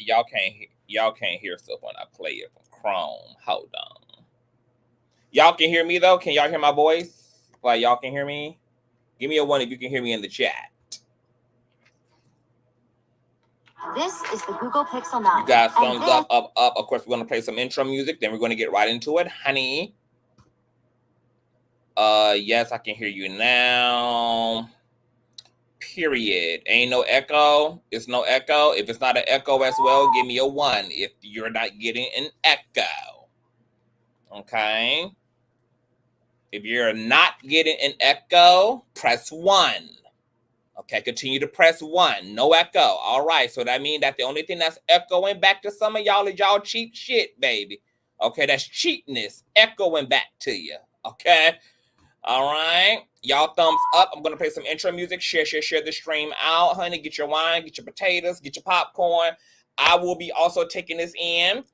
y'all can't hear stuff when I play it from Chrome. Hold on. Y'all can hear me though? Can y'all hear my voice? Like y'all can hear me? Give me a one if you can hear me in the chat. This is the Google Pixel 9. You guys, thumbs up, up, up. Of course, we're going to play some intro music. Then we're going to get right into it, honey. Yes, I can hear you now. Period. Ain't no echo. It's no echo. If it's not an echo as well, give me a one if you're not getting an echo. Okay? If you're not getting an echo, press 1. Okay, continue to press 1. No echo. All right, so that means that the only thing that's echoing back to some of y'all is y'all cheap shit, baby. Okay, that's cheapness echoing back to you. Okay? All right. Y'all thumbs up. I'm going to play some intro music. Share the stream out, honey. Get your wine, get your potatoes, get your popcorn. I will be also taking this in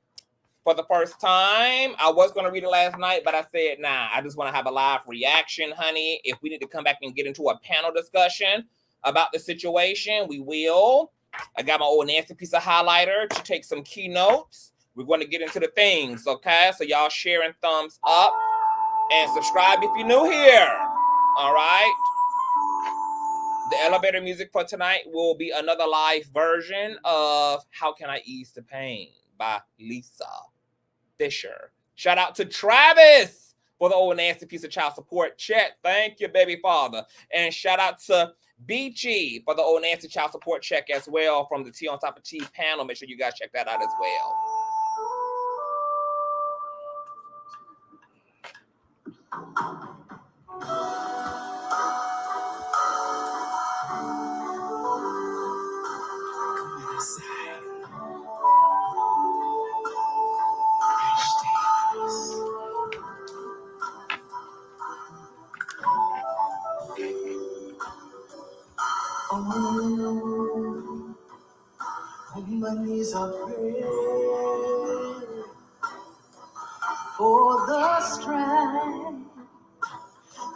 for the first time. I was going to read it last night, but I said, nah, I just want to have a live reaction, honey. If we need to come back and get into a panel discussion about the situation, we will. I got my old Nancy piece of highlighter to take some keynotes. We're going to get into the things, okay? So y'all share and thumbs up and subscribe if you're new here. All right. The elevator music for tonight will be another live version of How Can I Ease the Pain by Lisa Fisher. Shout out to Travis for the old nasty piece of child support check. Thank you, baby father. And shout out to Beachy for the old nasty child support check as well from the T on Top of T panel. Make sure you guys check that out as well. On my knees I pray for the strength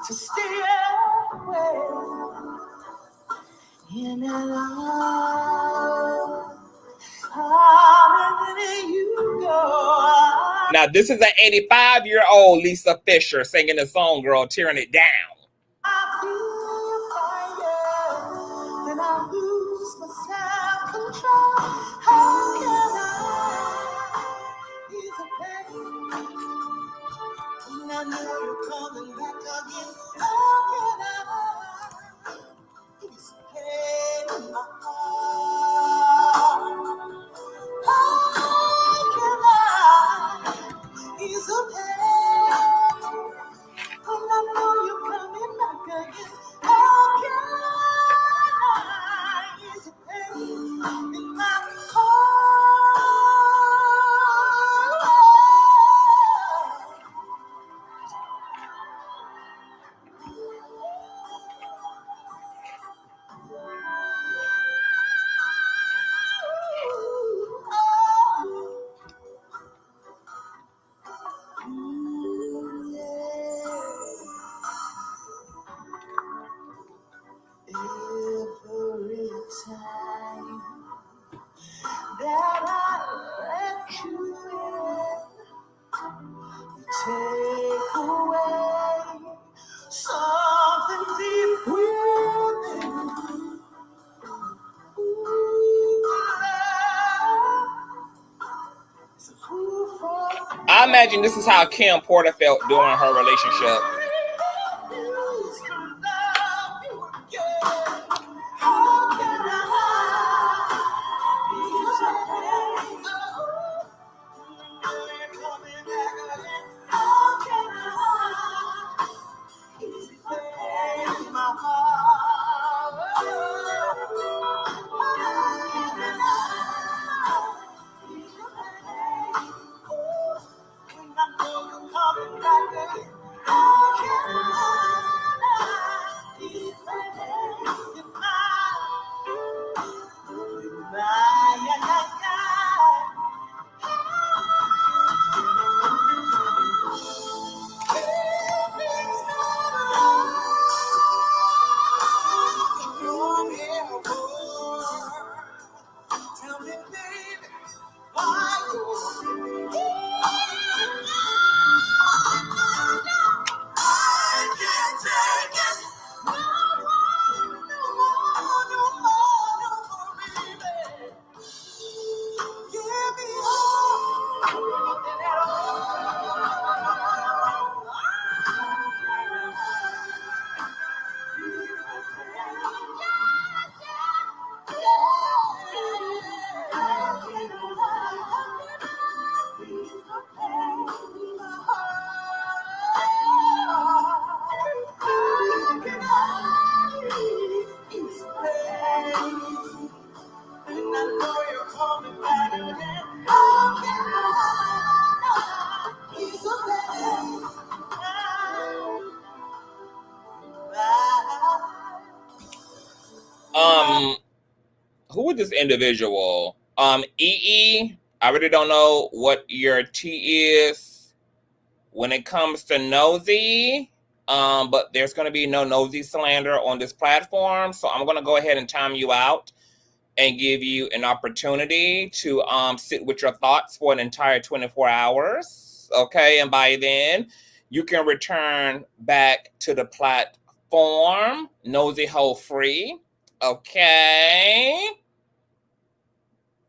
to stay away in and out. Hallelujah, you go. Now, this is an 85-year-old Lisa Fisher singing the song, girl, tearing it down. I feel fire, then I lose my self-control. How can I ease the pain? And I know you're coming back again. How can I ease the pain in my heart? How can I ease the pain? When I know you're coming back again, how can I ease the pain in my every time that I let you in, you take away something deep within. I imagine this is how Kim Porter felt during her relationship. Who is this individual? EE. I really don't know what your T is when it comes to nosy. But there's going to be no nosy slander on this platform, so I'm going to go ahead and time you out and give you an opportunity to sit with your thoughts for an entire 24 hours. Okay, and by then you can return back to the platform nosy hole free. Okay,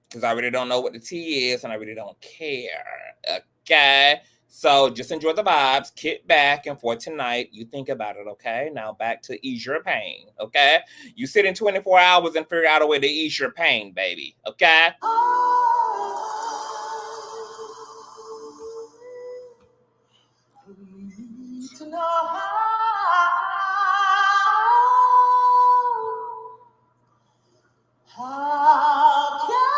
because I really don't know what the T is and I really don't care. Okay, so just enjoy the vibes, kick back, and for tonight, you think about it, okay? Now back to ease your pain, okay? You sit in 24 hours and figure out a way to ease your pain, baby, okay? To know how can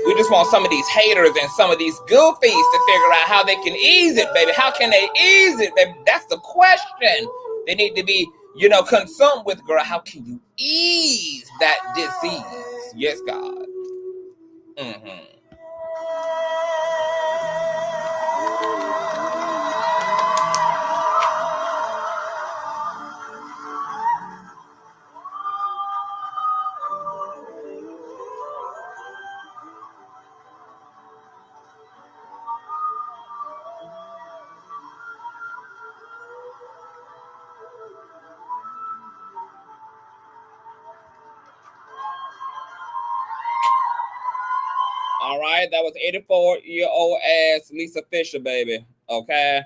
We just want some of these haters and some of these goofies to figure out how they can ease it, baby. How can they ease it, baby? That's the question. They need to be, consumed with, girl. How can you ease that disease? Yes, God. Mm-hmm. All right, that was 84-year-old ass Lisa Fisher, baby. Okay,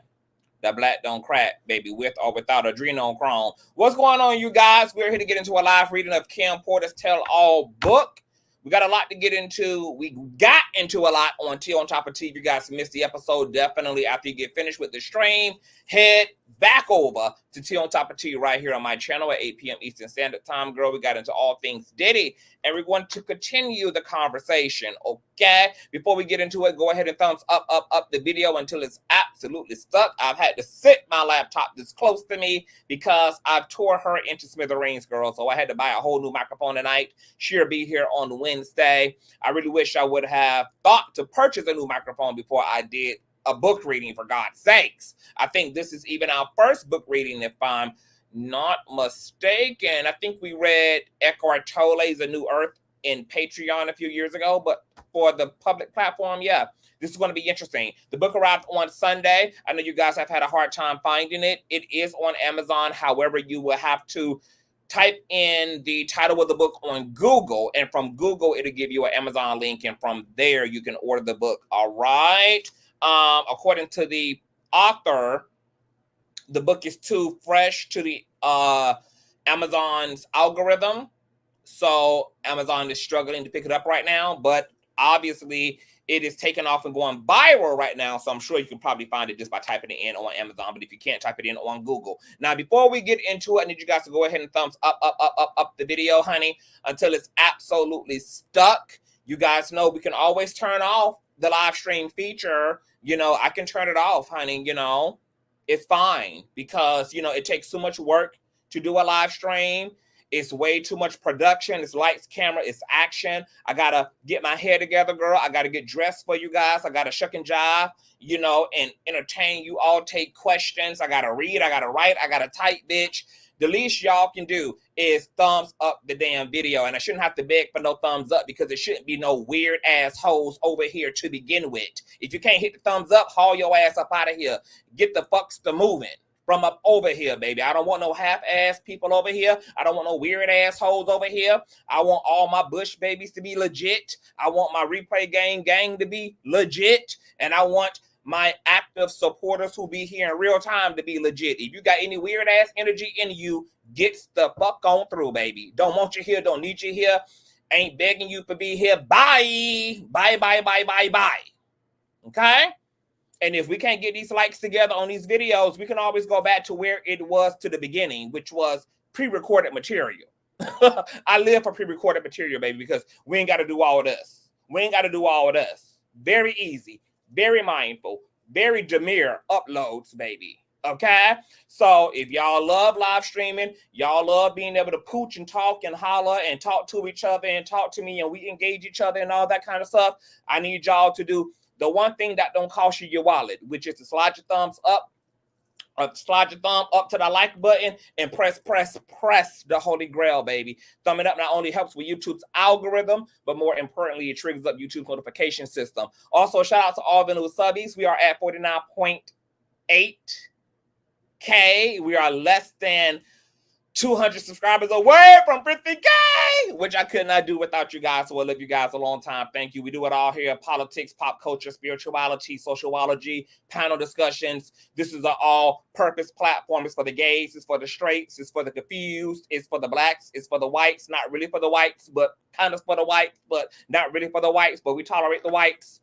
that black don't crack, baby, with or without adrenochrome. What's going on, you guys? We're here to get into a live reading of Kim Porter's tell-all book. We got a lot to get into. We got into a lot on T on Top of T. If you guys missed the episode, definitely after you get finished with the stream, head back over to T on Top of T right here on my channel at 8 p.m. Eastern Standard Time, girl. We got into all things Diddy, and we want to continue the conversation, okay? Before we get into it, go ahead and thumbs up the video until it's absolutely stuck. I've had to sit my laptop this close to me because I've tore her into smithereens, girl, so I had to buy a whole new microphone tonight. She'll be here on Wednesday. I really wish I would have thought to purchase a new microphone before I did a book reading, for God's sakes. I think this is even our first book reading, if I'm not mistaken. I think we read Eckhart Tolle's A New Earth in Patreon a few years ago, but for the public platform, yeah, this is going to be interesting. The book arrived on Sunday. I know you guys have had a hard time finding it. It is on Amazon. However, you will have to type in the title of the book on Google, and from Google, it'll give you an Amazon link, and from there, you can order the book, all right? According to the author, the book is too fresh to the Amazon's algorithm, so Amazon is struggling to pick it up right now, but obviously it is taking off and going viral right now, so I'm sure you can probably find it just by typing it in on Amazon, but if you can't, type it in on Google. Now, before we get into it, I need you guys to go ahead and thumbs up the video, honey, until it's absolutely stuck. You guys know we can always turn off the live stream feature. I can turn it off, honey, it's fine, because, it takes so much work to do a live stream. It's way too much production. It's lights, camera, it's action. I got to get my hair together, girl. I got to get dressed for you guys. I got to shuck and jive, and entertain you all, take questions. I got to read. I got to write. I got to type, bitch. The least y'all can do is thumbs up the damn video. And I shouldn't have to beg for no thumbs up, because there shouldn't be no weird assholes over here to begin with. If you can't hit the thumbs up, haul your ass up out of here. Get the fucks to moving. from up over here, baby. I don't want no half-ass people over here. I don't want no weird assholes over here. I want all my Bush babies to be legit. I want my replay gang to be legit. And I want my active supporters who be here in real time to be legit. If you got any weird ass energy in you, get the fuck on through, baby. Don't want you here, don't need you here. Ain't begging you to be here. Bye. Bye, bye, bye, bye, bye. Okay? And if we can't get these likes together on these videos, we can always go back to where it was to the beginning, which was pre-recorded material. I live for pre-recorded material, baby, because we ain't got to do all of this. We ain't got to do all of this. Very easy. Very mindful, very demure uploads, baby. Okay? So if y'all love live streaming, y'all love being able to pooch and talk and holler and talk to each other and talk to me and we engage each other and all that kind of stuff, I need y'all to do the one thing that don't cost you your wallet, which is to slide your thumbs up, slide your thumb up to the like button and press the holy grail, baby. Thumbing up not only helps with YouTube's algorithm, but more importantly, it triggers up YouTube's notification system. Also, shout out to all the new subbies. We are at 49.8K. We are less than 200 subscribers away from 50K, which I could not do without you guys. So I love you guys a long time. Thank you. We do it all here. Politics, pop culture, spirituality, sociology, panel discussions. This is an all-purpose platform. It's for the gays. It's for the straights. It's for the confused. It's for the blacks. It's for the whites. Not really for the whites, but kind of for the whites, but not really for the whites, but we tolerate the whites.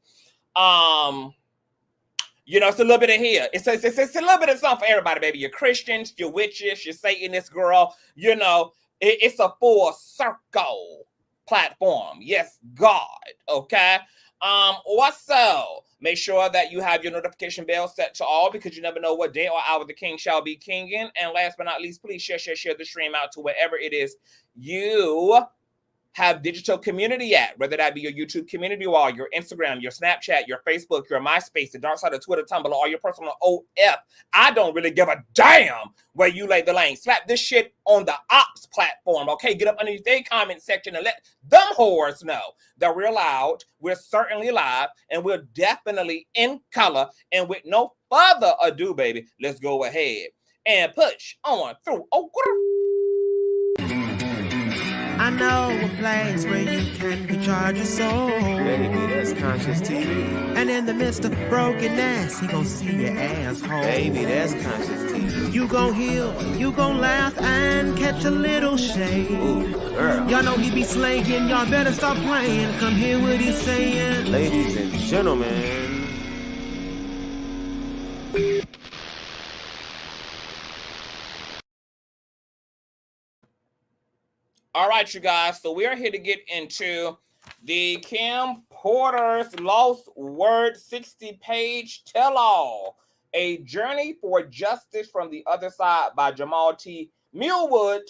You know, it's a little bit of here. It's a little bit of something for everybody, baby. You're Christians, you're witches, you're Satanists, girl. You know, it's a full circle platform. Yes, God. Okay. Also, make sure that you have your notification bell set to all because you never know what day or hour the king shall be kinging. And last but not least, please share the stream out to wherever it is you have digital community at, whether that be your YouTube community wall, your Instagram, your Snapchat, your Facebook, your MySpace, the dark side of Twitter, Tumblr, or your personal OF. I don't really give a damn where you lay the lane. Slap this shit on the ops platform, okay? Get up underneath their comment section and let them whores know that we're loud, we're certainly live, and we're definitely in color. And with no further ado, baby, let's go ahead and push on through. Oh, I know a place where you can recharge your soul. Baby, that's Consciouztv. And in the midst of brokenness, he gon' see your asshole. Baby, that's Consciouztv. You gon' heal, you gon' laugh and catch a little shade. Ooh, girl. Y'all know he be slaying, y'all better stop playing. Come hear what he's saying. Ladies and gentlemen. all right, you guys. So we are here to get into the Kim Porter's Lost Word 60-page tell-all, A Journey for Justice from the Other Side by Jamal T. Millwood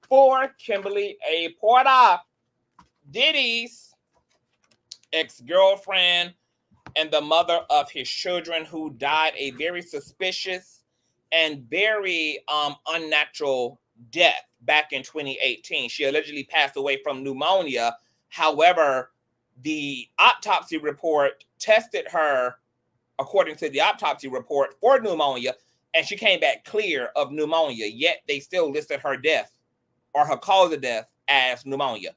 for Kimberly A. Porter, Diddy's ex-girlfriend and the mother of his children, who died a very suspicious and very unnatural death back in 2018. She allegedly passed away from pneumonia. However, the autopsy report tested her, according to the autopsy report, for pneumonia, and she came back clear of pneumonia, yet they still listed her death or her cause of death as pneumonia.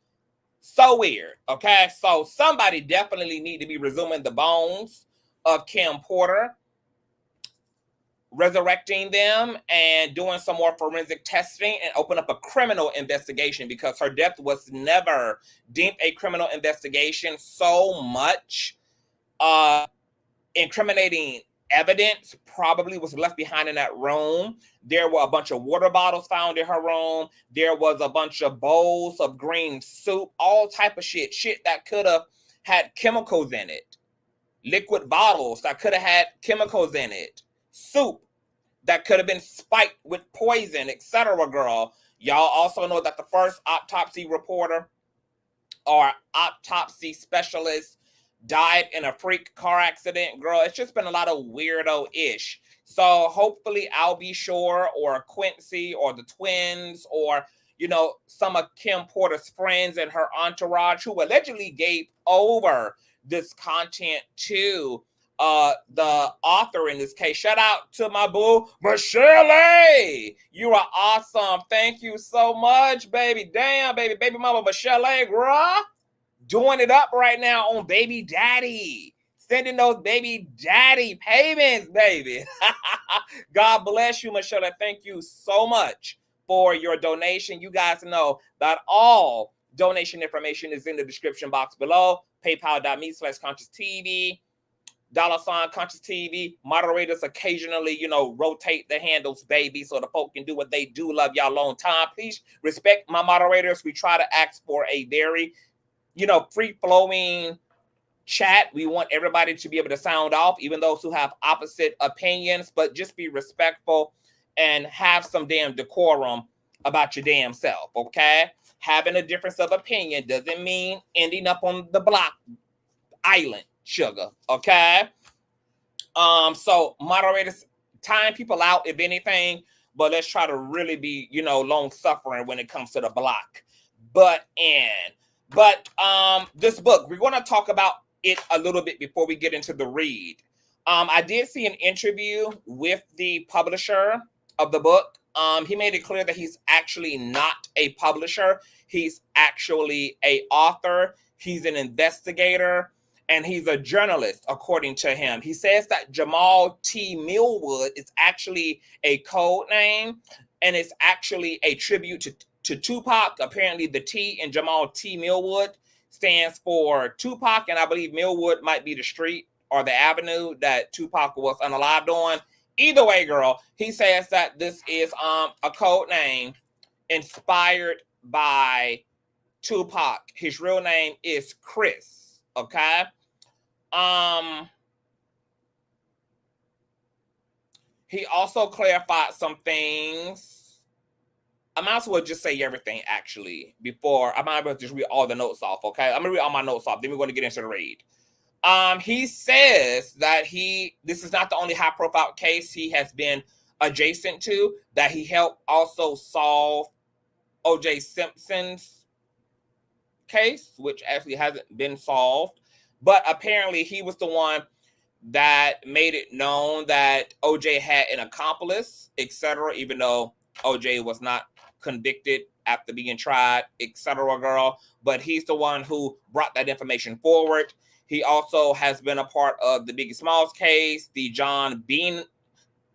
So weird, okay? So somebody definitely need to be resuming the bones of Kim Porter, resurrecting them and doing some more forensic testing and open up a criminal investigation, because her death was never deemed a criminal investigation. So much incriminating evidence probably was left behind in that room. There were a bunch of water bottles found in her room. There was a bunch of bowls of green soup, all type of shit that could have had chemicals in it. Liquid bottles that could have had chemicals in it. Soup that could have been spiked with poison, etc., girl. Y'all also know that the first autopsy reporter or autopsy specialist died in a freak car accident, girl. It's just been a lot of weirdo-ish. So hopefully I'll Be Sure or Quincy or the twins or, you know, some of Kim Porter's friends and her entourage who allegedly gave over this content to the author in this case. Shout out to my boo, Michelle. You are awesome. Thank you so much, baby. Damn, baby mama Michelle, girl. Doing it up right now on Baby Daddy. Sending those Baby Daddy payments, baby. God bless you, Michelle. Thank you so much for your donation. You guys know that all donation information is in the description box below. PayPal.me/ConsciousTV. $Consciouztv. Moderators occasionally, rotate the handles, baby, so the folk can do what they do. Love y'all long time. Please respect my moderators. We try to ask for a very, free-flowing chat. We want everybody to be able to sound off, even those who have opposite opinions, but just be respectful and have some damn decorum about your damn self, okay? Having a difference of opinion doesn't mean ending up on the block island, sugar, okay? So moderators, time people out if anything, but let's try to really be, long suffering when it comes to the block. But this book, we're going to talk about it a little bit before we get into the read. I did see an interview with the publisher of the book. He made it clear that he's actually not a publisher. He's actually an author. He's an investigator. And he's a journalist, according to him. He says that Jamal T. Millwood is actually a code name, and it's actually a tribute to Tupac. Apparently, the T in Jamal T. Millwood stands for Tupac, and I believe Millwood might be the street or the avenue that Tupac was unalived on. Either way, girl, he says that this is a code name inspired by Tupac. His real name is Chris, okay? He also clarified some things. I might as well just say everything, actually, before I might as well just read all the notes off, okay? I'm gonna read all my notes off, then we're gonna get into the read. He says that this is not the only high-profile case he has been adjacent to, that he helped also solve O.J. Simpson's case, which actually hasn't been solved. But apparently he was the one that made it known that OJ had an accomplice, etc., even though OJ was not convicted after being tried, etc., girl. But he's the one who brought that information forward. He also has been a part of the Biggie Smalls case, the John Bean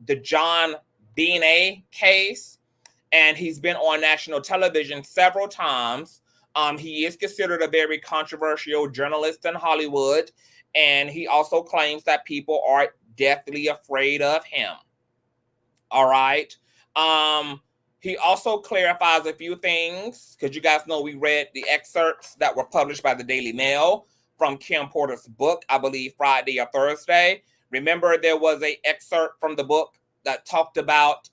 A case, and he's been on national television several times. He is considered a very controversial journalist in Hollywood, and he also claims that people are deathly afraid of him. All right. He also clarifies a few things, because you guys know we read the excerpts that were published by the Daily Mail from Kim Porter's book, I believe Friday or Thursday. Remember, there was an excerpt from the book that talked about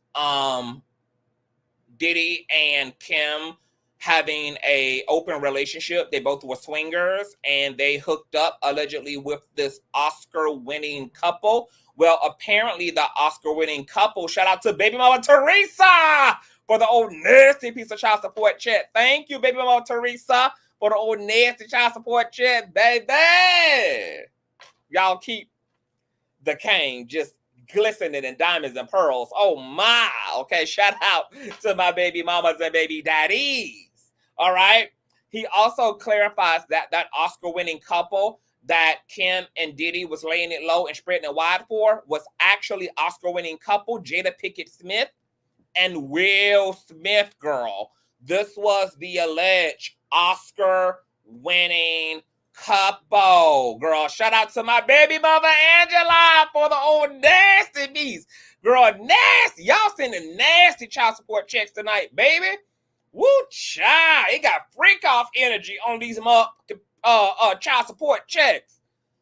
Diddy and Kim having a open relationship. They both were swingers, and they hooked up allegedly with this Oscar-winning couple. Well, apparently the Oscar-winning couple, shout out to baby mama Teresa for the old nasty piece of child support check. Thank you, baby mama Teresa, for the old nasty child support check, baby. Y'all keep the cane just glistening in diamonds and pearls. Oh my. Okay, shout out to my baby mamas and baby daddies. All right. He also clarifies that Oscar-winning couple that Kim and Diddy was laying it low and spreading it wide for was actually Oscar-winning couple Jada Pinkett Smith and Will Smith, girl. This was the alleged Oscar-winning couple, girl. Shout out to my baby mother Angela for the old nasty beast, girl. Nasty. Y'all sending nasty child support checks tonight, baby. Woo, child. It got freak off energy on these child support checks.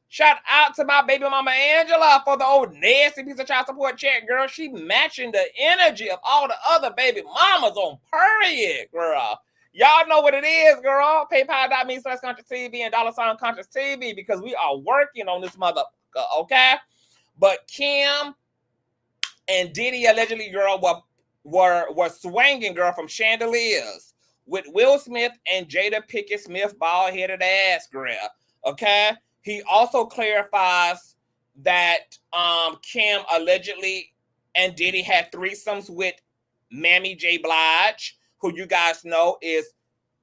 Shout out to my baby mama Angela for the old nasty piece of child support check, girl. She matching the energy of all the other baby mamas on period, girl. Y'all know what it is, girl. PayPal.me/ConsciouzTV and $Consciouztv, because we are working on this motherfucker, okay? But Kim and Diddy allegedly, girl, were swinging, girl, from chandeliers with Will Smith and Jada Pinkett Smith bald-headed ass, girl, okay? He also clarifies that Kim allegedly and Diddy had threesomes with Mammy J. Blige, who you guys know is,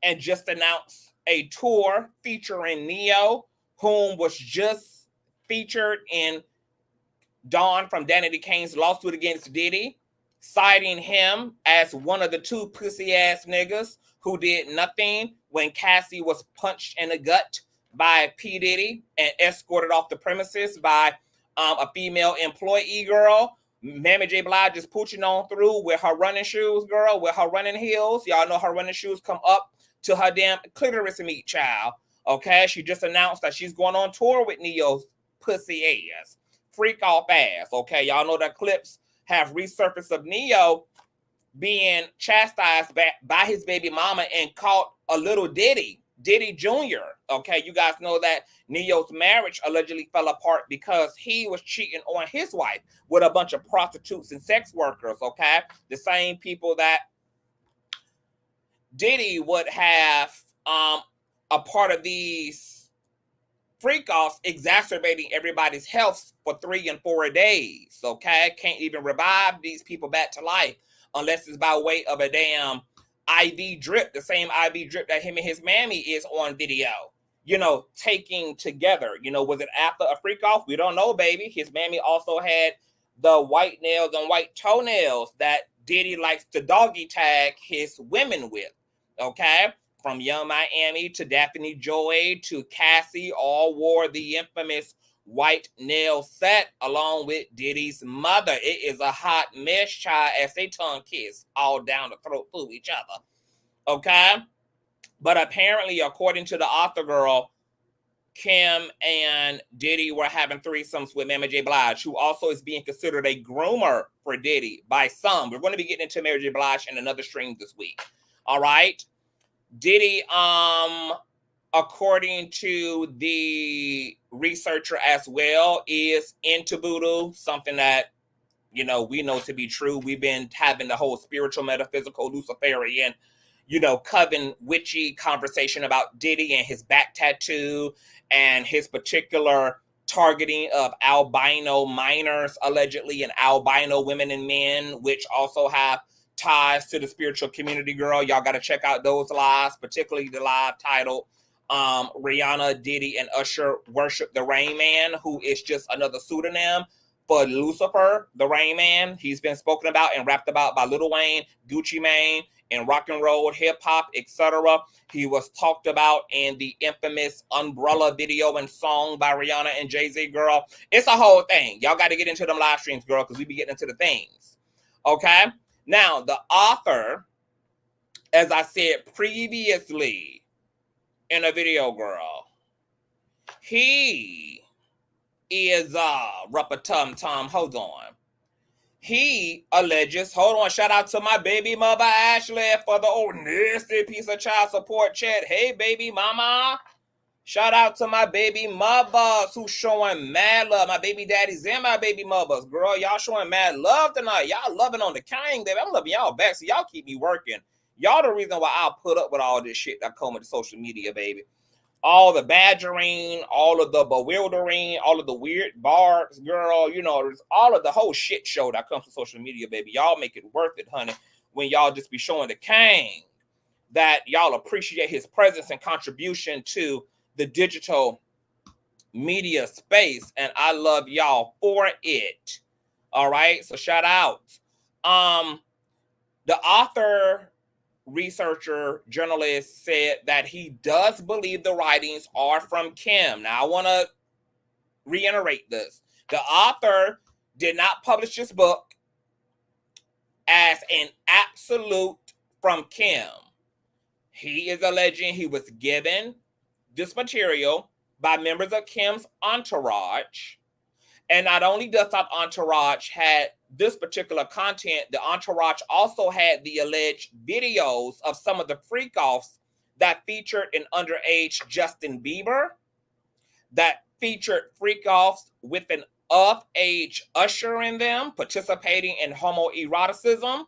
and just announced a tour featuring Neo, whom was just featured in Dawn from Danity Kane's lawsuit against Diddy, citing him as one of the two pussy ass niggas who did nothing when Cassie was punched in the gut by P. Diddy and escorted off the premises by a female employee girl. Mammy J. Blige is pooching on through with her running shoes, girl, with her running heels. Y'all know her running shoes come up to her damn clitoris meat, child. Okay, she just announced that she's going on tour with Neo's pussy ass. Freak off ass. Okay, y'all know that clips have resurfaced of Neo being chastised by his baby mama and caught a little Diddy Jr. Okay, you guys know that Neo's marriage allegedly fell apart because he was cheating on his wife with a bunch of prostitutes and sex workers. Okay, the same people that Diddy would have a part of these freak offs exacerbating everybody's health for 3 and 4 days. Okay, can't even revive these people back to life unless it's by way of a damn IV drip, the same IV drip that him and his mammy is on video, you know, taking together. You know, was it after a freak off? We don't know, baby. His mammy also had the white nails and white toenails that Diddy likes to doggy tag his women with. Okay, from Young Miami to Daphne Joy to Cassie, all wore the infamous white nail set along with Diddy's mother. It is a hot mess, child, as they tongue kiss all down the throat through each other. Okay, but apparently, according to the author girl, Kim and Diddy were having threesomes with Mary J. Blige, who also is being considered a groomer for Diddy by some. We're going to be getting into Mary J. Blige in another stream this week. All right. Diddy, according to the researcher as well, is into voodoo, something that, you know, we know to be true. We've been having the whole spiritual, metaphysical, Luciferian, you know, coven witchy conversation about Diddy and his back tattoo and his particular targeting of albino minors, allegedly, and albino women and men, which also have ties to the spiritual community, girl. Y'all got to check out those lives, particularly the live titled Rihanna, Diddy, and Usher Worship the Rain Man, who is just another pseudonym for Lucifer, the Rain Man. He's been spoken about and rapped about by Lil Wayne, Gucci Mane, and rock and roll, hip hop, etc. He was talked about in the infamous Umbrella video and song by Rihanna and Jay-Z, girl. It's a whole thing. Y'all got to get into them live streams, girl, because we be getting into the things. Okay? Now, the author, as I said previously in a video, girl, he is Ruppa-Tum-Tum. Hold on. He alleges, hold on, shout out to my baby mother, Ashley, for the old nasty piece of child support chat. Hey, baby mama. Shout out to my baby mothers who's showing mad love. My baby daddies and my baby mothers. Girl, y'all showing mad love tonight. Y'all loving on the king, baby. I'm loving y'all back, so y'all keep me working. Y'all the reason why I put up with all this shit that come with social media, baby. All the badgering, all of the bewildering, all of the weird barbs, girl, you know, there's all of the whole shit show that comes to social media, baby. Y'all make it worth it, honey, when y'all just be showing the king that y'all appreciate his presence and contribution to the digital media space, and I love y'all for it. All right, so shout out. The author, researcher, journalist said that he does believe the writings are from Kim. Now, I want to reiterate this. The author did not publish this book as an absolute from Kim. He is alleging he was given this material by members of Kim's entourage. And not only does that entourage had this particular content, the entourage also had the alleged videos of some of the freak-offs that featured an underage Justin Bieber, that featured freak-offs with an of-age Usher in them, participating in homoeroticism,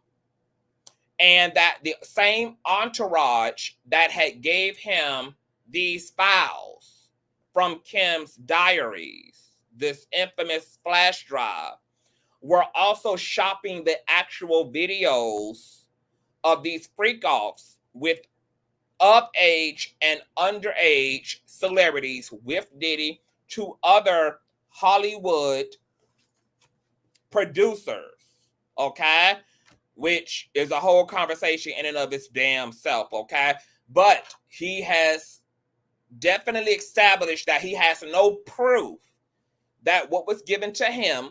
and that the same entourage that had gave him these files from Kim's diaries this infamous flash drive, were also shopping the actual videos of these freak-offs with of age and underage celebrities with Diddy to other Hollywood producers, okay? Which is a whole conversation in and of its damn self, okay? But he has definitely established that he has no proof that what was given to him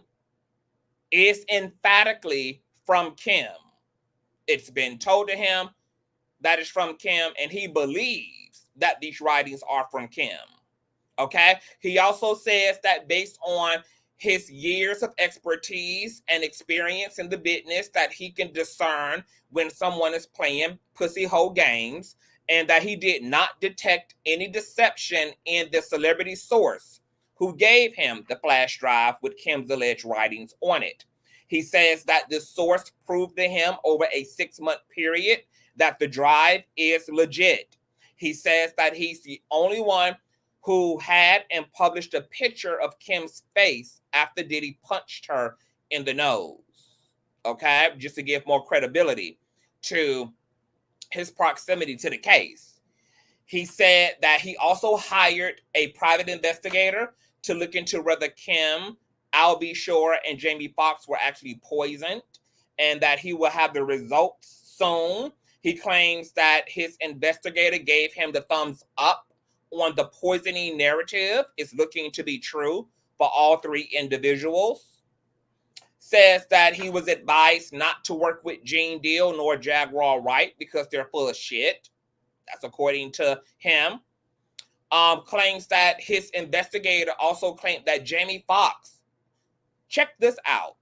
is emphatically from Kim. It's been told to him that it's from Kim, and he believes that these writings are from Kim. Okay? He also says that based on his years of expertise and experience in the business, that he can discern when someone is playing pussy hole games, and that he did not detect any deception in the celebrity source who gave him the flash drive with Kim's alleged writings on it. He says that the source proved to him over a 6-month period that the drive is legit. He says that he's the only one who had and published a picture of Kim's face after Diddy punched her in the nose. Okay? Just to give more credibility to his proximity to the case. He said that he also hired a private investigator to look into whether Kim, Al B. Shore, and Jamie Foxx were actually poisoned, and that he will have the results soon. He claims that his investigator gave him the thumbs up on the poisoning narrative is looking to be true for all 3 individuals. Says that he was advised not to work with Gene Deal nor Jaguar Wright because they're full of shit. That's according to him. Claims that his investigator also claimed that Jamie Foxx, check this out.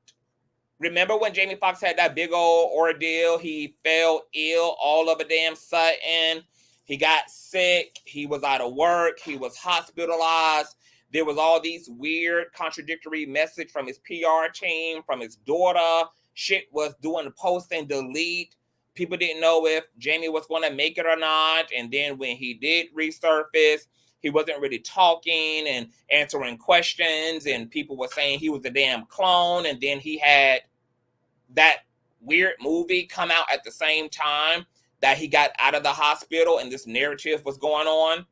Remember when Jamie Foxx had that big old ordeal? He fell ill all of a damn sudden. He got sick. He was out of work. He was hospitalized. There was all these weird contradictory messages from his PR team, from his daughter. Shit was doing the post and delete. People didn't know if Jamie was going to make it or not. And then when he did resurface, he wasn't really talking and answering questions. And people were saying he was a damn clone. And then he had that weird movie come out at the same time that he got out of the hospital, and this narrative was going on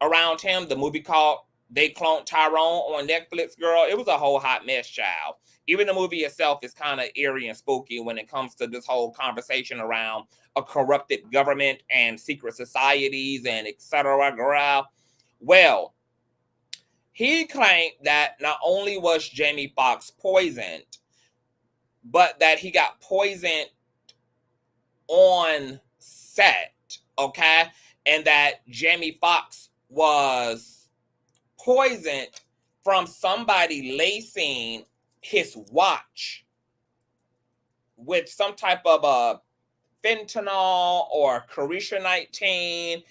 around him. The movie called They Cloned Tyrone on Netflix, girl. It was a whole hot mess, child. Even the movie itself is kind of eerie and spooky when it comes to this whole conversation around a corrupted government and secret societies and etc. girl. Well, he claimed that not only was Jamie Foxx poisoned, but that he got poisoned on set, okay? And that Jamie Foxx was poisoned from somebody lacing his watch with some type of a fentanyl or Carisha-19,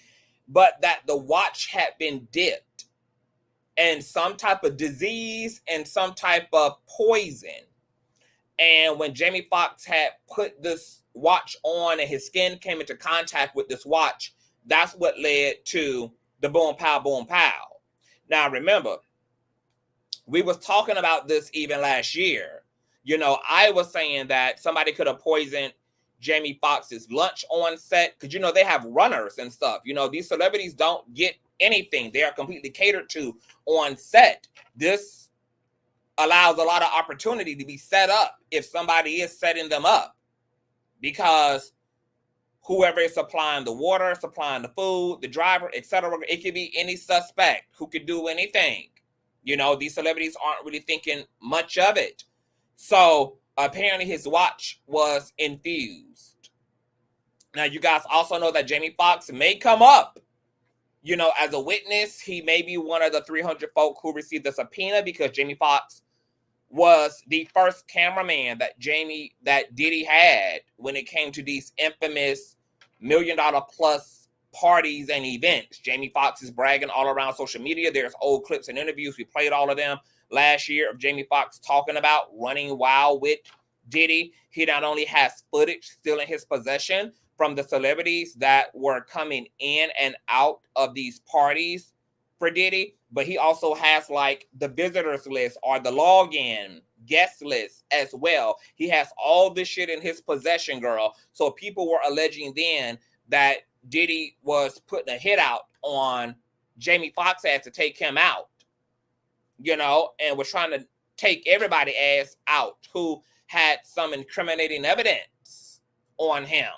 but that the watch had been dipped in some type of disease and some type of poison. And when Jamie Foxx had put this watch on and his skin came into contact with this watch, that's what led to the boom, pow, boom, pow. Now, remember, we was talking about this even last year. You know, I was saying that somebody could have poisoned Jamie Foxx's lunch on set because, you know, they have runners and stuff. You know, these celebrities don't get anything. They are completely catered to on set. This allows a lot of opportunity to be set up if somebody is setting them up, because whoever is supplying the water, supplying the food, the driver, etc., it could be any suspect who could do anything. You know, these celebrities aren't really thinking much of it. So apparently his watch was infused. Now, you guys also know that Jamie Foxx may come up, you know, as a witness. He may be one of the 300 folk who received the subpoena, because Jamie Foxx was the first cameraman that Diddy had when it came to these infamous $1 million plus parties and events. Jamie Foxx is bragging all around social media. There's old clips and interviews. We played all of them last year of Jamie Foxx talking about running wild with Diddy. He not only has footage still in his possession from the celebrities that were coming in and out of these parties for Diddy, but he also has like the visitors list or the login guest list as well. He has all this shit in his possession, girl. So people were alleging then that Diddy was putting a hit out on Jamie Foxx ass to take him out, you know, and was trying to take everybody ass out who had some incriminating evidence on him.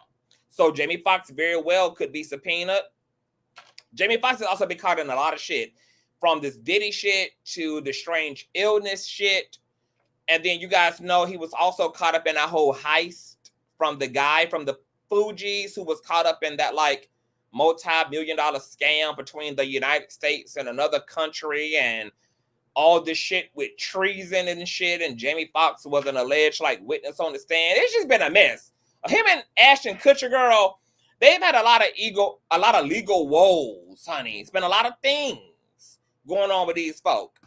So Jamie Foxx very well could be subpoenaed. Jamie Foxx has also been caught in a lot of shit, from this Diddy shit to the strange illness shit. And then you guys know he was also caught up in that whole heist from the guy from the Fugees who was caught up in that like multi-million-dollar scam between the United States and another country, and all this shit with treason and shit. And Jamie Foxx was an alleged like witness on the stand. It's just been a mess. Him and Ashton Kutcher, girl, they've had a lot of legal woes, honey. It's been a lot of things going on with these folk.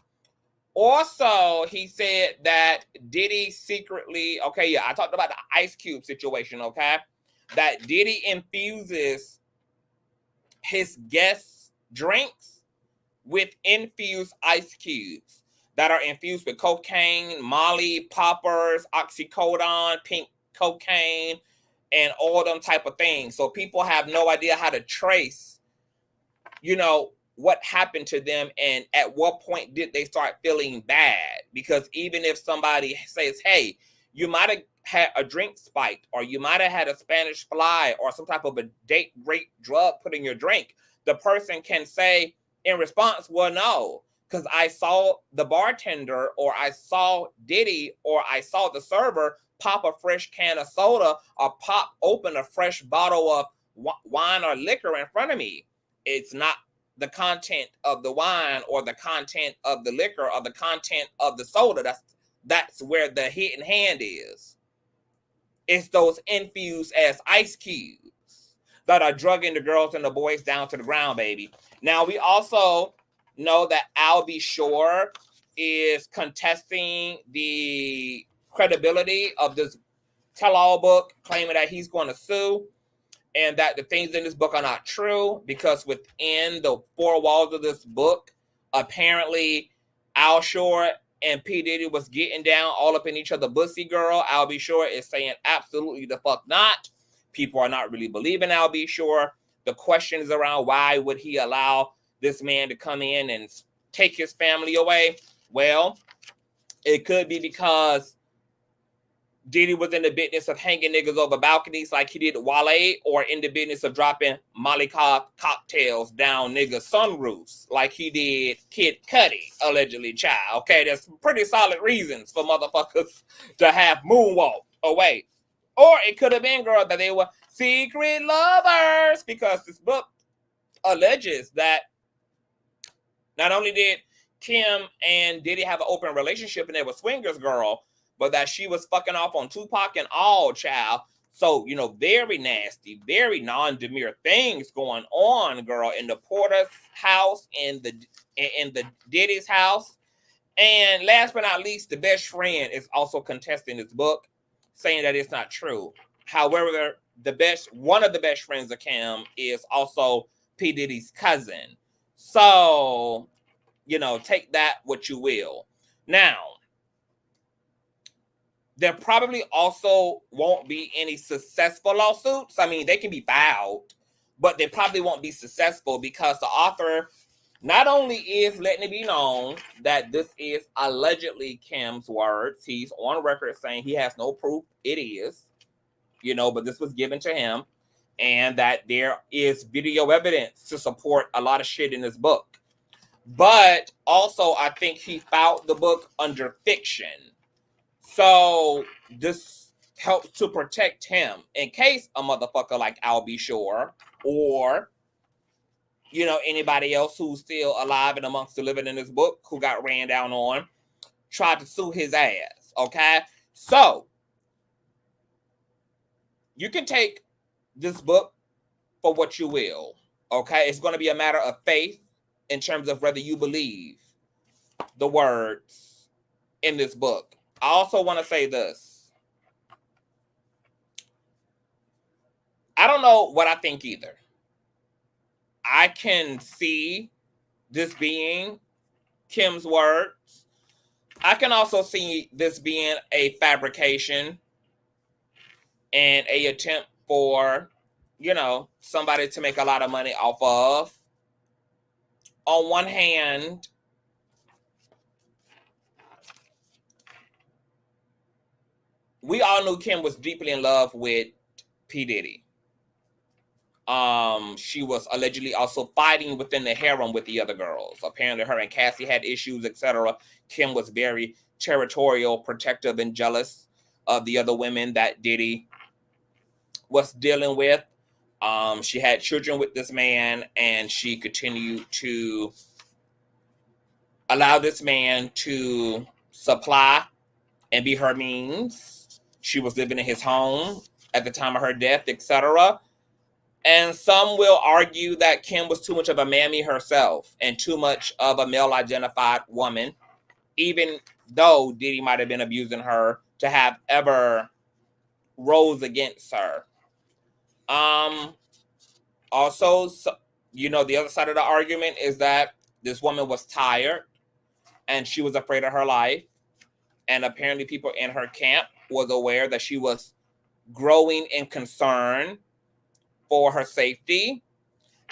Also, he said that Diddy secretly, okay, yeah, I talked about the Ice Cube situation, okay? That Diddy infuses his guests' drinks with infused ice cubes that are infused with cocaine, Molly, poppers, oxycodone, pink cocaine, and all them type of things. So people have no idea how to trace, you know, what happened to them and at what point did they start feeling bad. Because even if somebody says, hey, you might have had a drink spiked, or you might have had a Spanish fly or some type of a date rape drug put in your drink, the person can say in response, well, no, because I saw the bartender, or I saw Diddy, or I saw the server pop a fresh can of soda or pop open a fresh bottle of wine or liquor in front of me. It's not the content of the wine or the content of the liquor or the content of the soda. That's where the hidden hand is. It's those infused as ice cubes that are drugging the girls and the boys down to the ground, baby. Now, we also know that Al B. Shore is contesting the credibility of this tell-all book, claiming that he's going to sue and that the things in this book are not true, because within the four walls of this book, apparently Al Shore and P. Diddy was getting down all up in each other bussy, girl. Al B. Shore is saying absolutely the fuck not. People are not really believing Al B. Shore. The question is around, why would he allow this man to come in and take his family away? Well, it could be because Diddy was in the business of hanging niggas over balconies like he did Wale, or in the business of dropping Molly cocktails down niggas' sunroofs like he did Kid Cudi, allegedly, child. Okay, there's pretty solid reasons for motherfuckers to have moonwalked away. Or it could have been, girl, that they were secret lovers, because this book alleges that not only did Kim and Diddy have an open relationship and they were swingers, girl, but that she was fucking off on Tupac and all, child. So, you know, very nasty, very non-demure things going on, girl, in the Porter's house, in the Diddy's house. And last but not least, the best friend is also contesting this book, saying that it's not true. However, one of the best friends of Kim is also P. Diddy's cousin. So, you know, take that what you will. Now, there probably also won't be any successful lawsuits. I mean, they can be filed, but they probably won't be successful, because the author not only is letting it be known that this is allegedly Kim's words, he's on record saying he has no proof it is, you know, but this was given to him, and that there is video evidence to support a lot of shit in this book. But also, I think he filed the book under fiction. So this helps to protect him in case a motherfucker like Al B. Shore, or, you know, anybody else who's still alive and amongst the living in this book who got ran down on, tried to sue his ass. Okay? So you can take this book for what you will. Okay? It's going to be a matter of faith in terms of whether you believe the words in this book. I also want to say this. I don't know what I think either. I can see this being Kim's words. I can also see this being a fabrication and a attempt for, somebody to make a lot of money off of. On one hand, we all knew Kim was deeply in love with P. Diddy. She was allegedly also fighting within the harem with the other girls. Apparently her and Cassie had issues, etc. Kim was very territorial, protective, and jealous of the other women that Diddy was dealing with. She had children with this man, and she continued to allow this man to supply and be her means. She was living in his home at the time of her death, etc. And some will argue that Kim was too much of a mammy herself and too much of a male-identified woman, even though Diddy might have been abusing her, to have ever rose against her. Also, the other side of the argument is that this woman was tired and she was afraid of her life. And apparently people in her camp was aware that she was growing in concern for her safety.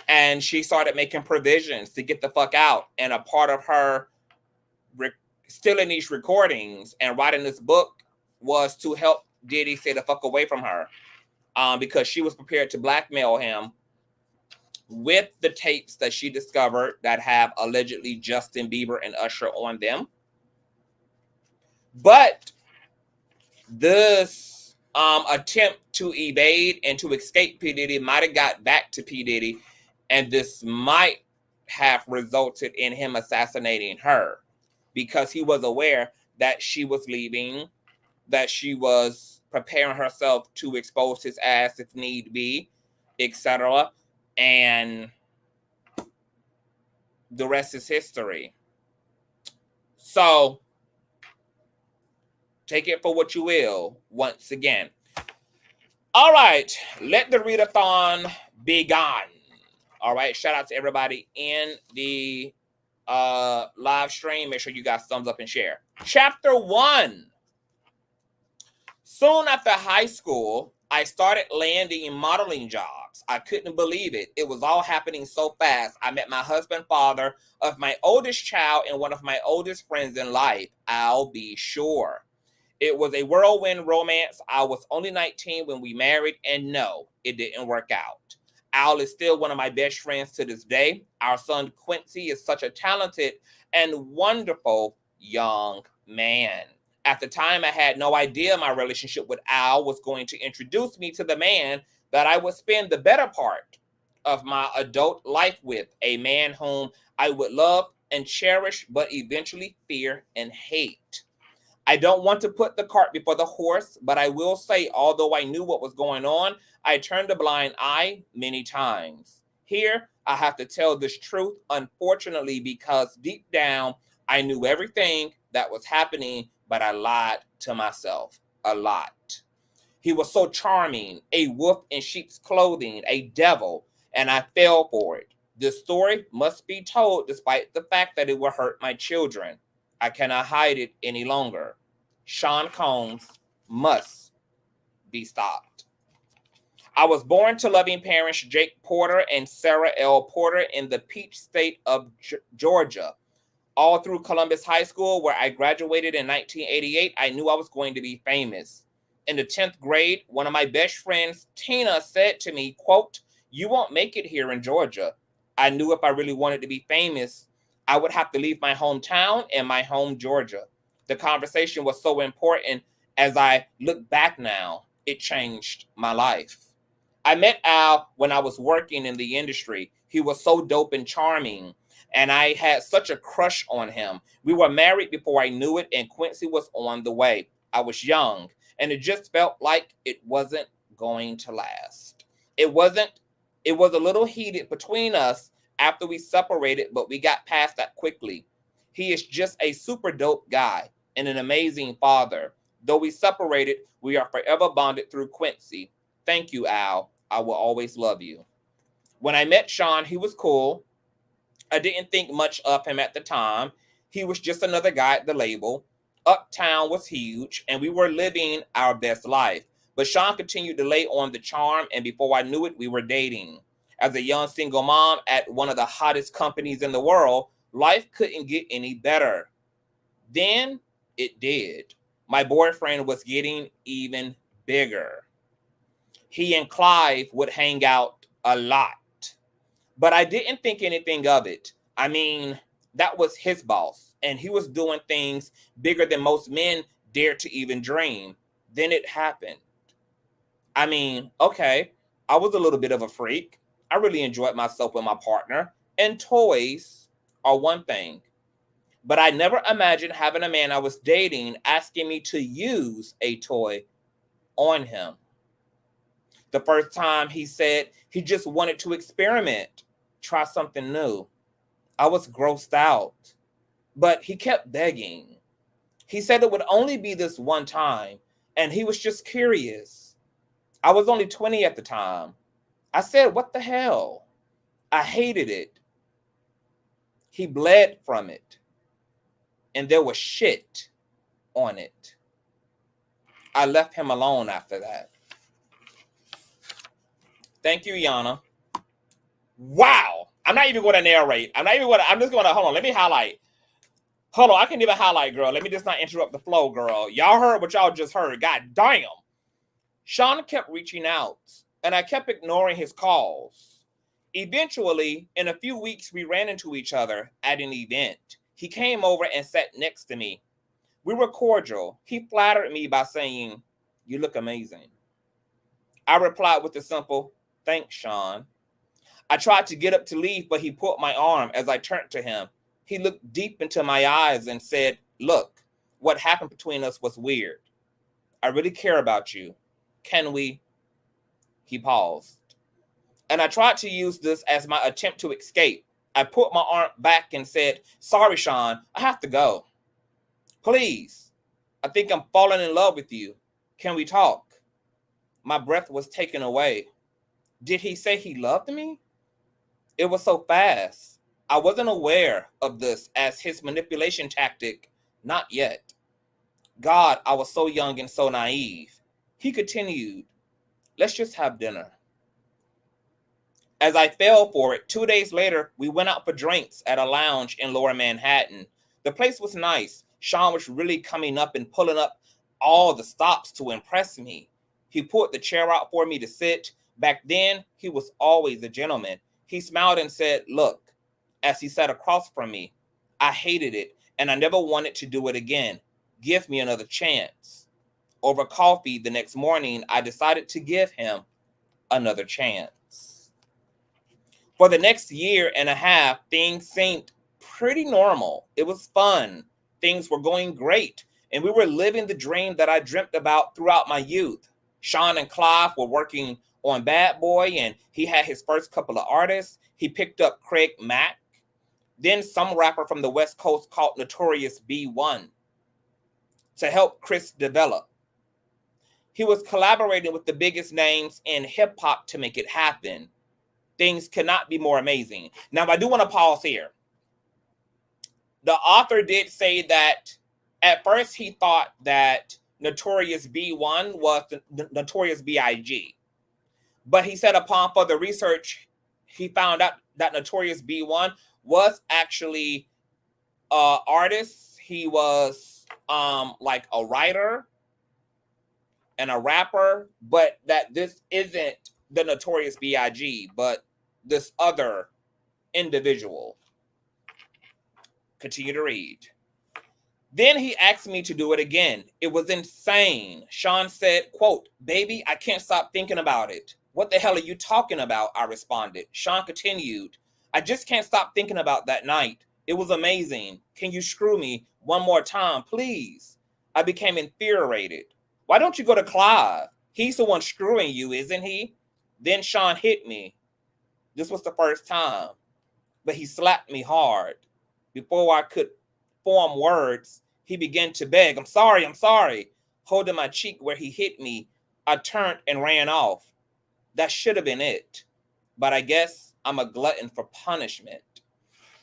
And she started making provisions to get the fuck out. And a part of her stealing these recordings and writing this book was to help Diddy stay the fuck away from her. Because she was prepared to blackmail him with the tapes that she discovered that have allegedly Justin Bieber and Usher on them. But this attempt to evade and to escape P. Diddy might have got back to P. Diddy, and this might have resulted in him assassinating her because he was aware that she was leaving, that she was preparing herself to expose his ass if need be, etc. And the rest is history. So take it for what you will, once again. All right, let the readathon begin. All right, shout out to everybody in the live stream. Make sure you guys thumbs up and share. Chapter 1. Soon after high school, I started landing modeling jobs. I couldn't believe it. It was all happening so fast. I met my husband, father of my oldest child, and one of my oldest friends in life, I'll be sure. It was a whirlwind romance. I was only 19 when we married, and no, it didn't work out. Al is still one of my best friends to this day. Our son Quincy is such a talented and wonderful young man. At the time, I had no idea my relationship with Al was going to introduce me to the man that I would spend the better part of my adult life with, a man whom I would love and cherish, but eventually fear and hate. I don't want to put the cart before the horse, but I will say, although I knew what was going on, I turned a blind eye many times. Here, I have to tell this truth, unfortunately, because deep down, I knew everything that was happening, but I lied to myself a lot. He was so charming, a wolf in sheep's clothing, a devil, and I fell for it. This story must be told despite the fact that it will hurt my children. I cannot hide it any longer. Sean Combs must be stopped. I was born to loving parents Jake Porter and Sarah L. Porter in the Peach State of Georgia. All through Columbus High School, where I graduated in 1988, I knew I was going to be famous. In the 10th grade, one of my best friends, Tina, said to me, quote, "You won't make it here in Georgia." I knew if I really wanted to be famous, I would have to leave my hometown and my home, Georgia. The conversation was so important. As I look back now, it changed my life. I met Al when I was working in the industry. He was so dope and charming, and I had such a crush on him. We were married before I knew it, and Quincy was on the way. I was young, and it just felt like it wasn't going to last. It was a little heated between us after we separated, but we got past that quickly. He is just a super dope guy and an amazing father. Though we separated, we are forever bonded through Quincy. Thank you, Al. I will always love you. When I met Sean, he was cool. I didn't think much of him at the time. He was just another guy at the label. Uptown was huge, and we were living our best life. But Sean continued to lay on the charm, and before I knew it, we were dating. As a young single mom at one of the hottest companies in the world, life couldn't get any better. Then it did. My boyfriend was getting even bigger. He and Clive would hang out a lot, but I didn't think anything of it. I mean, that was his boss, and he was doing things bigger than most men dare to even dream. Then it happened. I mean, okay, I was a little bit of a freak. I really enjoyed myself with my partner, and toys are one thing. But I never imagined having a man I was dating asking me to use a toy on him. The first time he said he just wanted to experiment, try something new. I was grossed out, but he kept begging. He said it would only be this one time, and he was just curious. I was only 20 at the time. I said, what the hell? I hated it. He bled from it, and there was shit on it. I left him alone after that. Thank you, Yana. Wow. I'm not even going to narrate. I'm just going to, hold on, let me highlight. Hold on, I can't even highlight, girl. Let me just not interrupt the flow, girl. Y'all heard what y'all just heard. God damn. Sean kept reaching out, and I kept ignoring his calls. Eventually, in a few weeks, we ran into each other at an event. He came over and sat next to me. We were cordial. He flattered me by saying, "You look amazing." I replied with a simple, "Thanks, Sean." I tried to get up to leave, but he pulled my arm as I turned to him. He looked deep into my eyes and said, "Look, what happened between us was weird. I really care about you. Can we?" He paused. And I tried to use this as my attempt to escape. I put my arm back and said, "Sorry, Sean, I have to go. Please, I think I'm falling in love with you. Can we talk?" My breath was taken away. Did he say he loved me? It was so fast. I wasn't aware of this as his manipulation tactic. Not yet. God, I was so young and so naive. He continued, "Let's just have dinner." As I fell for it, 2 days later, we went out for drinks at a lounge in Lower Manhattan. The place was nice. Sean was really coming up and pulling up all the stops to impress me. He pulled the chair out for me to sit. Back then, he was always a gentleman. He smiled and said, "Look," as he sat across from me. I hated it, and I never wanted to do it again. Give me another chance. Over coffee the next morning, I decided to give him another chance. For the next year and a half, things seemed pretty normal. It was fun. Things were going great, and we were living the dream that I dreamt about throughout my youth. Sean and Clive were working on Bad Boy, and he had his first couple of artists. He picked up Craig Mack, then some rapper from the West Coast called Notorious B1, to help Chris develop. He was collaborating with the biggest names in hip-hop to make it happen. Things cannot be more amazing. Now, I do want to pause here. The author did say that at first he thought that Notorious B1 was the Notorious B.I.G. But he said upon further research, he found out that Notorious B1 was actually an artist. He was like a writer and a rapper, but that this isn't the Notorious B.I.G., but this other individual. Continue to read. Then he asked me to do it again. It was insane. Sean said, quote, "Baby, I can't stop thinking about it." "What the hell are you talking about?" I responded. Sean continued, "I just can't stop thinking about that night. It was amazing. Can you screw me one more time, please?" I became infuriated. "Why don't you go to Clive? He's the one screwing you, isn't he?" Then Sean hit me. This was the first time, but he slapped me hard. Before I could form words, he began to beg, I'm sorry. Holding my cheek where he hit me, I turned and ran off. That should have been it. But I guess I'm a glutton for punishment.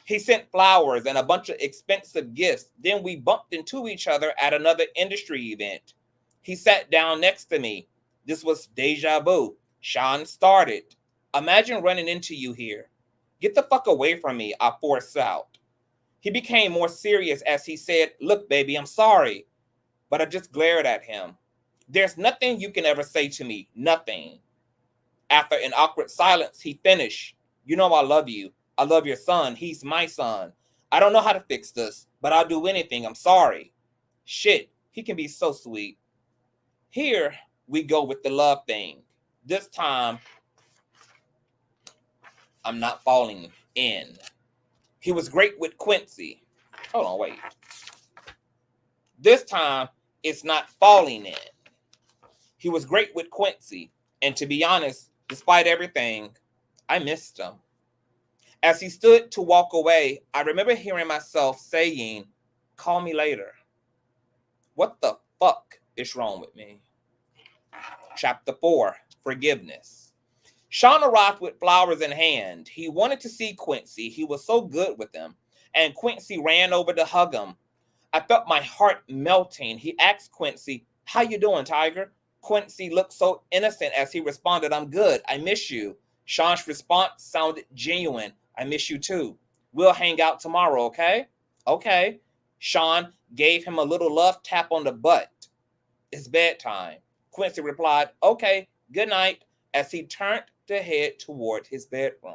He sent flowers and a bunch of expensive gifts. Then we bumped into each other at another industry event. He sat down next to me. This was deja vu. Sean started. Imagine running into you here. Get the fuck away from me, I forced out. He became more serious as he said, look, baby, I'm sorry. But I just glared at him. There's nothing you can ever say to me. Nothing. After an awkward silence, he finished. You know I love you. I love your son. He's my son. I don't know how to fix this, but I'll do anything. I'm sorry. Shit, he can be so sweet. Here we go with the love thing. This time, I'm not falling in. He was great with Quincy. Hold on, wait. This time, it's not falling in. He was great with Quincy. And to be honest, despite everything, I missed him. As he stood to walk away, I remember hearing myself saying, call me later. What the fuck is wrong with me? Chapter 4, Forgiveness. Sean arrived with flowers in hand. He wanted to see Quincy. He was so good with him. And Quincy ran over to hug him. I felt my heart melting. He asked Quincy, how you doing, Tiger? Quincy looked so innocent as he responded, I'm good. I miss you. Sean's response sounded genuine. I miss you too. We'll hang out tomorrow, okay? Okay. Sean gave him a little love tap on the butt. It's bedtime. Quincy replied, okay, good night, as he turned to head toward his bedroom.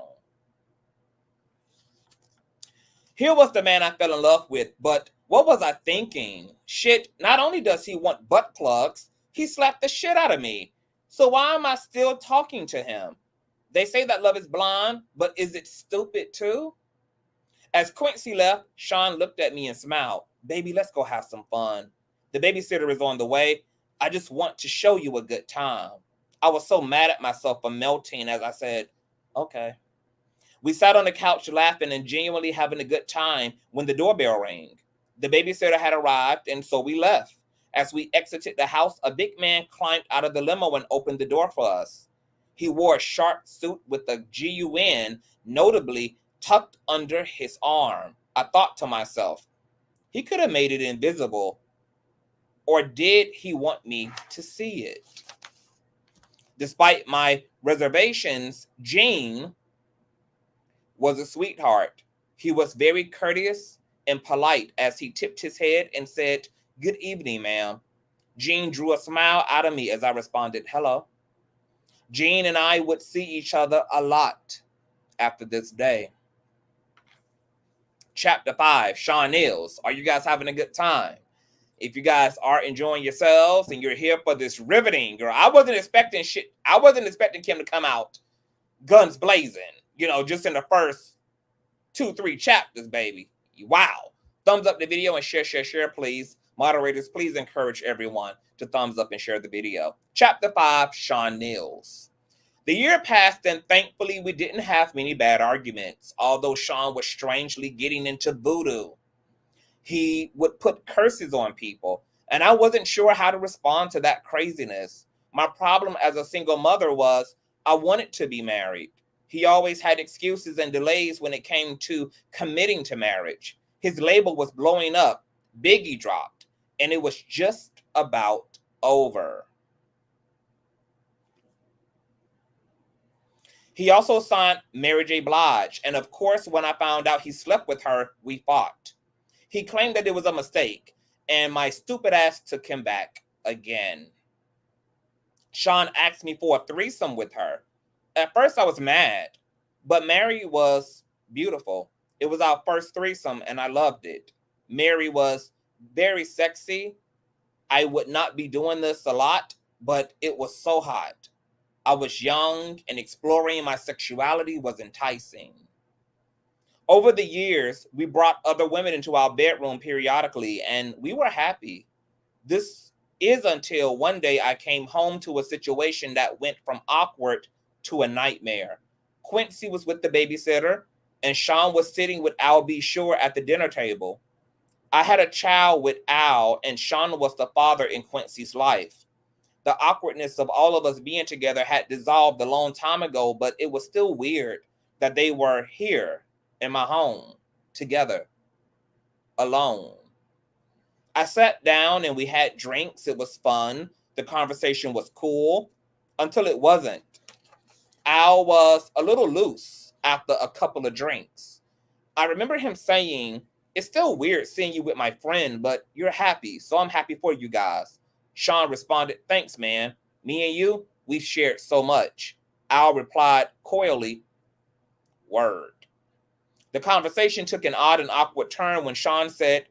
Here was the man I fell in love with, but what was I thinking? Shit, not only does he want butt plugs, he slapped the shit out of me. So why am I still talking to him? They say that love is blind, but is it stupid too? As Quincy left, Sean looked at me and smiled. Baby, let's go have some fun. The babysitter is on the way. I just want to show you a good time. I was so mad at myself for melting as I said, okay. We sat on the couch laughing and genuinely having a good time when the doorbell rang. The babysitter had arrived, and so we left. As we exited the house, a big man climbed out of the limo and opened the door for us. He wore a sharp suit with a GUN notably tucked under his arm. I thought to myself, he could have made it invisible. Or did he want me to see it? Despite my reservations, Gene was a sweetheart. He was very courteous and polite as he tipped his head and said, good evening, ma'am. Gene drew a smile out of me as I responded, hello. Gene and I would see each other a lot after this day. Chapter 5, Sean Nils. Are you guys having a good time? If you guys are enjoying yourselves and you're here for this riveting, girl, I wasn't expecting Kim to come out guns blazing, just in the first 2-3 chapters, baby. Wow. Thumbs up the video and share, please. Moderators, please encourage everyone to thumbs up and share the video. Chapter 5, Sean Nils. The year passed and thankfully we didn't have many bad arguments, although Sean was strangely getting into voodoo. He would put curses on people, and I wasn't sure how to respond to that craziness. My problem as a single mother was I wanted to be married. He always had excuses and delays when it came to committing to marriage. His label was blowing up. Biggie dropped, and it was just about over. He also signed Mary J. Blige, and of course, when I found out he slept with her, we fought. He claimed that it was a mistake, and my stupid ass took him back again. Sean asked me for a threesome with her. At first, I was mad, but Mary was beautiful. It was our first threesome, and I loved it. Mary was very sexy. I would not be doing this a lot, but it was so hot. I was young, and exploring my sexuality was enticing. Over the years, we brought other women into our bedroom periodically, and we were happy. This is until one day I came home to a situation that went from awkward to a nightmare. Quincy was with the babysitter, and Sean was sitting with Al B. Shore at the dinner table. I had a child with Al, and Sean was the father in Quincy's life. The awkwardness of all of us being together had dissolved a long time ago, but it was still weird that they were here in my home. together, alone. I sat down and we had drinks. It was fun. The conversation was cool until it wasn't. Al was a little loose after a couple of drinks. I remember him saying, "It's still weird seeing you with my friend, but you're happy, so I'm happy for you guys." Sean responded, "Thanks, man. Me and you, we've shared so much." Al replied coyly, "Word." The conversation took an odd and awkward turn when Sean said,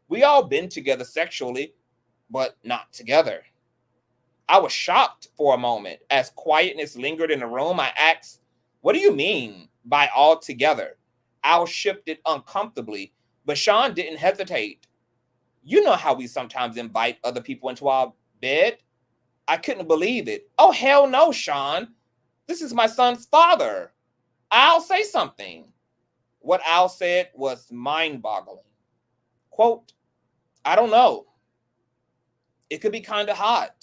"We all been together sexually, but not together." I was shocked for a moment. As quietness lingered in the room, I asked, "What do you mean by all together?" Al shifted uncomfortably, but Sean didn't hesitate. "You know how we sometimes invite other people into our bed?" I couldn't believe it. "Oh, hell no, Sean. This is my son's father. I'll say something." What Al said was mind-boggling. Quote, "I don't know. It could be kind of hot.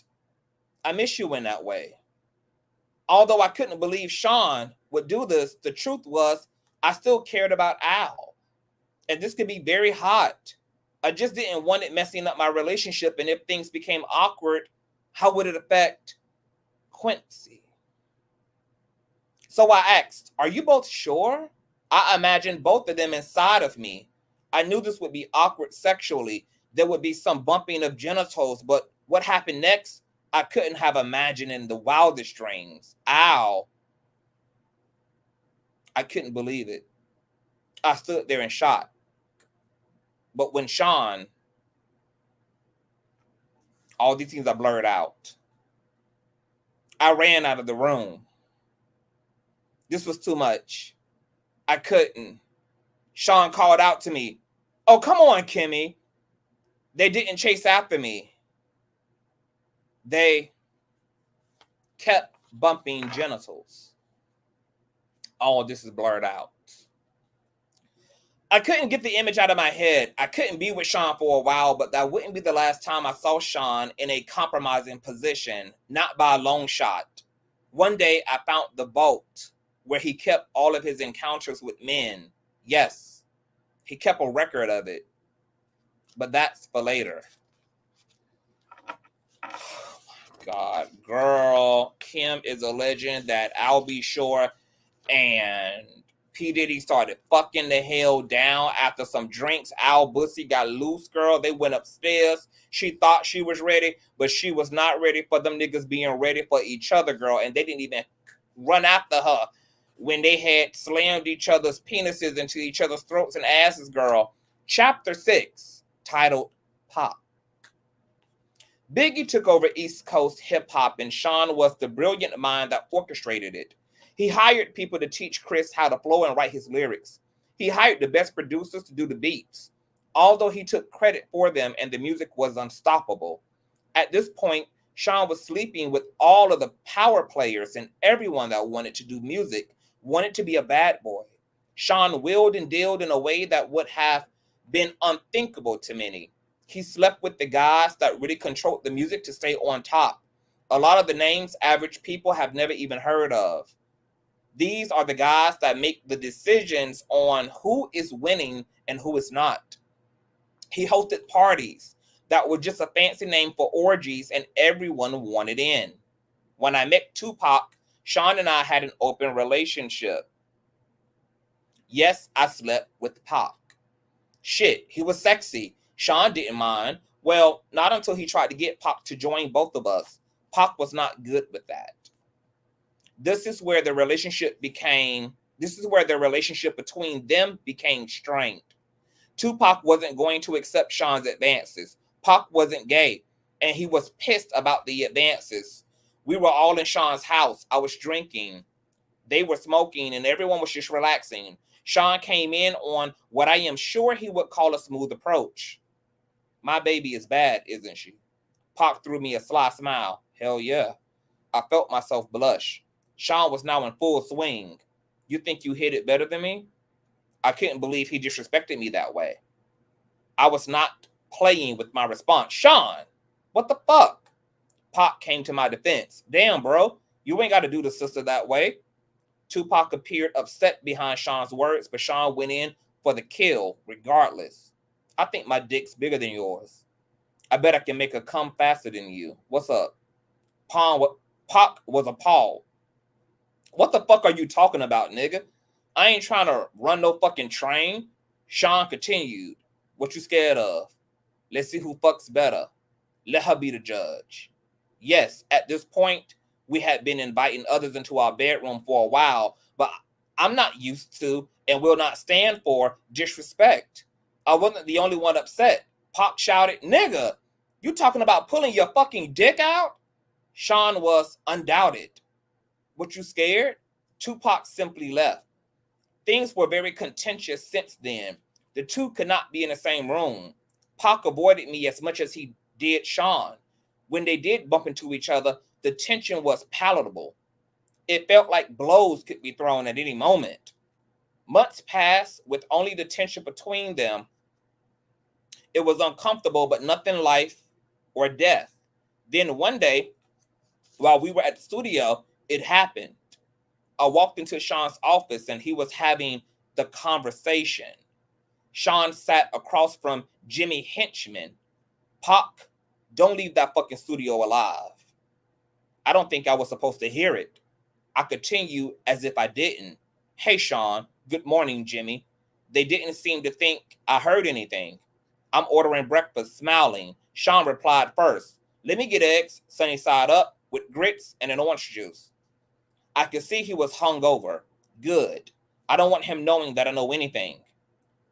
I miss you in that way." Although I couldn't believe Sean would do this, the truth was I still cared about Al. And this could be very hot. I just didn't want it messing up my relationship. And if things became awkward, how would it affect Quincy? So I asked, "Are you both sure?" I imagined both of them inside of me. I knew this would be awkward sexually. There would be some bumping of genitals, but what happened next, I couldn't have imagined in the wildest dreams. Al, I couldn't believe it. I stood there in shock. But when Sean, all these things are blurred out. I ran out of the room. This was too much. I couldn't. Sean called out to me, "Oh, come on, Kimmy." They didn't chase after me. They kept bumping genitals. All this is blurred out. I couldn't get the image out of my head. I couldn't be with Sean for a while, but that wouldn't be the last time I saw Sean in a compromising position, not by a long shot. One day I found the vault where he kept all of his encounters with men. Yes, he kept a record of it, but that's for later. Oh my God, girl, Kim is a legend. That I'll be sure. And p.diddy started fucking the hell down after some drinks. Al Bussy got loose, girl. They went upstairs. She thought she was ready, but she was not ready for them niggas being ready for each other, girl. And they didn't even run after her when they had slammed each other's penises into each other's throats and asses, girl. Chapter 6, titled Pop. Biggie took over East Coast hip-hop, and Sean was the brilliant mind that orchestrated it. He hired people to teach Chris how to flow and write his lyrics. He hired the best producers to do the beats, although he took credit for them and the music was unstoppable. At this point, Sean was sleeping with all of the power players, and everyone that wanted to do music wanted to be a bad boy. Sean willed and dealed in a way that would have been unthinkable to many. He slept with the guys that really controlled the music to stay on top. A lot of the names average people have never even heard of. These are the guys that make the decisions on who is winning and who is not. He hosted parties that were just a fancy name for orgies, and everyone wanted in. When I met Tupac, Sean and I had an open relationship. Yes, I slept with Pac. Shit, he was sexy. Sean didn't mind. Well, not until he tried to get Pac to join both of us. Pac was not good with that. This is where the relationship between them became strained. Tupac wasn't going to accept Sean's advances. Pac wasn't gay, and he was pissed about the advances. We were all in Sean's house. I was drinking. They were smoking, and everyone was just relaxing. Sean came in on what I am sure he would call a smooth approach. "My baby is bad, isn't she?" Pac threw me a sly smile. Hell yeah. I felt myself blush. Sean was now in full swing. "You think you hit it better than me?" I couldn't believe he disrespected me that way. I was not playing with my response. "Sean, what the fuck?" Pac came to my defense. "Damn, bro, you ain't got to do the sister that way." Tupac appeared upset behind Sean's words, but Sean went in for the kill, regardless. I think my dick's bigger than yours. I bet I can make her come faster than you. What's up? Pac was appalled. What the fuck are you talking about, nigga? I ain't trying to run no fucking train. Sean continued. What you scared of? Let's see who fucks better. Let her be the judge. Yes, at this point, we had been inviting others into our bedroom for a while, but I'm not used to and will not stand for disrespect. I wasn't the only one upset. Pac shouted, nigga, you talking about pulling your fucking dick out? Sean was undoubted. What, you scared? Tupac simply left. Things were very contentious since then. The two could not be in the same room. Pac avoided me as much as he did Sean. When they did bump into each other, the tension was palatable. It felt like blows could be thrown at any moment. Months passed with only the tension between them. It was uncomfortable, but nothing life or death. Then one day, while we were at the studio, it happened. I walked into Sean's office and he was having the conversation. Sean sat across from Jimmy Henchman. Pac, don't leave that fucking studio alive. I don't think I was supposed to hear it. I continued as if I didn't. Hey, Sean, good morning, Jimmy. They didn't seem to think I heard anything. I'm ordering breakfast, smiling. Sean replied first. Let me get eggs, sunny side up, with grits and an orange juice. I could see he was hungover. Good. I don't want him knowing that I know anything.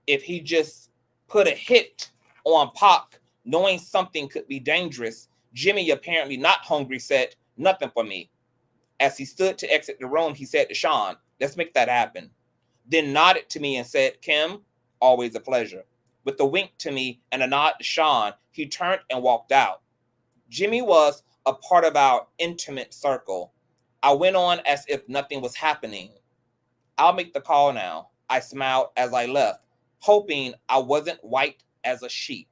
If he just put a hit on Pac, knowing something could be dangerous, Jimmy, apparently not hungry, said, nothing for me. As he stood to exit the room, he said to Sean, let's make that happen. Then nodded to me and said, Kim, always a pleasure. With a wink to me and a nod to Sean, he turned and walked out. Jimmy was a part of our intimate circle. I went on as if nothing was happening. I'll make the call now. I smiled as I left, hoping I wasn't white as a sheet.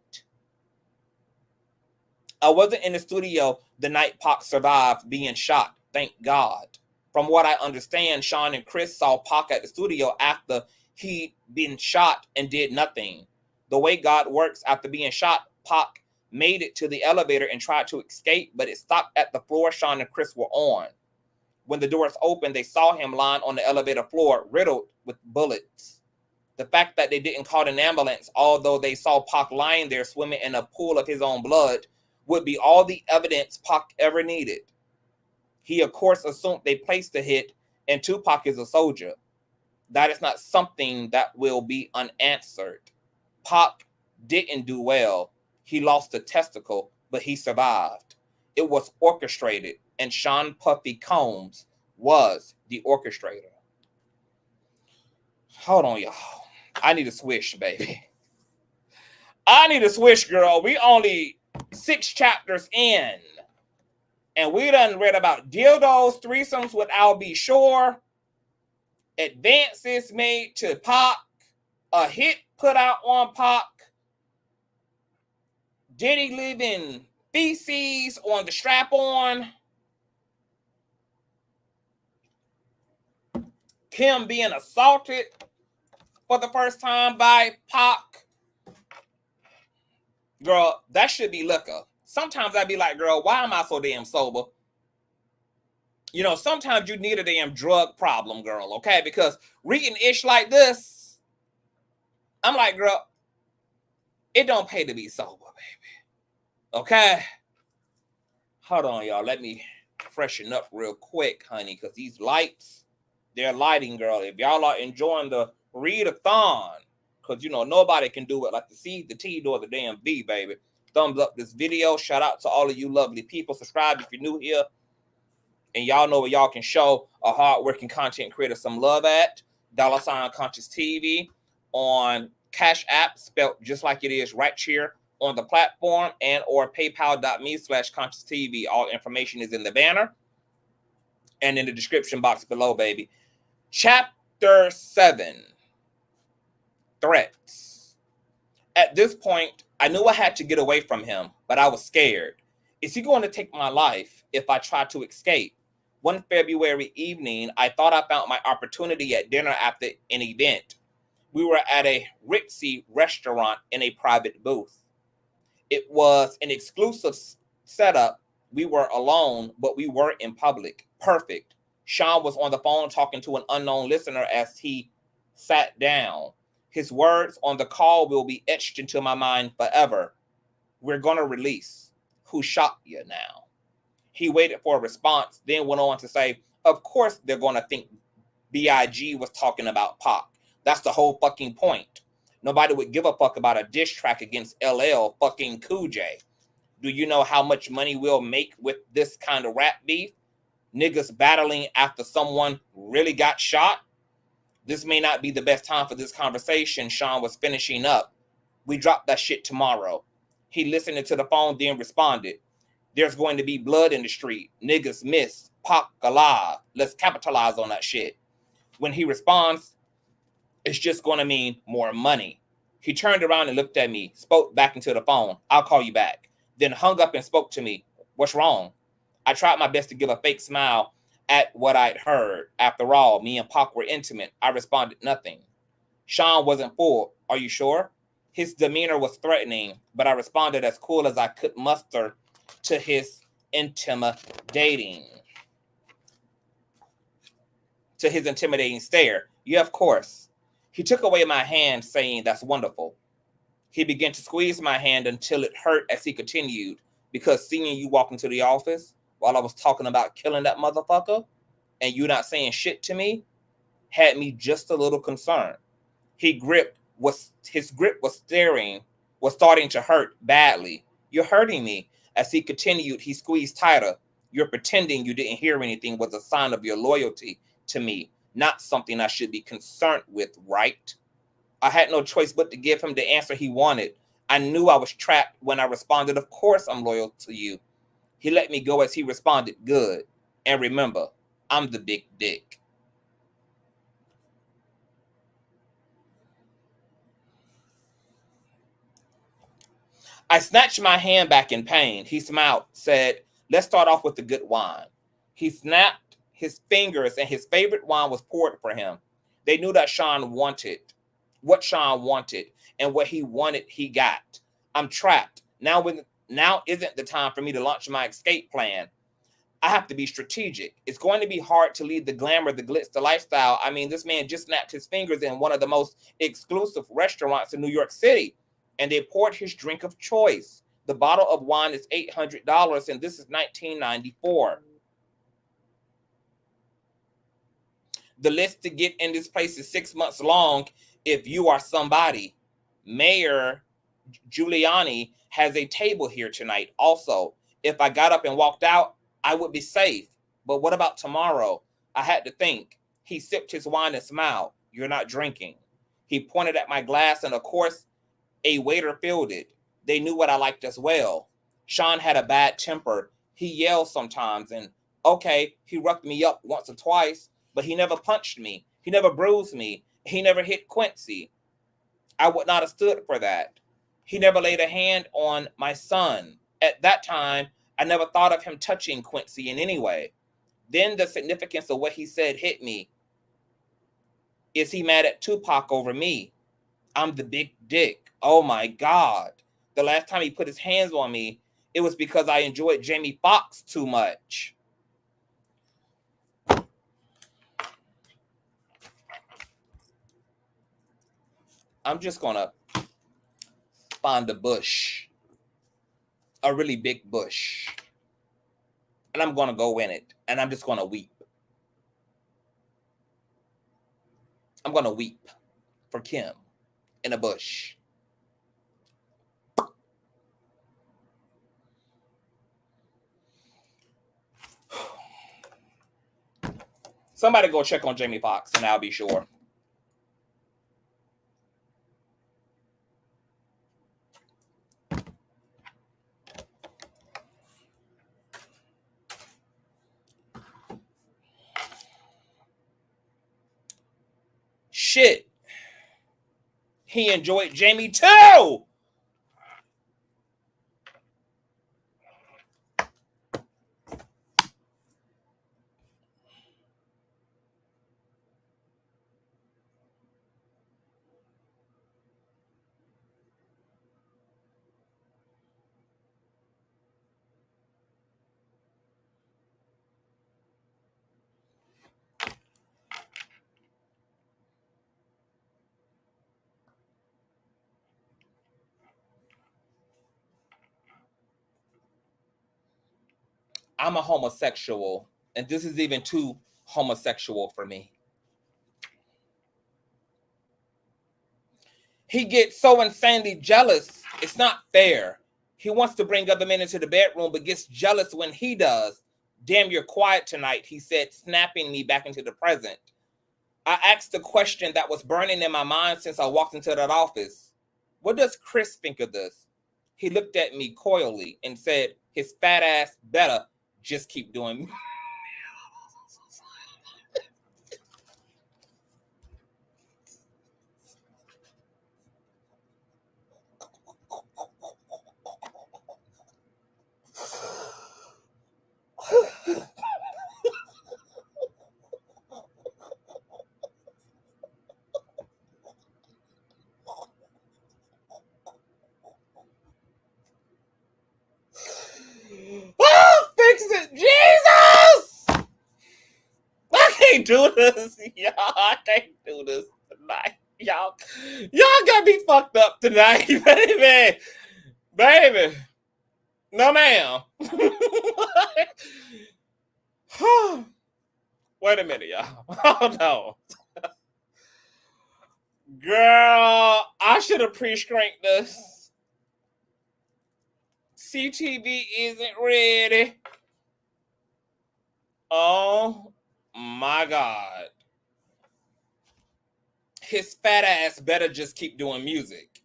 I wasn't in the studio the night Pac survived being shot, thank God. From what I understand, Sean and Chris saw Pac at the studio after he'd been shot and did nothing. The way God works, after being shot, Pac made it to the elevator and tried to escape, but it stopped at the floor Sean and Chris were on. When the doors opened, they saw him lying on the elevator floor, riddled with bullets. The fact that they didn't call an ambulance, although they saw Pac lying there swimming in a pool of his own blood, would be all the evidence Pac ever needed. He, of course, assumed they placed the hit, and Tupac is a soldier. That is not something that will be unanswered. Pac didn't do well. He lost a testicle, but he survived. It was orchestrated, and Sean Puffy Combs was the orchestrator. Hold on, y'all. I need a swish, baby. I need a swish, girl. We only 6 chapters in, and we done read about dildos, threesomes with I'll Be Sure, advances made to Pac, a hit put out on Pac, Diddy leaving feces on the strap-on, Kim being assaulted for the first time by Pac. Girl, that should be liquor. Sometimes I'd be like, girl, why am I so damn sober? You know, sometimes you need a damn drug problem, girl, okay? Because reading ish like this, I'm like, girl, it don't pay to be sober, baby. Okay? Hold on, y'all. Let me freshen up real quick, honey, because these lights, they're lighting, girl. If y'all are enjoying the read-a-thon, because, you know, nobody can do it like the C, the T, or the damn B, baby. Thumbs up this video. Shout out to all of you lovely people. Subscribe if you're new here. And y'all know where y'all can show a hardworking content creator some love at. $ Consciouztv on Cash App, spelled just like it is right here on the platform, and or paypal.me/Consciouztv. All information is in the banner and in the description box below, baby. Chapter 7. Threats. At this point, I knew I had to get away from him, but I was scared. Is he going to take my life if I try to escape? One February evening, I thought I found my opportunity at dinner after an event. We were at a ritzy restaurant in a private booth. It was an exclusive setup. We were alone, but we were in public. Perfect. Sean was on the phone talking to an unknown listener as he sat down. His words on the call will be etched into my mind forever. We're going to release. Who shot you now? He waited for a response, then went on to say, of course they're going to think Big was talking about Pac. That's the whole fucking point. Nobody would give a fuck about a diss track against LL fucking Cool J. Do you know how much money we'll make with this kind of rap beef? Niggas battling after someone really got shot? This may not be the best time for this conversation. Sean was finishing up. We drop that shit tomorrow. He listened to the phone, then responded. There's going to be blood in the street. Niggas miss. Pac alive. Let's capitalize on that shit. When he responds, it's just going to mean more money. He turned around and looked at me, spoke back into the phone. I'll call you back. Then hung up and spoke to me. What's wrong? I tried my best to give a fake smile at what I'd heard. After all, me and Pac were intimate. I responded nothing. Sean wasn't fooled. Are you sure? His demeanor was threatening, but I responded as cool as I could muster to his intimidating stare. Yeah, of course. He took away my hand, saying, that's wonderful. He began to squeeze my hand until it hurt as he continued, because seeing you walk into the office while I was talking about killing that motherfucker and you not saying shit to me had me just a little concerned. His grip was starting to hurt badly. You're hurting me. As he continued, he squeezed tighter. You're pretending you didn't hear anything was a sign of your loyalty to me, not something I should be concerned with, right? I had no choice but to give him the answer he wanted. I knew I was trapped when I responded, of course I'm loyal to you. He let me go as he responded, good. And remember, I'm the big dick. I snatched my hand back in pain. He smiled, said, let's start off with the good wine. He snapped his fingers and his favorite wine was poured for him. They knew that Sean wanted what Sean wanted, and what he wanted, he got. I'm trapped. Now isn't the time for me to launch my escape plan. I have to be strategic. It's going to be hard to lead the glamour, the glitz, the lifestyle. I mean, this man just snapped his fingers in one of the most exclusive restaurants in New York City, and they poured his drink of choice. The bottle of wine is $800, and this is 1994. The list to get in this place is 6 months long if you are somebody. Mayor Giuliani has a table here tonight. Also, if I got up and walked out, I would be safe. But what about tomorrow? I had to think. He sipped his wine and smiled. You're not drinking. He pointed at my glass, and of course, a waiter filled it. They knew what I liked as well. Sean had a bad temper. He yelled sometimes, and okay, he roughed me up once or twice, but he never punched me. He never bruised me. He never hit Quincy. I would not have stood for that. He never laid a hand on my son. At that time, I never thought of him touching Quincy in any way. Then the significance of what he said hit me. Is he mad at Tupac over me? I'm the big dick. Oh my God. The last time he put his hands on me, it was because I enjoyed Jamie Foxx too much. I'm just going to find a bush, a really big bush, and I'm going to go in it, and I'm just going to weep. I'm going to weep for Kim in a bush. Somebody go check on Jamie Foxx, and I'll be sure. Shit. He enjoyed Jamie too. I'm a homosexual, and this is even too homosexual for me. He gets so insanely jealous. It's not fair. He wants to bring other men into the bedroom, but gets jealous when he does. Damn, you're quiet tonight, he said, snapping me back into the present. I asked the question that was burning in my mind since I walked into that office. What does Chris think of this? He looked at me coyly and said, his fat ass better just keep doing. Oh, fix it, Jesus! I can't do this, y'all. I can't do this tonight, y'all. Y'all got me fucked up tonight, baby. Baby. No, ma'am. Wait a minute, y'all. Hold on. Girl, I should have pre-screened this. CTV isn't ready. Oh my God. His fat ass better just keep doing music.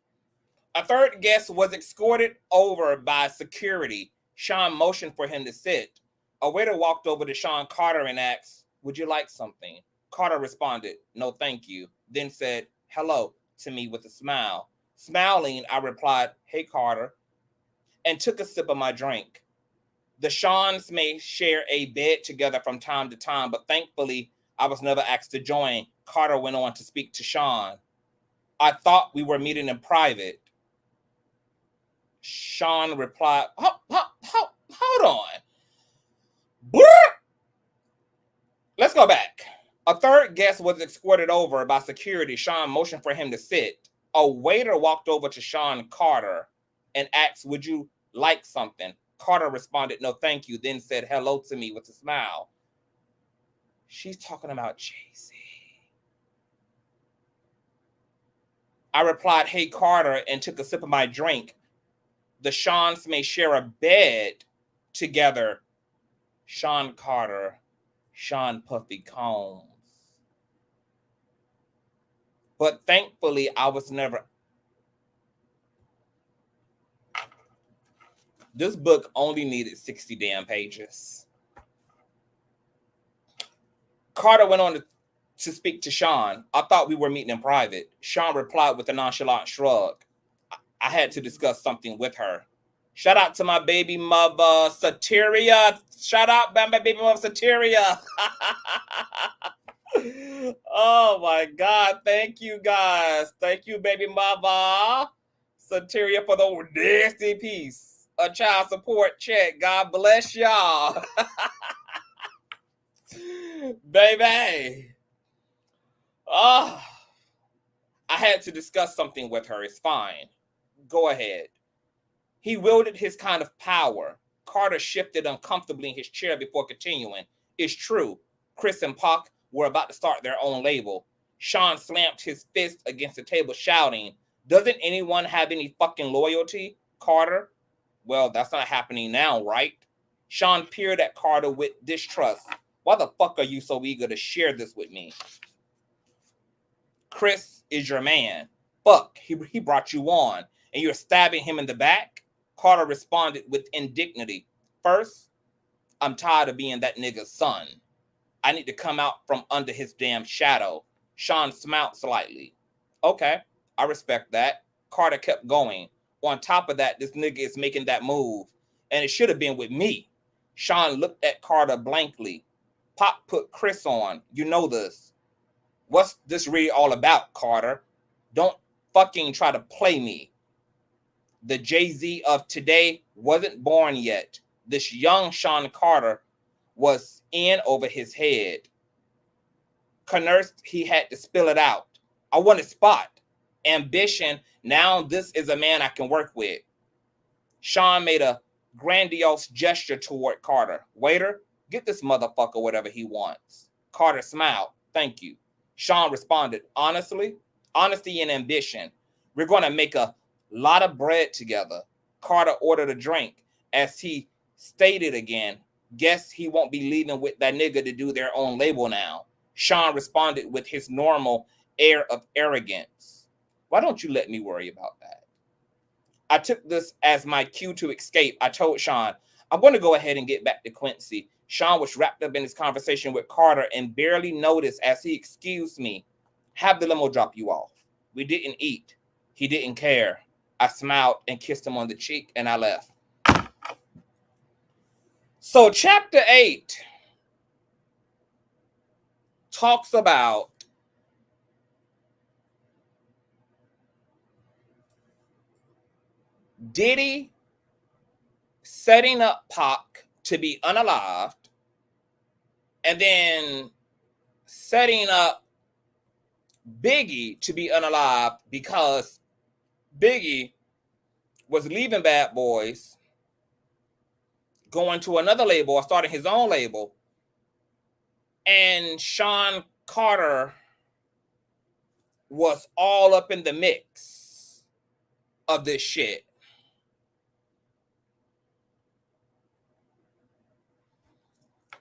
A third guest was escorted over by security. Sean motioned for him to sit. A waiter walked over to Sean Carter and asked, would you like something? Carter responded, no thank you. Then said, hello to me with a smile. Smiling, I replied, hey Carter, and took a sip of my drink. The Seans may share a bed together from time to time, but thankfully, I was never asked to join. Carter went on to speak to Sean. I thought we were meeting in private. Sean replied, hold on. Let's go back. A third guest was escorted over by security. Sean motioned for him to sit. A waiter walked over to Sean Carter and asked, would you like something? Carter responded, no, thank you, then said hello to me with a smile. She's talking about Jay-Z. I replied, hey, Carter, and took a sip of my drink. The Seans may share a bed together. Sean Carter, Sean Puffy Combs. But thankfully, I was never... This book only needed 60 damn pages. Carter went on to speak to Sean. I thought we were meeting in private. Sean replied with a nonchalant shrug. I had to discuss something with her. Shout out to my baby mother, Sateria. Shout out to my baby mother, Sateria. Oh my God. Thank you guys. Thank you, baby mother. Sateria for the nasty piece. A child support check. God bless y'all. Baby. Oh, I had to discuss something with her. It's fine. Go ahead. He wielded his kind of power. Carter shifted uncomfortably in his chair before continuing. It's true. Chris and Pac were about to start their own label. Sean slammed his fist against the table, shouting, doesn't anyone have any fucking loyalty? Carter? Well, that's not happening now, right? Sean peered at Carter with distrust. Why the fuck are you so eager to share this with me? Chris is your man. Fuck, he brought you on, and you're stabbing him in the back? Carter responded with indignity. First, I'm tired of being that nigga's son. I need to come out from under his damn shadow. Sean smiled slightly. Okay, I respect that. Carter kept going. On top of that, this nigga is making that move, and it should have been with me. Sean looked at Carter blankly. Pop put Chris on. You know this. What's this really all about, Carter? Don't fucking try to play me. The Jay-Z of today wasn't born yet. This young Sean Carter was in over his head. Conversed, he had to spill it out. I want a spot. Ambition. Now this is a man I can work with. Sean made a grandiose gesture toward Carter. Waiter, get this motherfucker whatever he wants. Carter smiled. Thank you. Sean responded, honestly, honesty and ambition. We're going to make a lot of bread together. Carter ordered a drink. As he stated again, guess he won't be leaving with that nigga to do their own label now. Sean responded with his normal air of arrogance. Why don't you let me worry about that? I took this as my cue to escape. I told Sean, I'm going to go ahead and get back to Quincy. Sean was wrapped up in his conversation with Carter and barely noticed as he excused me. Have the limo drop you off. We didn't eat. He didn't care. I smiled and kissed him on the cheek and I left. So chapter 8 talks about Diddy setting up Pac to be unalived and then setting up Biggie to be unalived because Biggie was leaving Bad Boys, going to another label or starting his own label, and Sean Carter was all up in the mix of this shit.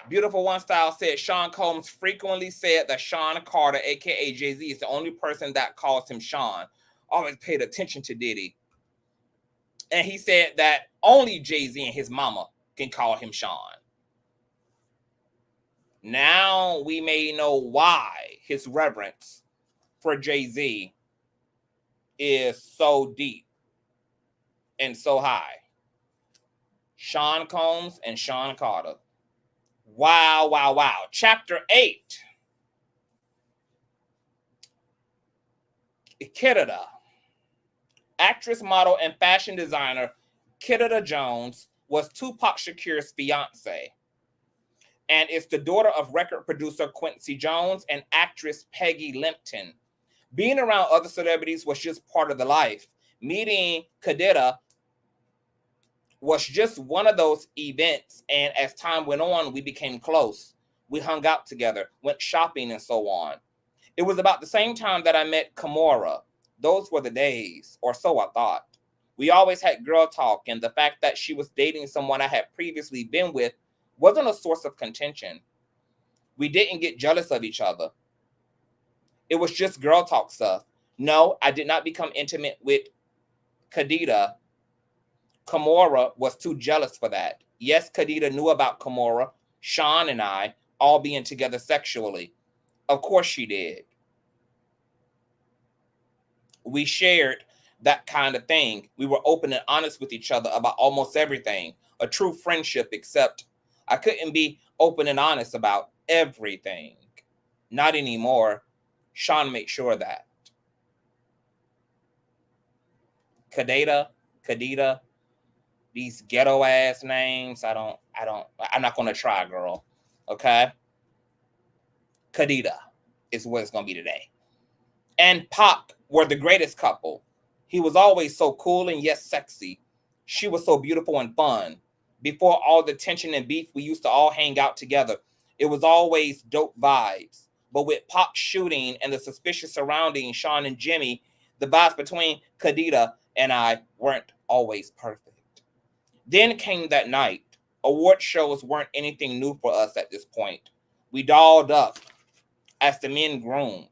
Beautiful One Style said Sean Combs frequently said that Sean Carter, aka Jay-Z, is the only person that calls him Sean. Always paid attention to Diddy. And he said that only Jay-Z and his mama can call him Sean. Now we may know why his reverence for Jay-Z is so deep and so high. Sean Combs and Sean Carter. Wow, wow, wow. Chapter 8. Jada. Actress, model, and fashion designer Jada Jones was Tupac Shakur's fiance and is the daughter of record producer Quincy Jones and actress Peggy Limpton. Being around other celebrities was just part of the life. Meeting Jada was just one of those events, and as time went on, we became close. We hung out together, went shopping, and so on. It was about the same time that I met Kimora. Those were the days, or so I thought. We always had girl talk, and the fact that she was dating someone I had previously been with wasn't a source of contention. We didn't get jealous of each other. It was just girl talk stuff. No, I did not become intimate with Jada. Kimora was too jealous for that. Yes, Jada knew about Kimora, Sean, and I all being together sexually. Of course she did. We shared that kind of thing. We were open and honest with each other about almost everything. A true friendship, except I couldn't be open and honest about everything. Not anymore. Sean made sure of that. Jada, these ghetto ass names, I'm not gonna try, girl. Okay? Jada is what it's gonna be today. And Pac were the greatest couple. He was always so cool and yet sexy. She was so beautiful and fun. Before all the tension and beef, we used to all hang out together. It was always dope vibes. But with Pac shooting and the suspicious surrounding Sean and Jimmy, the vibes between Jada and I weren't always perfect. Then came that night. Award shows weren't anything new for us at this point. We dolled up as the men groomed.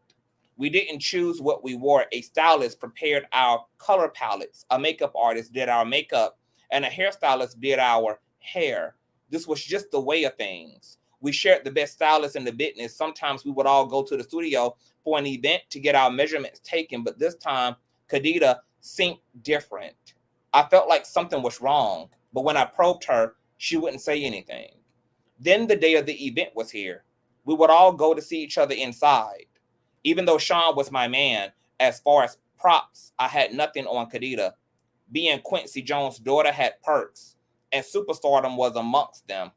We didn't choose what we wore. A stylist prepared our color palettes. A makeup artist did our makeup. And a hairstylist did our hair. This was just the way of things. We shared the best stylists in the business. Sometimes we would all go to the studio for an event to get our measurements taken. But this time, Jada seemed different. I felt like something was wrong. But when I probed her, she wouldn't say anything. Then the day of the event was here. We would all go to see each other inside. Even though Sean was my man, as far as props, I had nothing on Jada. Being Quincy Jones' daughter had perks, and superstardom was amongst them.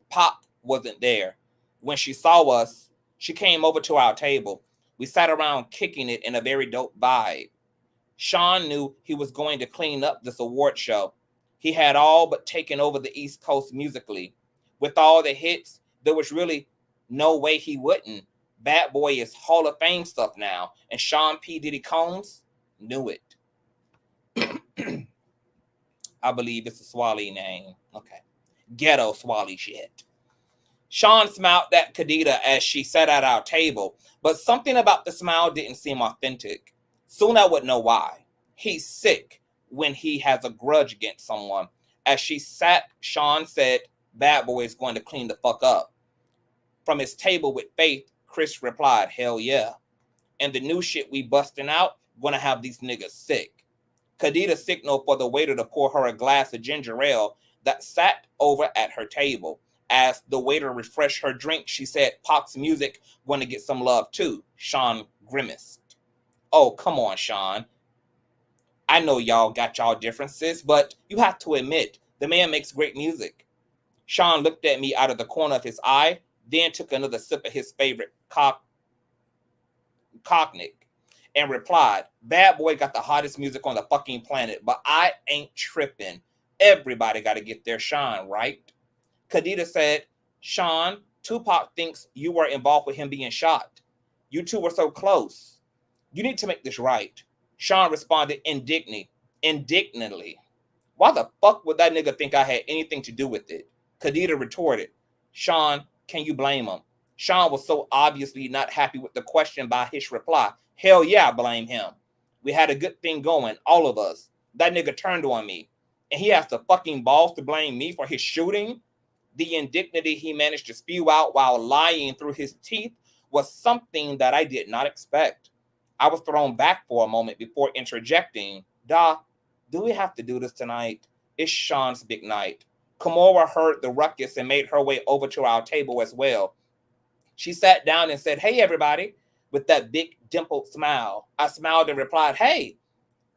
Pac wasn't there. When she saw us, she came over to our table. We sat around kicking it in a very dope vibe. Sean knew he was going to clean up this award show. He had all but taken over the East Coast musically. With all the hits, there was really no way he wouldn't. Bad Boy is Hall of Fame stuff now, and Sean P. Diddy Combs knew it. I believe it's a Swally name. Okay. Ghetto Swally shit. Sean smiled at Khadija as she sat at our table, but something about the smile didn't seem authentic. Soon I would know why. He's sick when he has a grudge against someone. As she sat, Sean said, Bad Boy is going to clean the fuck up. From his table with Faith, Chris replied, hell yeah. And the new shit we busting out, gonna have these niggas sick. Khadija signaled for the waiter to pour her a glass of ginger ale that sat over at her table. As the waiter refreshed her drink, she said, Pac's music going to get some love too. Sean grimaced. Oh, come on, Sean. I know y'all got y'all differences, but you have to admit, the man makes great music. Sean looked at me out of the corner of his eye, then took another sip of his favorite cognac and replied, Bad Boy got the hottest music on the fucking planet, but I ain't tripping. Everybody got to get their shine, right? Khadija said, Sean, Tupac thinks you were involved with him being shot. You two were so close. You need to make this right. Sean responded indignantly. Why the fuck would that nigga think I had anything to do with it? Khadija retorted, Sean, can you blame him? Sean was so obviously not happy with the question by his reply. Hell yeah, I blame him. We had a good thing going, all of us. That nigga turned on me. And he has the fucking balls to blame me for his shooting? The indignity he managed to spew out while lying through his teeth was something that I did not expect. I was thrown back for a moment before interjecting, do we have to do this tonight? It's Sean's big night. Kimora heard the ruckus and made her way over to our table as well. She sat down and said, hey, everybody, with that big dimpled smile. I smiled and replied, hey.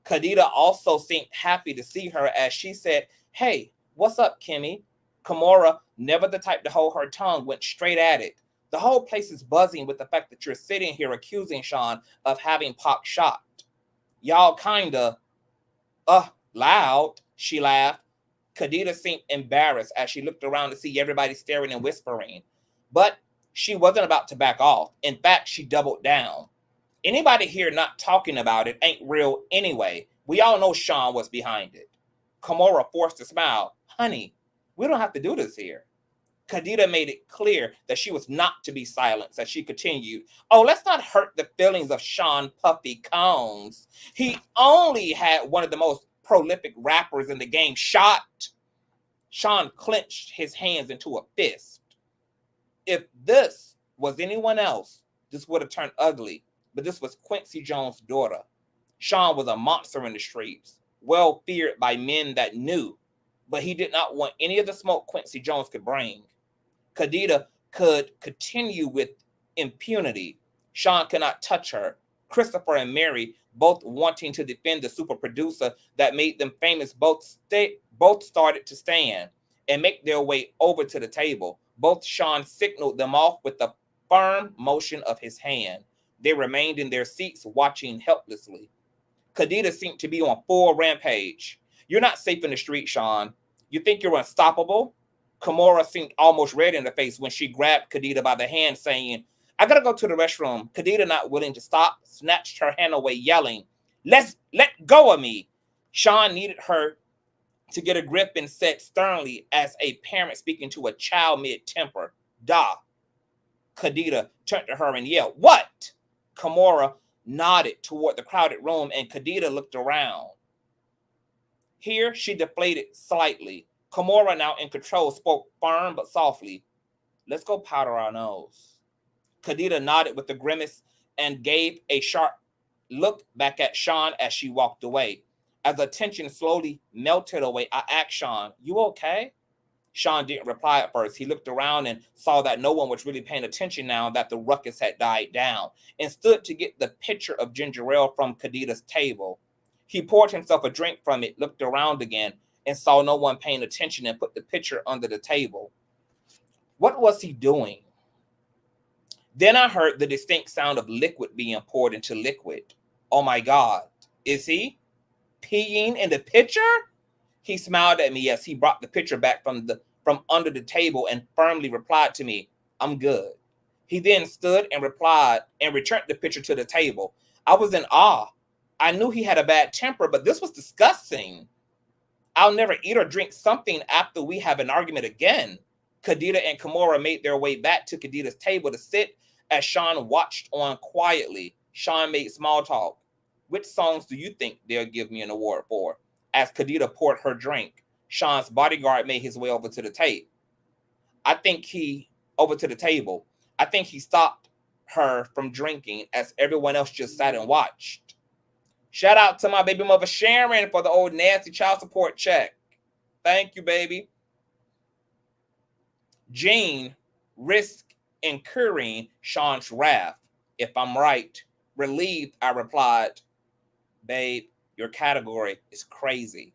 Khadija also seemed happy to see her as she said, hey, what's up, Kimmy? Kimora, never the type to hold her tongue, went straight at it. The whole place is buzzing with the fact that you're sitting here accusing Sean of having Pac shot. Y'all kinda, loud, she laughed. Khadija seemed embarrassed as she looked around to see everybody staring and whispering. But she wasn't about to back off. In fact, she doubled down. Anybody here not talking about it ain't real anyway. We all know Sean was behind it. Kimora forced a smile. Honey, we don't have to do this here. Khadija made it clear that she was not to be silenced as she continued. Oh, let's not hurt the feelings of Sean Puffy Combs. He only had one of the most prolific rappers in the game shot. Sean clenched his hands into a fist. If this was anyone else, this would have turned ugly. But this was Quincy Jones' daughter. Sean was a monster in the streets, well feared by men that knew, but he did not want any of the smoke Quincy Jones could bring. Khadija could continue with impunity. Sean could not touch her. Christopher and Mary, both wanting to defend the super producer that made them famous, both started to stand and make their way over to the table. Both Sean signaled them off with a firm motion of his hand. They remained in their seats, watching helplessly. Khadija seemed to be on full rampage. You're not safe in the street, Sean. You think you're unstoppable? Kimora seemed almost red in the face when she grabbed Khadija by the hand, saying, I gotta go to the restroom. Khadija, not willing to stop, snatched her hand away, yelling, let go of me. Sean needed her to get a grip and said sternly, as a parent speaking to a child mid-temper, Khadija turned to her and yelled, what? Kimora nodded toward the crowded room and Khadija looked around. Here, she deflated slightly. Kimora, now in control, spoke firm but softly. Let's go powder our nose. Khadija nodded with a grimace and gave a sharp look back at Sean as she walked away. As the tension slowly melted away, I asked Sean, you okay? Sean didn't reply at first. He looked around and saw that no one was really paying attention now that the ruckus had died down, and stood to get the pitcher of ginger ale from Khadija's table. He poured himself a drink from it, looked around again, and saw no one paying attention and put the pitcher under the table. What was he doing? Then I heard the distinct sound of liquid being poured into liquid. Oh my God. Is he peeing in the pitcher? He smiled at me as he brought the picture back from under the table and firmly replied to me, "I'm good." He then stood and returned the picture to the table. I was in awe. I knew he had a bad temper, but this was disgusting. I'll never eat or drink something after we have an argument again. Khadida and Kimora made their way back to Khadida's table to sit as Sean watched on quietly. Sean made small talk. "Which songs do you think they'll give me an award for?" As Khadida poured her drink, Sean's bodyguard made his way over to the table. I think he stopped her from drinking as everyone else just sat and watched. Shout out to my baby mother Sharon for the old nasty child support check. Thank you, baby. Jean risked incurring Sean's wrath. "If I'm right." Relieved, I replied, "Babe, your category is crazy.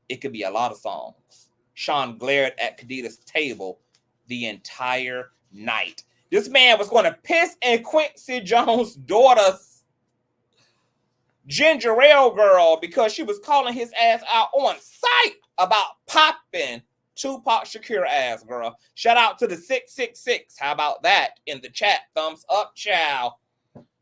It could be a lot of songs." Sean glared at Khadida's table the entire night. This man was going to piss in Quincy Jones' daughter's ginger ale girl because she was calling his ass out on sight about popping Tupac Shakur ass, girl. Shout out to the 666. How about that in the chat? Thumbs up, chow.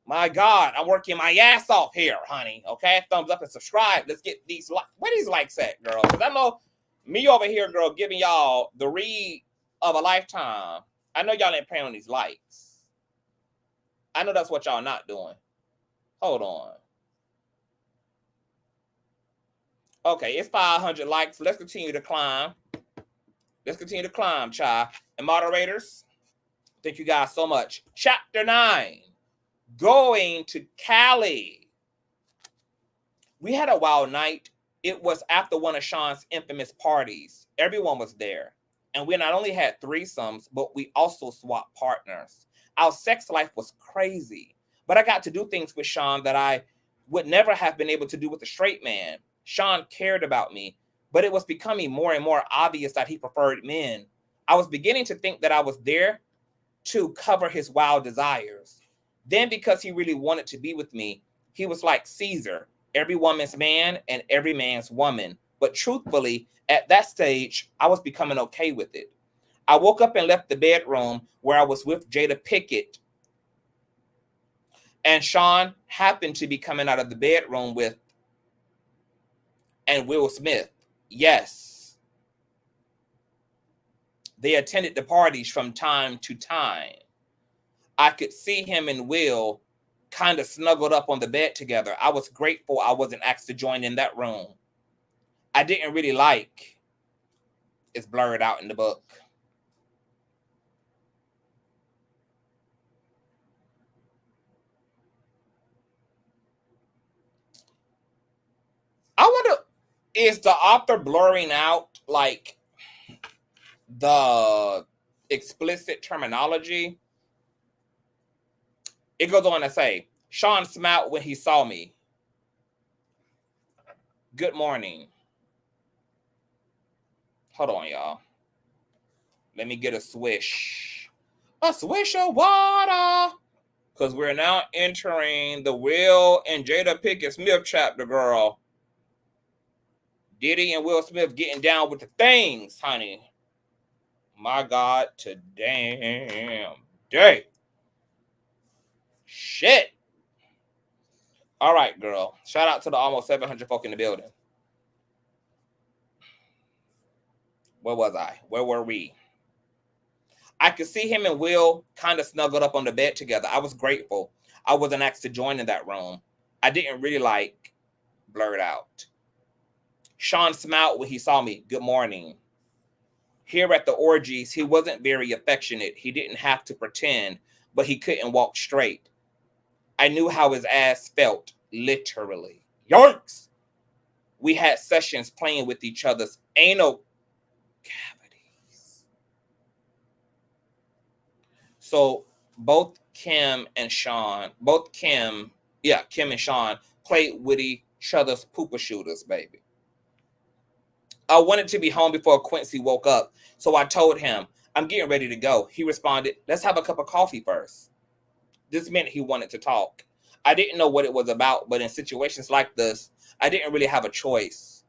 My God, I'm working my ass off here, honey. Okay, thumbs up and subscribe. Let's get these likes. Where these likes at, girl? Because I know me over here, girl, giving y'all the read of a lifetime. I know y'all ain't paying on these likes. I know that's what y'all not doing. Hold on. Okay, it's 500 likes. Let's continue to climb. Let's continue to climb, child. And moderators, thank you guys so much. Chapter 9. Going to Cali. We had a wild night. It was after one of Sean's infamous parties. Everyone was there. And we not only had threesomes, but we also swapped partners. Our sex life was crazy. But I got to do things with Sean that I would never have been able to do with a straight man. Sean cared about me, but it was becoming more and more obvious that he preferred men. I was beginning to think that I was there to cover his wild desires. Then, because he really wanted to be with me, he was like Caesar, every woman's man and every man's woman. But truthfully, at that stage, I was becoming okay with it. I woke up and left the bedroom where I was with Jada Pickett. And Sean happened to be coming out of the bedroom with and Will Smith. Yes. They attended the parties from time to time. I could see him and Will kind of snuggled up on the bed together. I was grateful I wasn't asked to join in that room. I didn't really like. It's blurred out in the book. I wonder, is the author blurring out like the explicit terminology? It goes on to say, Sean smiled when he saw me. Good morning. Hold on, y'all. Let me get a swish. A swish of water. Because we're now entering the Will and Jada Pickett Smith chapter, girl. Diddy and Will Smith getting down with the things, honey. My God, to damn day. Shit. All right, girl. Shout out to the almost 700 folk in the building. Where was I? Where were we? I could see him and Will kind of snuggled up on the bed together. I was grateful I wasn't asked to join in that room. I didn't really like blurred out. Sean smiled when he saw me. Good morning. Here at the orgies, he wasn't very affectionate. He didn't have to pretend, but he couldn't walk straight. I knew how his ass felt, literally. Yikes! We had sessions playing with each other's anal cavities. So both Kim and Sean played with each other's pooper shooters, baby. I wanted to be home before Quincy woke up, so I told him, I'm getting ready to go. He responded, let's have a cup of coffee first. This meant he wanted to talk. I didn't know what it was about, but in situations like this, I didn't really have a choice.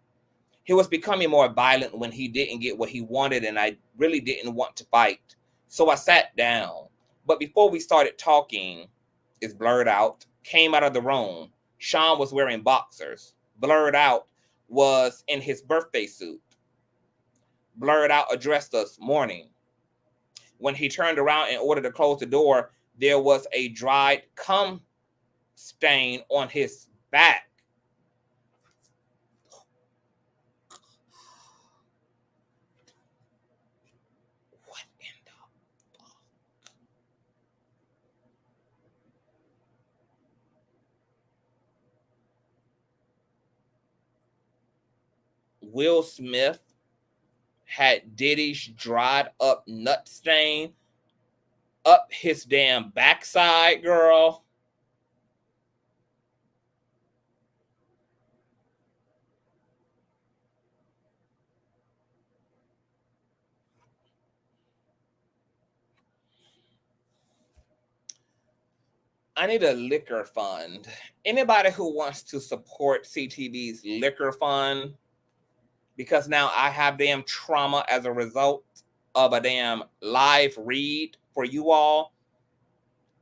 He was becoming more violent when he didn't get what he wanted, and I really didn't want to fight. So I sat down. But before we started talking, it's blurred out, came out of the room. Sean was wearing boxers. Blurred out was in his birthday suit. Blurred out addressed us morning. When he turned around in order to close the door, there was a dried cum stain on his back. What in the fuck? Will Smith had Diddy's dried up nut stain up his damn backside, girl. I need a liquor fund. Anybody who wants to support CTV's liquor fund, because now I have damn trauma as a result of a damn live read for you all.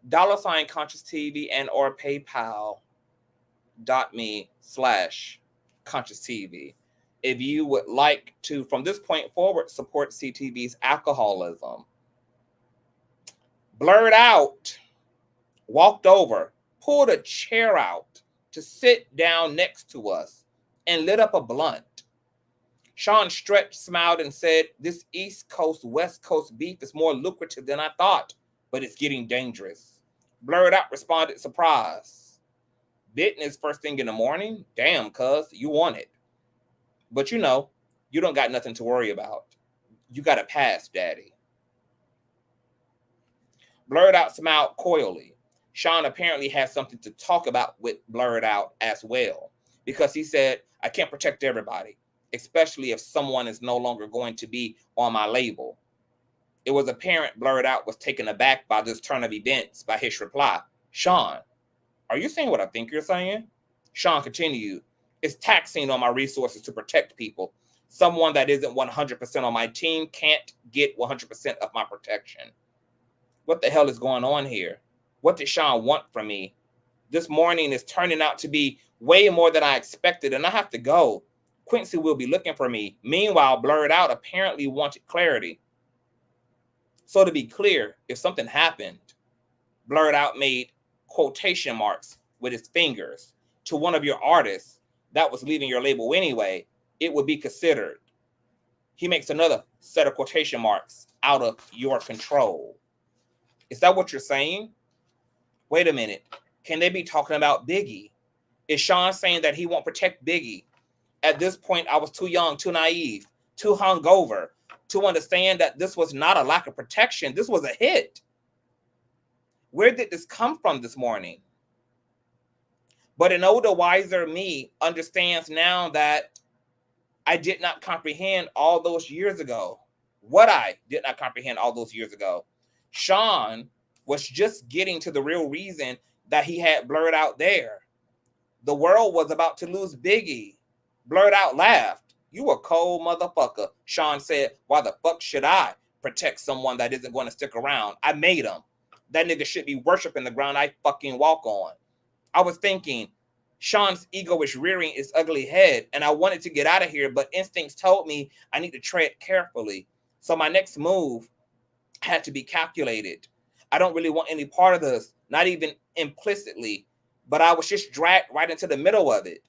$ Consciouztv and or PayPal.me/Consciouztv. If you would like to, from this point forward, support CTV's alcoholism. Blurred out, walked over, pulled a chair out to sit down next to us, and lit up a blunt. Sean stretched, smiled, and said, "This East Coast, West Coast beef is more lucrative than I thought, but it's getting dangerous." Blurred out responded, "Surprise. Business first thing in the morning? Damn, cuz, you want it. But you know, you don't got nothing to worry about. You got a pass, daddy." Blurred out smiled coyly. Sean apparently had something to talk about with Blurred out as well, because he said, "I can't protect everybody, especially if someone is no longer going to be on my label." It was apparent Blurred out was taken aback by this turn of events by his reply. "Sean, are you saying what I think you're saying?" Sean continued, "It's taxing on my resources to protect people. Someone that isn't 100% on my team can't get 100% of my protection." What the hell is going on here? What did Sean want from me? This morning is turning out to be way more than I expected, and I have to go. Quincy will be looking for me. Meanwhile, Blurred out apparently wanted clarity. So to be clear, if something happened, Blurred out made quotation marks with his fingers to one of your artists that was leaving your label anyway, it would be considered. He makes another set of quotation marks out of your control. Is that what you're saying? Wait a minute. Can they be talking about Biggie? Is Sean saying that he won't protect Biggie? At this point, I was too young, too naive, too hungover to understand that this was not a lack of protection. This was a hit. Where did this come from this morning? But an older, wiser me understands now that I did not comprehend all those years ago. What I did not comprehend all those years ago. Sean was just getting to the real reason that he had Blurred out there. The world was about to lose Biggie. Blurred out laughed. "You a cold motherfucker," Sean said. "Why the fuck should I protect someone that isn't going to stick around? I made him. That nigga should be worshiping the ground I fucking walk on." I was thinking, Sean's ego is rearing its ugly head, and I wanted to get out of here, but instincts told me I need to tread carefully. So my next move had to be calculated. I don't really want any part of this, not even implicitly, but I was just dragged right into the middle of it.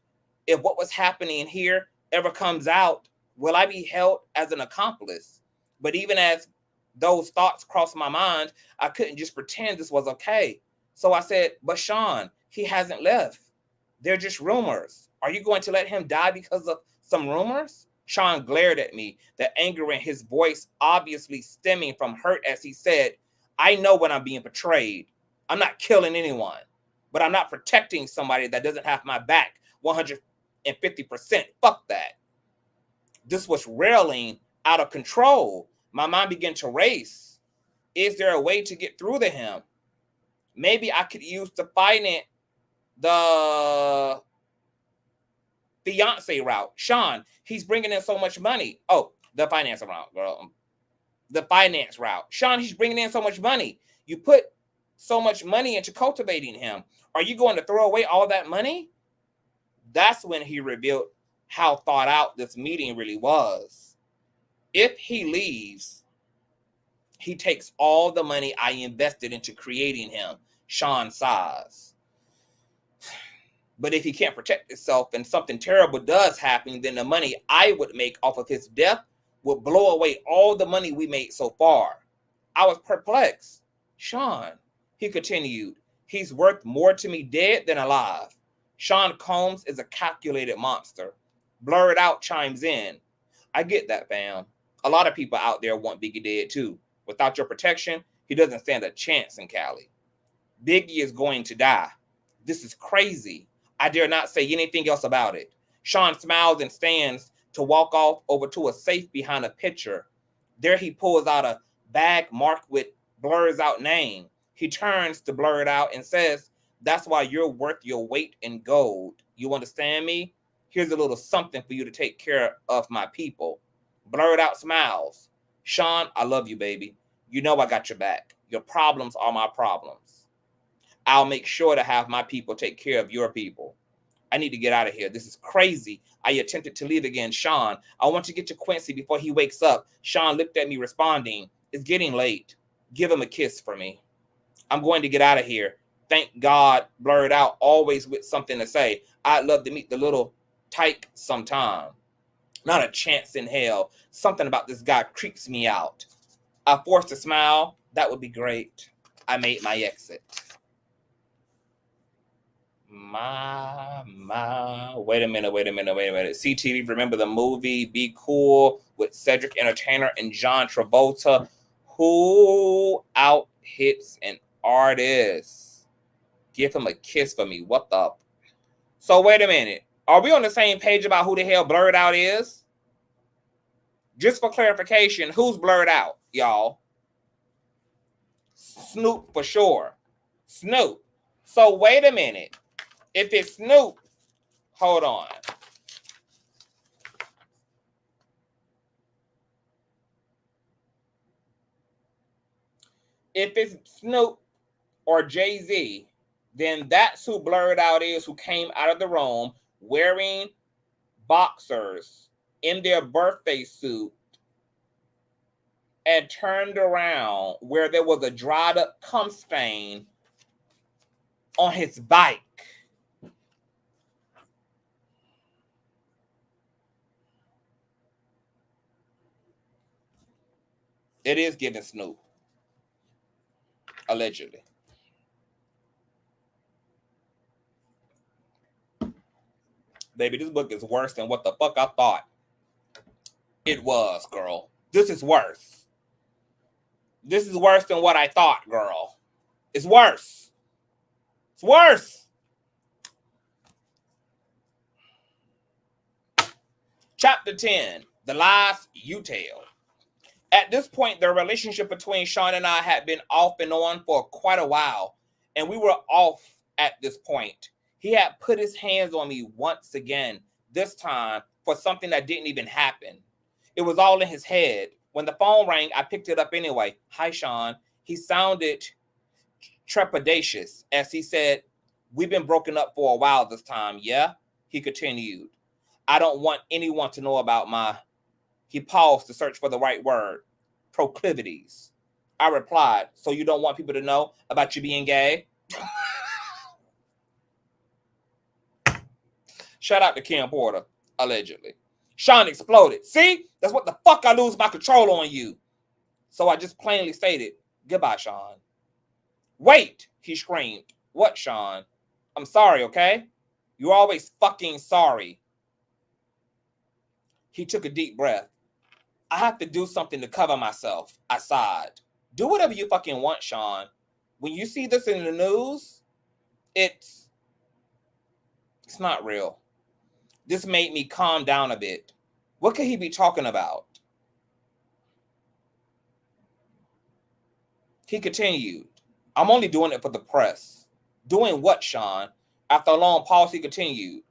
If what was happening here ever comes out, will I be held as an accomplice? But even as those thoughts crossed my mind, I couldn't just pretend this was okay. So I said, "But Sean, he hasn't left. They're just rumors. Are you going to let him die because of some rumors?" Sean glared at me, the anger in his voice obviously stemming from hurt as he said, "I know when I'm being betrayed. I'm not killing anyone, but I'm not protecting somebody that doesn't have my back 150%. Fuck that." This was railing out of control. My mind began to race. Is there a way to get through to him? Maybe I could use the finance, the fiance route. Sean, he's bringing in so much money. Oh, the finance route, girl. The finance route. Sean, he's bringing in so much money. You put so much money into cultivating him. Are you going to throw away all that money? That's when he revealed how thought out this meeting really was. If he leaves, he takes all the money I invested into creating him, Sean sighs. But if he can't protect himself and something terrible does happen, then the money I would make off of his death would blow away all the money we made so far. I was perplexed. Sean, he continued, he's worth more to me dead than alive. Sean Combs is a calculated monster. Blurred Out chimes in. I get that, fam. A lot of people out there want Biggie dead too. Without your protection, he doesn't stand a chance in Cali. Biggie is going to die. This is crazy. I dare not say anything else about it. Sean smiles and stands to walk off over to a safe behind a picture. There he pulls out a bag marked with Blur's Out name. He turns to Blur It Out and says, that's why you're worth your weight in gold. You understand me? Here's a little something for you to take care of my people. Blur It Out smiles. Sean, I love you, baby. You know I got your back. Your problems are my problems. I'll make sure to have my people take care of your people. I need to get out of here. This is crazy. I attempted to leave again. Sean, I want to get to Quincy before he wakes up. Sean looked at me responding, it's getting late. Give him a kiss for me. I'm going to get out of here. Thank God, Blur It Out, always with something to say. I'd love to meet the little tyke sometime. Not a chance in hell. Something about this guy creeps me out. I forced a smile. That would be great. I made my exit. Wait a minute. CTV, remember the movie Be Cool with Cedric Entertainer and John Travolta? Who out hits an artist? Give him a kiss for me. What the? So wait a minute. Are we on the same page about who the hell Blurred Out is? Just for clarification, who's Blurred Out, y'all? Snoop for sure. Snoop. So wait a minute. If it's Snoop, hold on. If it's Snoop or Jay-Z, then that's who Blurred Out is, who came out of the room wearing boxers in their birthday suit and turned around where there was a dried up cum stain on his bike. It is giving Snoop. Allegedly. Baby, this book is worse than what the fuck I thought it was, girl. This is worse. This is worse than what I thought, girl. It's worse. It's worse. Chapter 10, The Lies You Tell. At this point, the relationship between Sean and I had been off and on for quite a while, and we were off at this point. He had put his hands on me once again, this time for something that didn't even happen. It was all in his head. When the phone rang, I picked it up anyway. Hi, Sean. He sounded trepidatious as he said, we've been broken up for a while this time, yeah? He continued. I don't want anyone to know about my... He paused to search for the right word. Proclivities. I replied, so you don't want people to know about you being gay? Shout out to Kim Porter, allegedly. Sean exploded. See? That's what the fuck I lose my control on you. So I just plainly stated, goodbye, Sean. Wait, he screamed. What, Sean? I'm sorry, okay? You're always fucking sorry. He took a deep breath. I have to do something to cover myself. I sighed. Do whatever you fucking want, Sean. When you see this in the news, it's not real. This made me calm down a bit. What could he be talking about? He continued. I'm only doing it for the press. Doing what, Sean? After a long pause, he continued.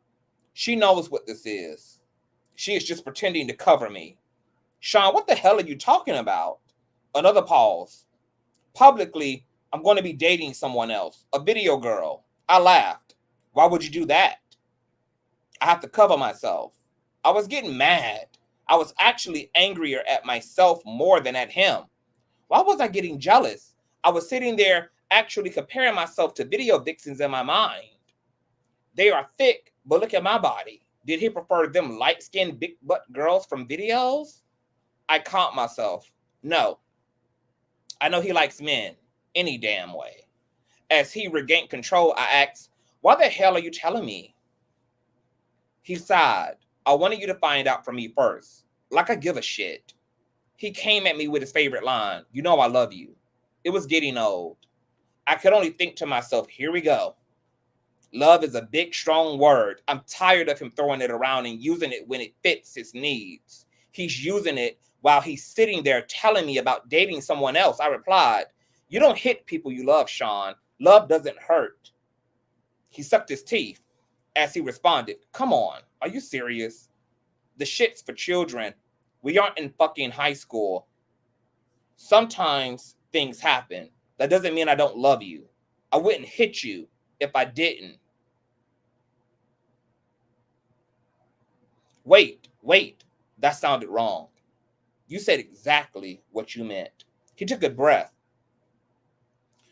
She knows what this is. She is just pretending to cover me. Sean, what the hell are you talking about? Another pause. Publicly, I'm going to be dating someone else, a video girl. I laughed. Why would you do that? I have to cover myself. I was getting mad. I was actually angrier at myself more than at him. Why was I getting jealous? I was sitting there actually comparing myself to video vixens in my mind. They are thick, but look at my body. Did he prefer them light-skinned, big-butt girls from videos? I caught myself. No. I know he likes men any damn way. As he regained control, I asked, why the hell are you telling me? He sighed. I wanted you to find out from me first. Like I give a shit. He came at me with his favorite line. You know I love you. It was getting old. I could only think to myself, here we go. Love is a big, strong word. I'm tired of him throwing it around and using it when it fits his needs. He's using it while he's sitting there telling me about dating someone else. I replied, you don't hit people you love, Sean. Love doesn't hurt. He sucked his teeth as he responded, come on, are you serious? The shit's for children. We aren't in fucking high school. Sometimes things happen. That doesn't mean I don't love you. I wouldn't hit you if I didn't. Wait. That sounded wrong. You said exactly what you meant. He took a breath.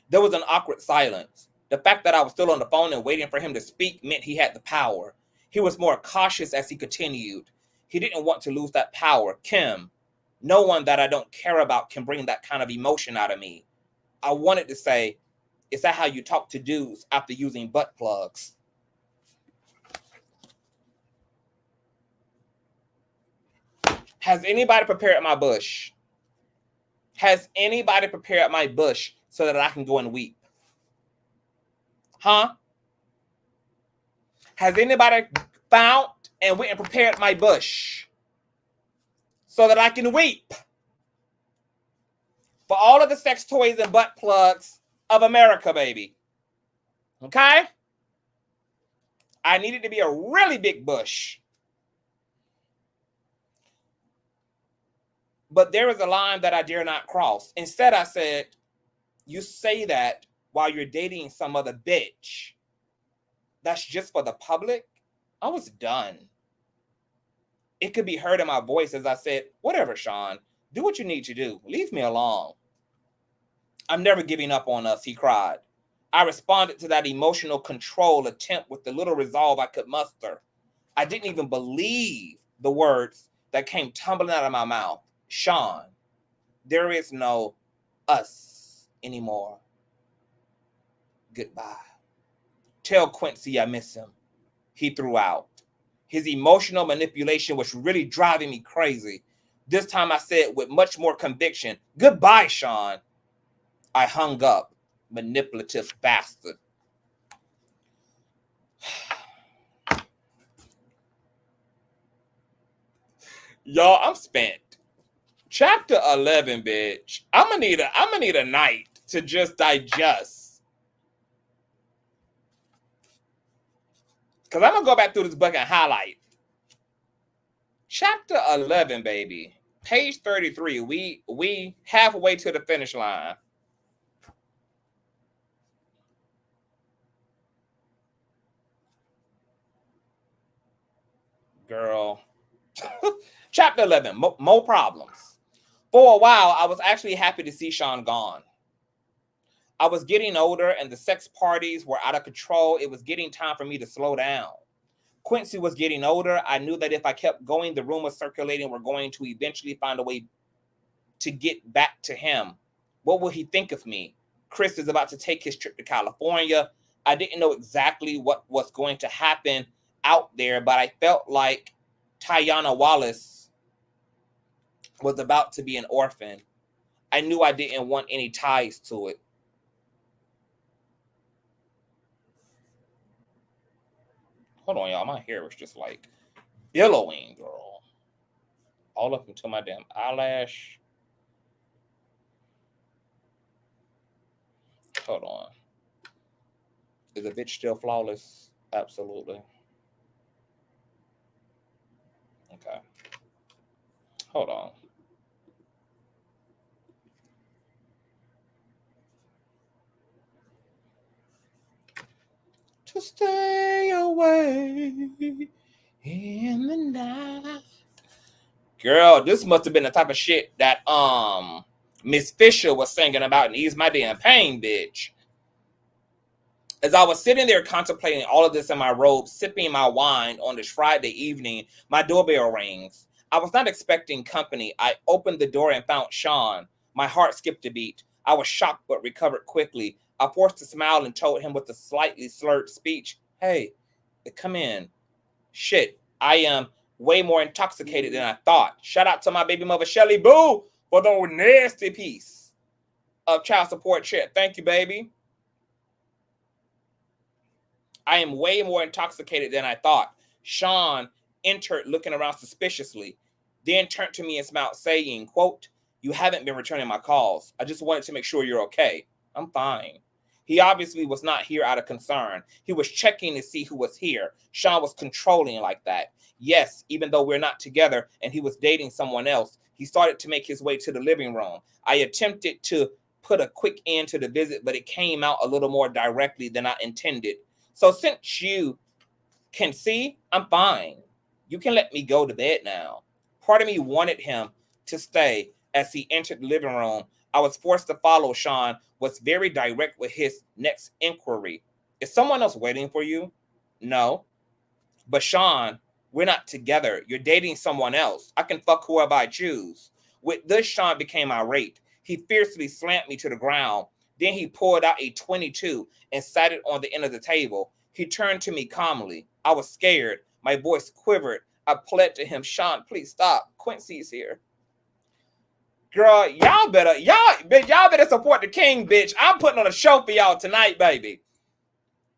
There was an awkward silence. The fact that I was still on the phone and waiting for him to speak meant he had the power. He was more cautious as he continued. He didn't want to lose that power. Kim, no one that I don't care about can bring that kind of emotion out of me. I wanted to say, is that how you talk to dudes after using butt plugs? Has anybody prepared my bush? Has anybody prepared my bush so that I can go and weep? Huh? Has anybody found and went and prepared my bush so that I can weep for all of the sex toys and butt plugs of America, baby? Okay? I needed to be a really big bush. But there is a line that I dare not cross. Instead, I said, you say that while you're dating some other bitch. That's just for the public? I was done. It could be heard in my voice as I said, whatever, Sean. Do what you need to do. Leave me alone. I'm never giving up on us, he cried. I responded to that emotional control attempt with the little resolve I could muster. I didn't even believe the words that came tumbling out of my mouth. Sean, there is no us anymore. Goodbye. Tell Quincy I miss him, he threw out. His emotional manipulation was really driving me crazy. This time I said with much more conviction, goodbye, Sean. I hung up, manipulative bastard. Y'all, I'm spent. Chapter 11, bitch. I'm gonna need a night to just digest. Because I'm gonna go back through this book and highlight. Chapter 11, baby. Page 33. We halfway to the finish line. Girl. Chapter 11. More problems. For a while, I was actually happy to see Sean gone. I was getting older and the sex parties were out of control. It was getting time for me to slow down. Quincy was getting older. I knew that if I kept going, the rumors circulating were going to eventually find a way to get back to him. What will he think of me? Chris is about to take his trip to California. I didn't know exactly what was going to happen out there, but I felt like Tiana Wallace was about to be an orphan. I knew I didn't want any ties to it. Hold on, y'all. My hair was just like billowing, girl. All up into my damn eyelash. Hold on. Is a bitch still flawless? Absolutely. Okay. Hold on. To stay away in the night. Girl, this must have been the type of shit that Miss Fisher was singing about in Ease My Damn Pain, bitch. As I was sitting there contemplating all of this in my robe, sipping my wine on this Friday evening, my doorbell rings. I was not expecting company. I opened the door and found Sean. My heart skipped a beat. I was shocked but recovered quickly. I forced a smile and told him with a slightly slurred speech, "Hey, come in." Shit, I am way more intoxicated than I thought. Shout out to my baby mother, Shelly Boo, for the nasty piece of child support check. Thank you, baby. I am way more intoxicated than I thought. Sean entered looking around suspiciously, then turned to me and smiled, saying, quote, "You haven't been returning my calls. I just wanted to make sure you're okay." I'm fine. He obviously was not here out of concern. He was checking to see who was here. Sean was controlling like that. Yes, even though we're not together and he was dating someone else, he started to make his way to the living room. I attempted to put a quick end to the visit, but it came out a little more directly than I intended. So since you can see, I'm fine. You can let me go to bed now. Part of me wanted him to stay as he entered the living room. I was forced to follow. Sean was very direct with his next inquiry. Is someone else waiting for you? No. But Sean, we're not together. You're dating someone else. I can fuck whoever I choose. With this, Sean became irate. He fiercely slammed me to the ground. Then he pulled out a 22 and sat it on the end of the table. He turned to me calmly. I was scared. My voice quivered. I pled to him, "Sean, please stop. Quincy's here." Girl, y'all better support the king, bitch. I'm putting on a show for y'all tonight, baby.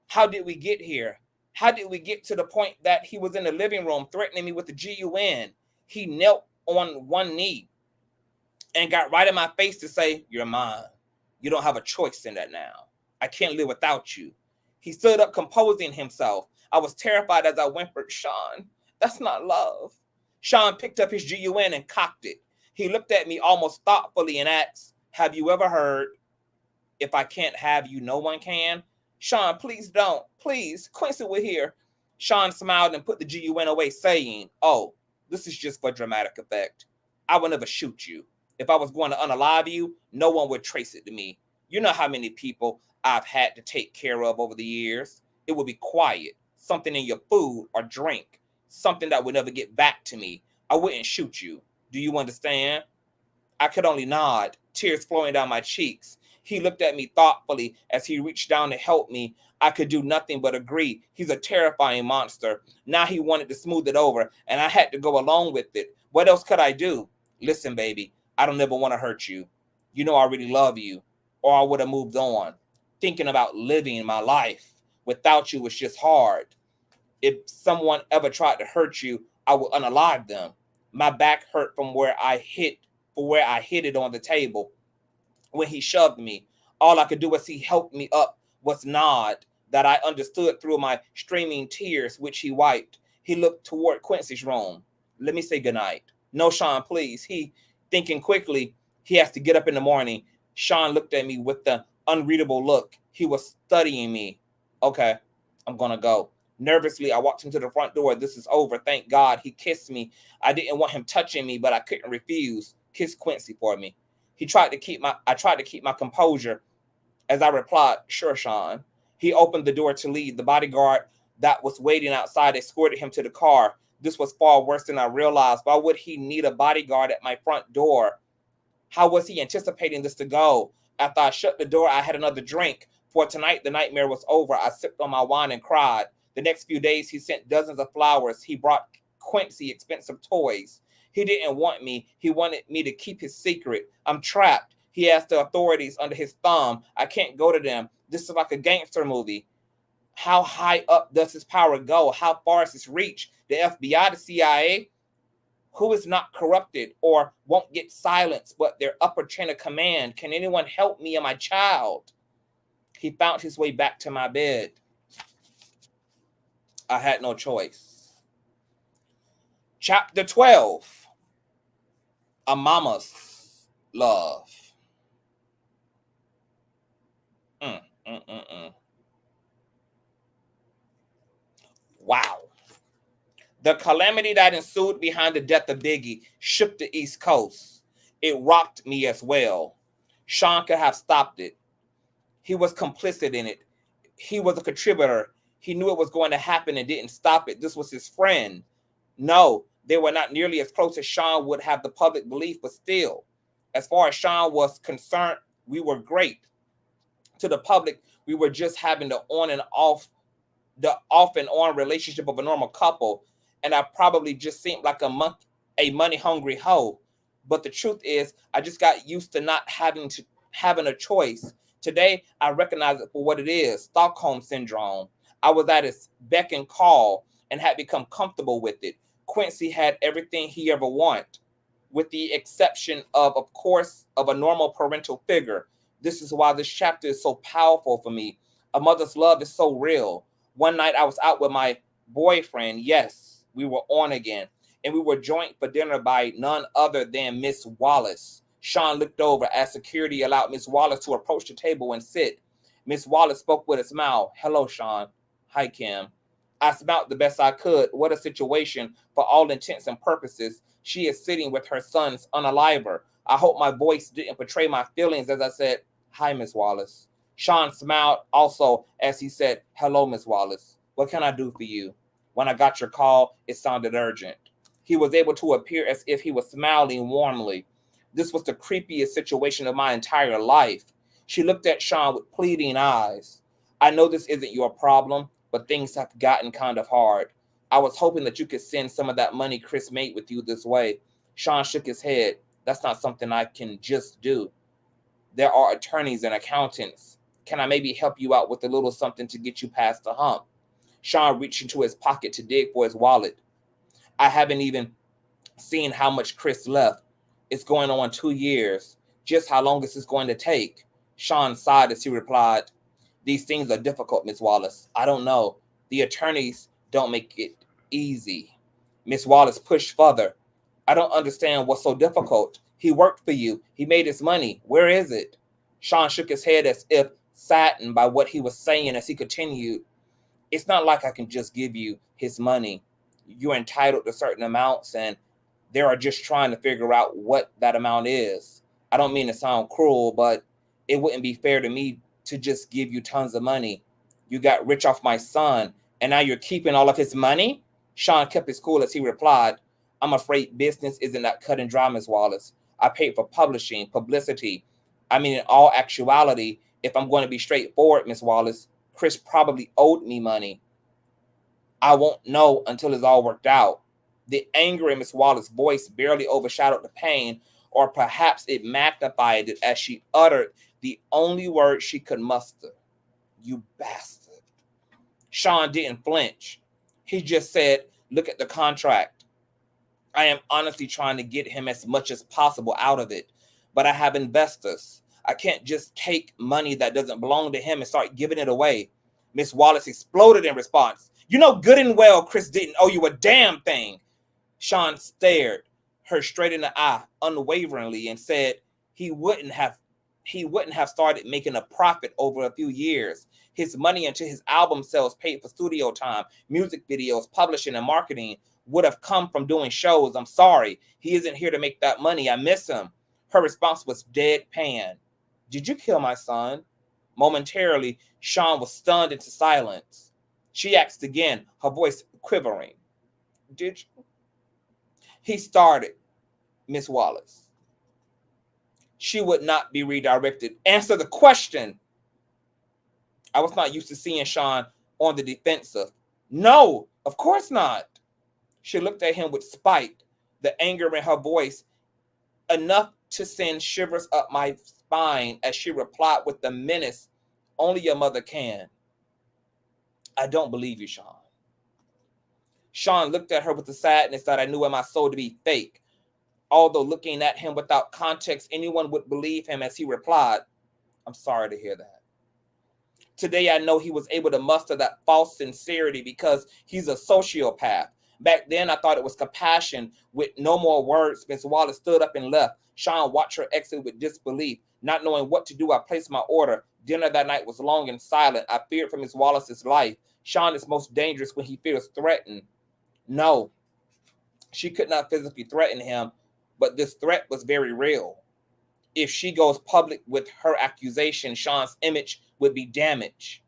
How did we get here? How did we get to the point that he was in the living room threatening me with the GUN? He knelt on one knee and got right in my face to say, "You're mine. You don't have a choice in that now. I can't live without you." He stood up, composing himself. I was terrified as I whimpered, "Sean, that's not love." Sean picked up his GUN and cocked it. He looked at me almost thoughtfully and asked, "Have you ever heard, if I can't have you, no one can?" "Sean, please don't. Please, Quincy will hear." Sean smiled and put the GUN away, saying, "Oh, this is just for dramatic effect. I will never shoot you. If I was going to unalive you, no one would trace it to me. You know how many people I've had to take care of over the years. It would be quiet, something in your food or drink, something that would never get back to me. I wouldn't shoot you. Do you understand?" I could only nod, tears flowing down my cheeks. He looked at me thoughtfully as he reached down to help me. I could do nothing but agree. He's a terrifying monster. Now he wanted to smooth it over, and I had to go along with it. What else could I do? "Listen, baby, I don't ever want to hurt you. You know I really love you, or I would have moved on. Thinking about living my life without you was just hard. If someone ever tried to hurt you, I would unalive them." My back hurt from where I hit it on the table. When he shoved me, all I could do as he helped me up was nod that I understood through my streaming tears, which he wiped. He looked toward Quincy's room. "Let me say goodnight." "No, Sean, please." Thinking quickly, he has to get up in the morning. Sean looked at me with the unreadable look. He was studying me. "Okay, I'm gonna go." Nervously, I walked him to the front door. "This is over. Thank God." He kissed me. I didn't want him touching me, but I couldn't refuse. "Kiss Quincy for me." I tried to keep my composure as I replied, "Sure, Sean." He opened the door to leave. The bodyguard that was waiting outside escorted him to the car. This was far worse than I realized. Why would he need a bodyguard at my front door? How was he anticipating this to go? After I shut the door, I had another drink. For tonight, the nightmare was over. I sipped on my wine and cried. The next few days, he sent dozens of flowers. He brought Quincy expensive toys. He didn't want me. He wanted me to keep his secret. I'm trapped. He has the authorities under his thumb. I can't go to them. This is like a gangster movie. How high up does his power go? How far is his reach? The FBI, the CIA? Who is not corrupted or won't get silenced, but their upper chain of command? Can anyone help me and my child? He found his way back to my bed. I had no choice. Chapter 12. A Mama's Love. Mm, mm, mm, mm. Wow. The calamity that ensued behind the death of Biggie shook the East Coast. It rocked me as well. Sean could have stopped it. He was complicit in it. He was a contributor. He knew it was going to happen and didn't stop it. This was his friend. No, they were not nearly as close as Sean would have the public belief, but still, as far as Sean was concerned, we were great. To the public, we were just having the off and on relationship of a normal couple, and I probably just seemed like a money hungry hoe. But the truth is, I just got used to not having a choice. Today, I recognize it for what it is: Stockholm syndrome. I was at its beck and call and had become comfortable with it. Quincy had everything he ever wanted, with the exception of course, of a normal parental figure. This is why this chapter is so powerful for me. A mother's love is so real. One night I was out with my boyfriend. Yes, we were on again. And we were joined for dinner by none other than Miss Wallace. Sean looked over as security allowed Miss Wallace to approach the table and sit. Miss Wallace spoke with a smile. Hello, Sean. Hi, Kim. I smiled the best I could. What a situation. For all intents and purposes, she is sitting with her son's unaliver. I hope my voice didn't betray my feelings as I said, hi, Miss Wallace. Sean smiled also as he said, hello, Miss Wallace. What can I do for you? When I got your call, it sounded urgent. He was able to appear as if he was smiling warmly. This was the creepiest situation of my entire life. She looked at Sean with pleading eyes. I know this isn't your problem, but things have gotten kind of hard. I was hoping that you could send some of that money Chris made with you this way. Sean shook his head. That's not something I can just do. There are attorneys and accountants. Can I maybe help you out with a little something to get you past the hump? Sean reached into his pocket to dig for his wallet. I haven't even seen how much Chris left. It's going on 2 years. Just how long is this going to take? Sean sighed as he replied, these things are difficult, Miss Wallace. I don't know. The attorneys don't make it easy. Miss Wallace pushed further. I don't understand what's so difficult. He worked for you. He made his money. Where is it? Sean shook his head as if saddened by what he was saying as he continued. It's not like I can just give you his money. You're entitled to certain amounts, and they are just trying to figure out what that amount is. I don't mean to sound cruel, but it wouldn't be fair to me to just give you tons of money. You got rich off my son, and now you're keeping all of his money? Sean kept his cool as he replied, I'm afraid business isn't that cut and dry, Miss Wallace. I paid for publishing, publicity. I mean, in all actuality, if I'm going to be straightforward, Miss Wallace, Chris probably owed me money. I won't know until it's all worked out. The anger in Miss Wallace's voice barely overshadowed the pain, or perhaps it magnified it as she uttered the only word she could muster. You bastard. Sean didn't flinch. He just said, look at the contract. I am honestly trying to get him as much as possible out of it, but I have investors. I can't just take money that doesn't belong to him and start giving it away. Miss Wallace exploded in response. You know good and well Chris didn't owe you a damn thing. Sean stared her straight in the eye unwaveringly and said he wouldn't have started making a profit over a few years. His money into his album sales paid for studio time, music videos, publishing, and marketing would have come from doing shows. I'm sorry. He isn't here to make that money. I miss him. Her response was deadpan. Did you kill my son? Momentarily, Sean was stunned into silence. She asked again, her voice quivering. Did you? He started, Miss Wallace. She would not be redirected. Answer the question. I was not used to seeing Sean on the defensive. No, of course not. She looked at him with spite, the anger in her voice, enough to send shivers up my spine as she replied with the menace only a mother can. I don't believe you, Sean. Sean looked at her with the sadness that I knew in my soul to be fake. Although looking at him without context, anyone would believe him as he replied, I'm sorry to hear that. Today, I know he was able to muster that false sincerity because he's a sociopath. Back then, I thought it was compassion. With no more words, Miss Wallace stood up and left. Sean watched her exit with disbelief. Not knowing what to do, I placed my order. Dinner that night was long and silent. I feared for Miss Wallace's life. Sean is most dangerous when he feels threatened. No, she could not physically threaten him, but this threat was very real. If she goes public with her accusation, Sean's image would be damaged.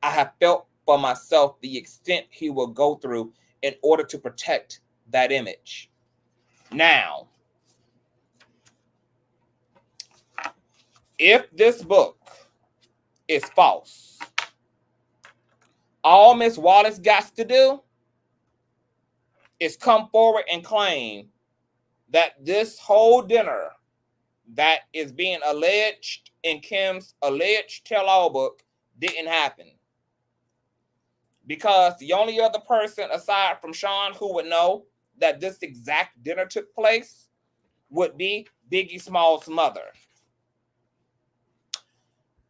I have felt for myself the extent he will go through in order to protect that image. Now, if this book is false, all Miss Wallace got to do is come forward and claim that this whole dinner that is being alleged in Kim's alleged tell-all book didn't happen. Because the only other person aside from Sean who would know that this exact dinner took place would be Biggie Small's mother.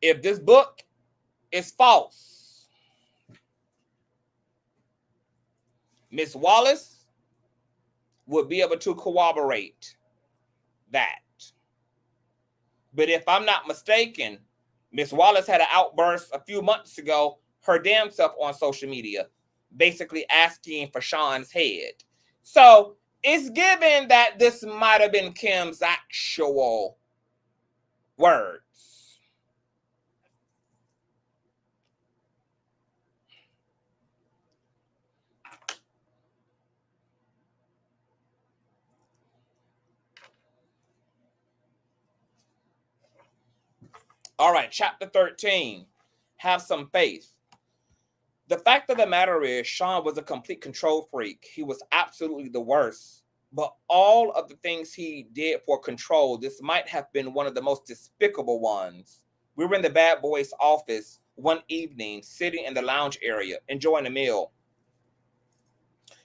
If this book is false, Miss Wallace would be able to corroborate that. But if I'm not mistaken, Miss Wallace had an outburst a few months ago, her damn self on social media, basically asking for Sean's head. So it's given that this might have been Kim's actual words. All right, chapter 13. Have some faith. The fact of the matter is, Sean was a complete control freak. He was absolutely the worst. But all of the things he did for control, this might have been one of the most despicable ones. We were in the bad boy's office one evening, sitting in the lounge area, enjoying a meal.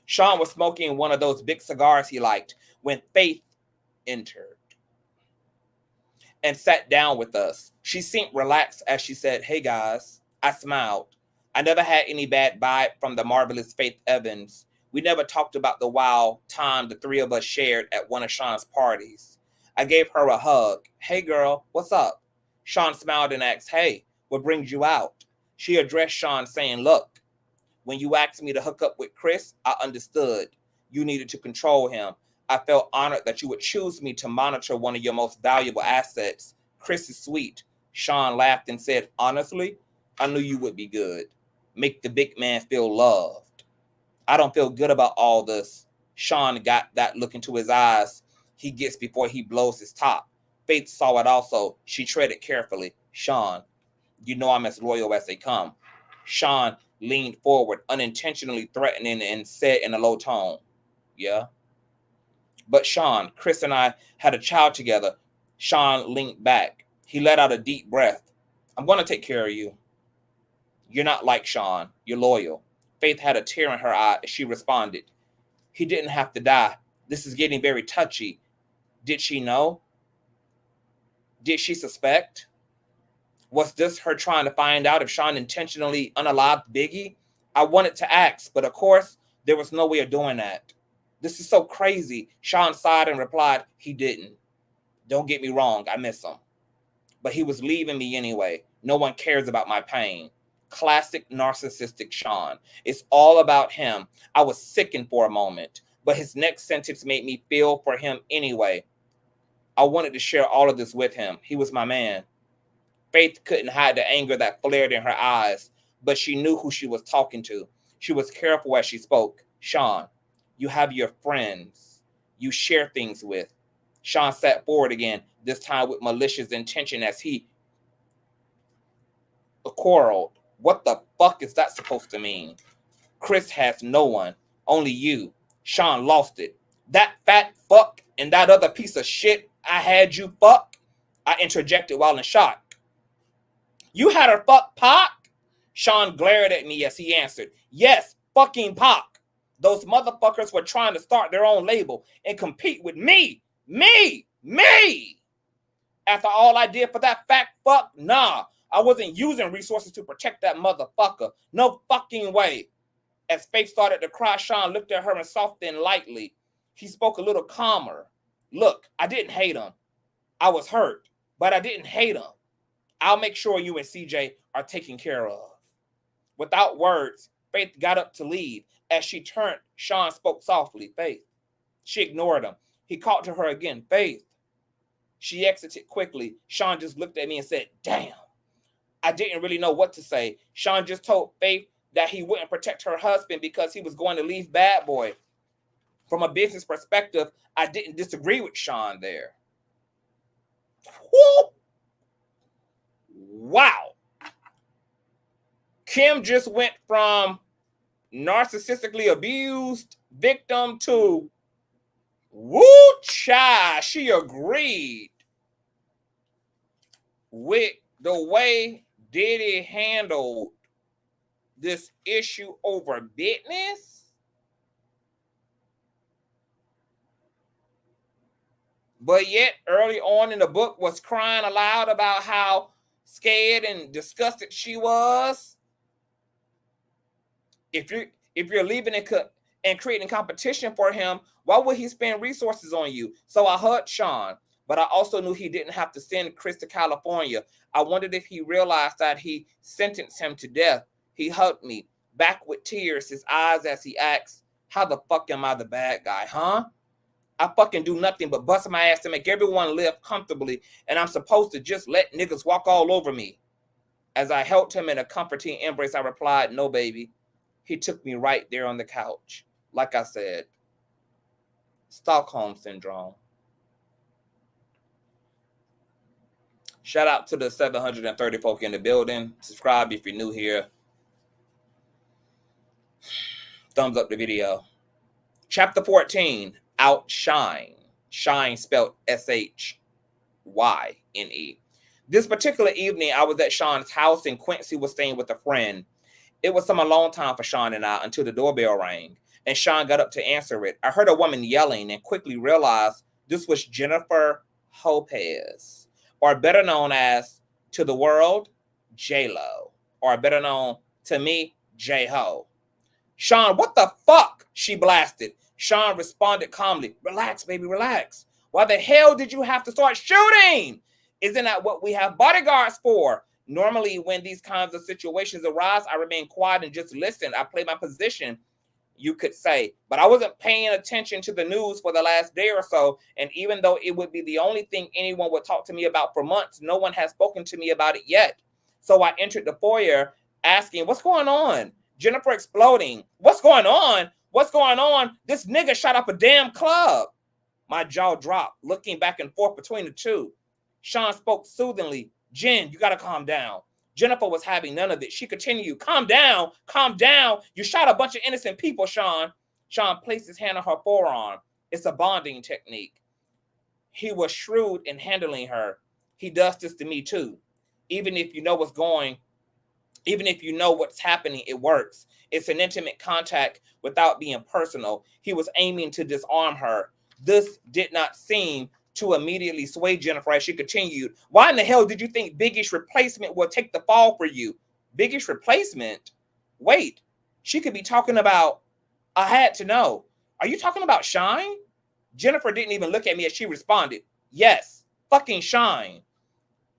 Sean was smoking one of those big cigars he liked when Faith entered and sat down with us. She seemed relaxed as she said, "Hey guys." I smiled. I never had any bad vibe from the marvelous Faith Evans. We never talked about the wild time the three of us shared at one of Sean's parties. I gave her a hug. "Hey girl, what's up?" Sean smiled and asked, "Hey, what brings you out?" She addressed Sean saying, "Look, when you asked me to hook up with Chris, I understood. You needed to control him. I felt honored that you would choose me to monitor one of your most valuable assets. Chris is sweet." Sean laughed and said, "Honestly, I knew you would be good. Make the big man feel loved." I don't feel good about all this. Sean got that look into his eyes he gets before he blows his top. Faith saw it also. She treaded carefully. "Sean, you know I'm as loyal as they come." Sean leaned forward, unintentionally threatening, and said in a low tone, "Yeah." "But Sean, Chris and I had a child together." Sean leaned back. He let out a deep breath. "I'm going to take care of you." "You're not like Sean. You're loyal." Faith had a tear in her eye as she responded, "He didn't have to die. This is getting very touchy." Did she know? Did she suspect? Was this her trying to find out if Sean intentionally unalived Biggie? I wanted to ask, but of course, there was no way of doing that. "This is so crazy." Sean sighed and replied, "He didn't. Don't get me wrong, I miss him. But he was leaving me anyway. No one cares about my pain." Classic narcissistic Sean. It's all about him. I was sickened for a moment, but his next sentence made me feel for him anyway. I wanted to share all of this with him. He was my man. Faith couldn't hide the anger that flared in her eyes, but she knew who she was talking to. She was careful as she spoke. "Sean, you have your friends you share things with." Sean sat forward again, this time with malicious intention as he quarreled. "What the fuck is that supposed to mean?" "Chris has no one, only you." Sean lost it. "That fat fuck and that other piece of shit I had you fuck?" I interjected while in shock. "You had her fuck Pac?" Sean glared at me as he answered, "Yes, fucking Pac. Those motherfuckers were trying to start their own label and compete with me. Me! After all I did for that fat fuck, nah. I wasn't using resources to protect that motherfucker. No fucking way." As Faith started to cry, Sean looked at her and softened lightly. He spoke a little calmer. Look, I didn't hate him. I was hurt, but I didn't hate him. I'll make sure you and CJ are taken care of. Without words, Faith got up to leave. As she turned, Sean spoke softly. Faith. She ignored him. He called to her again. Faith. She exited quickly. Sean just looked at me and said, damn. I didn't really know what to say. Sean just told Faith that he wouldn't protect her husband because he was going to leave Bad Boy. From a business perspective, I didn't disagree with Sean there. Woo! Wow. Kim just went from narcissistically abused victim to woo child. She agreed with the way Diddy handled this issue over business. But yet early on in the book was crying aloud about how scared and disgusted she was. If you're leaving and creating competition for him, why would he spend resources on you? So I hugged Sean, but I also knew he didn't have to send Chris to California. I wondered if he realized that he sentenced him to death. He hugged me, back with tears, his eyes as he asked, how the fuck am I the bad guy, huh? I fucking do nothing but bust my ass to make everyone live comfortably, and I'm supposed to just let niggas walk all over me. As I held him in a comforting embrace, I replied, no, baby. He took me right there on the couch. Like I said, Stockholm Syndrome. Shout out to the 730 folk in the building. Subscribe if you're new here. Thumbs up the video. Chapter 14, Outshine. Shine spelled S-H-Y-N-E. This particular evening, I was at Sean's house and Quincy was staying with a friend. It was some alone time for Sean and I until the doorbell rang, and Sean got up to answer it. I heard a woman yelling and quickly realized this was Jennifer Lopez, or better known as, to the world, J.Lo, or better known to me, J-Ho. Sean, what the fuck? She blasted. Sean responded calmly, relax, baby, relax. Why the hell did you have to start shooting? Isn't that what we have bodyguards for? Normally, when these kinds of situations arise, I remain quiet and just listen. I play my position, you could say. But I wasn't paying attention to the news for the last day or so. And even though it would be the only thing anyone would talk to me about for months, no one has spoken to me about it yet. So I entered the foyer asking, what's going on? Jennifer exploding. What's going on? What's going on? This nigga shot up a damn club. My jaw dropped, looking back and forth between the two. Sean spoke soothingly. Jen, you got to calm down. Jennifer was having none of it. She continued, calm down, calm down. You shot a bunch of innocent people, Sean. Sean placed his hand on her forearm. It's a bonding technique. He was shrewd in handling her. He does this to me too. Even if you know what's happening, it works. It's an intimate contact without being personal. He was aiming to disarm her. This did not seem to immediately sway Jennifer as she continued. Why in the hell did you think Biggie's replacement will take the fall for you? Biggie's replacement? Wait, she could be talking about, I had to know. Are you talking about Shine? Jennifer didn't even look at me as she responded. Yes, fucking Shine.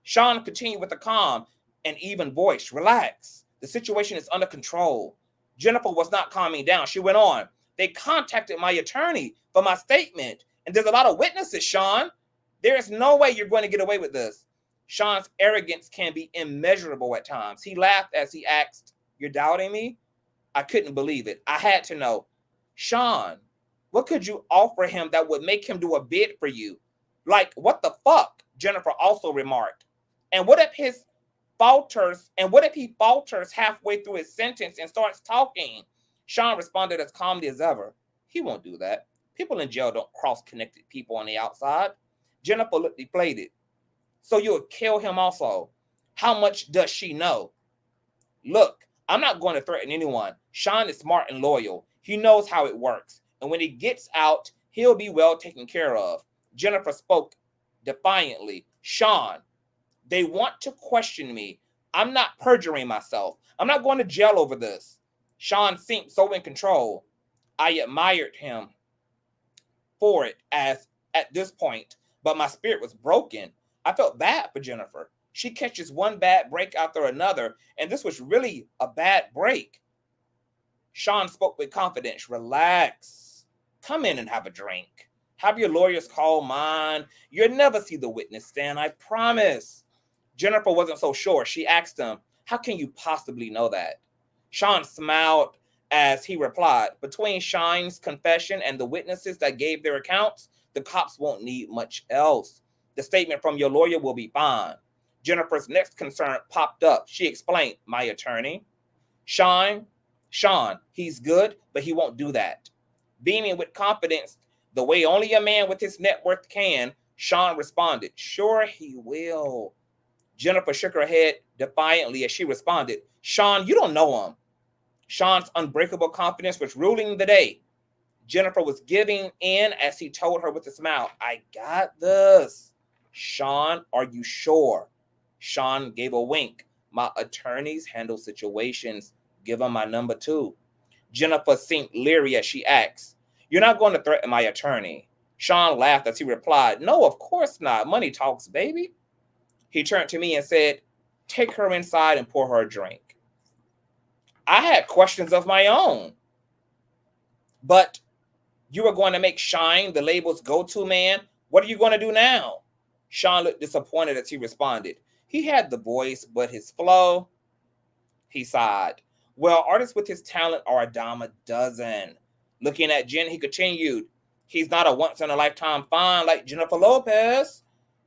Sean continued with a calm and even voice. Relax. The situation is under control. Jennifer was not calming down. She went on. They contacted my attorney for my statement. And there's a lot of witnesses, Sean. There is no way you're going to get away with this. Sean's arrogance can be immeasurable at times. He laughed as he asked, you're doubting me? I couldn't believe it. I had to know. Sean, what could you offer him that would make him do a bid for you? Like, what the fuck? Jennifer also remarked. And what if he falters halfway through his sentence and starts talking? Sean responded as calmly as ever. He won't do that. People in jail don't cross-connected people on the outside. Jennifer looked deflated. So you'll kill him also. How much does she know? Look, I'm not going to threaten anyone. Sean is smart and loyal. He knows how it works. And when he gets out, he'll be well taken care of. Jennifer spoke defiantly. Sean, they want to question me. I'm not perjuring myself. I'm not going to jail over this. Sean seemed so in control. I admired him for it as at this point, but my spirit was broken. I felt bad for Jennifer. She catches one bad break after another, and this was really a bad break. Sean spoke with confidence. Relax. Come in and have a drink. Have your lawyers call mine. You'll never see the witness stand, I promise. Jennifer wasn't so sure. She asked him, how can you possibly know that? Sean smiled as he replied, between Shine's confession and the witnesses that gave their accounts, the cops won't need much else. The statement from your lawyer will be fine. Jennifer's next concern popped up. She explained, my attorney. Sean, he's good, but he won't do that. Beaming with confidence, the way only a man with his net worth can, Sean responded, sure he will. Jennifer shook her head defiantly as she responded, Sean, you don't know him. Sean's unbreakable confidence was ruling the day. Jennifer was giving in as he told her with a smile, I got this. Sean, are you sure? Sean gave a wink. My attorneys handle situations. Give him my number too. Jennifer seemed leery as she asked, you're not going to threaten my attorney? Sean laughed as he replied, no, of course not. Money talks, baby. He turned to me and said, take her inside and pour her a drink. I had questions of my own. But you were going to make Shine the label's go-to man? What are you going to do now? Sean looked disappointed as he responded. He had the voice, but his flow, he sighed. Well, artists with his talent are a dime a dozen. Looking at Jen, he continued, he's not a once-in-a-lifetime find like Jennifer Lopez.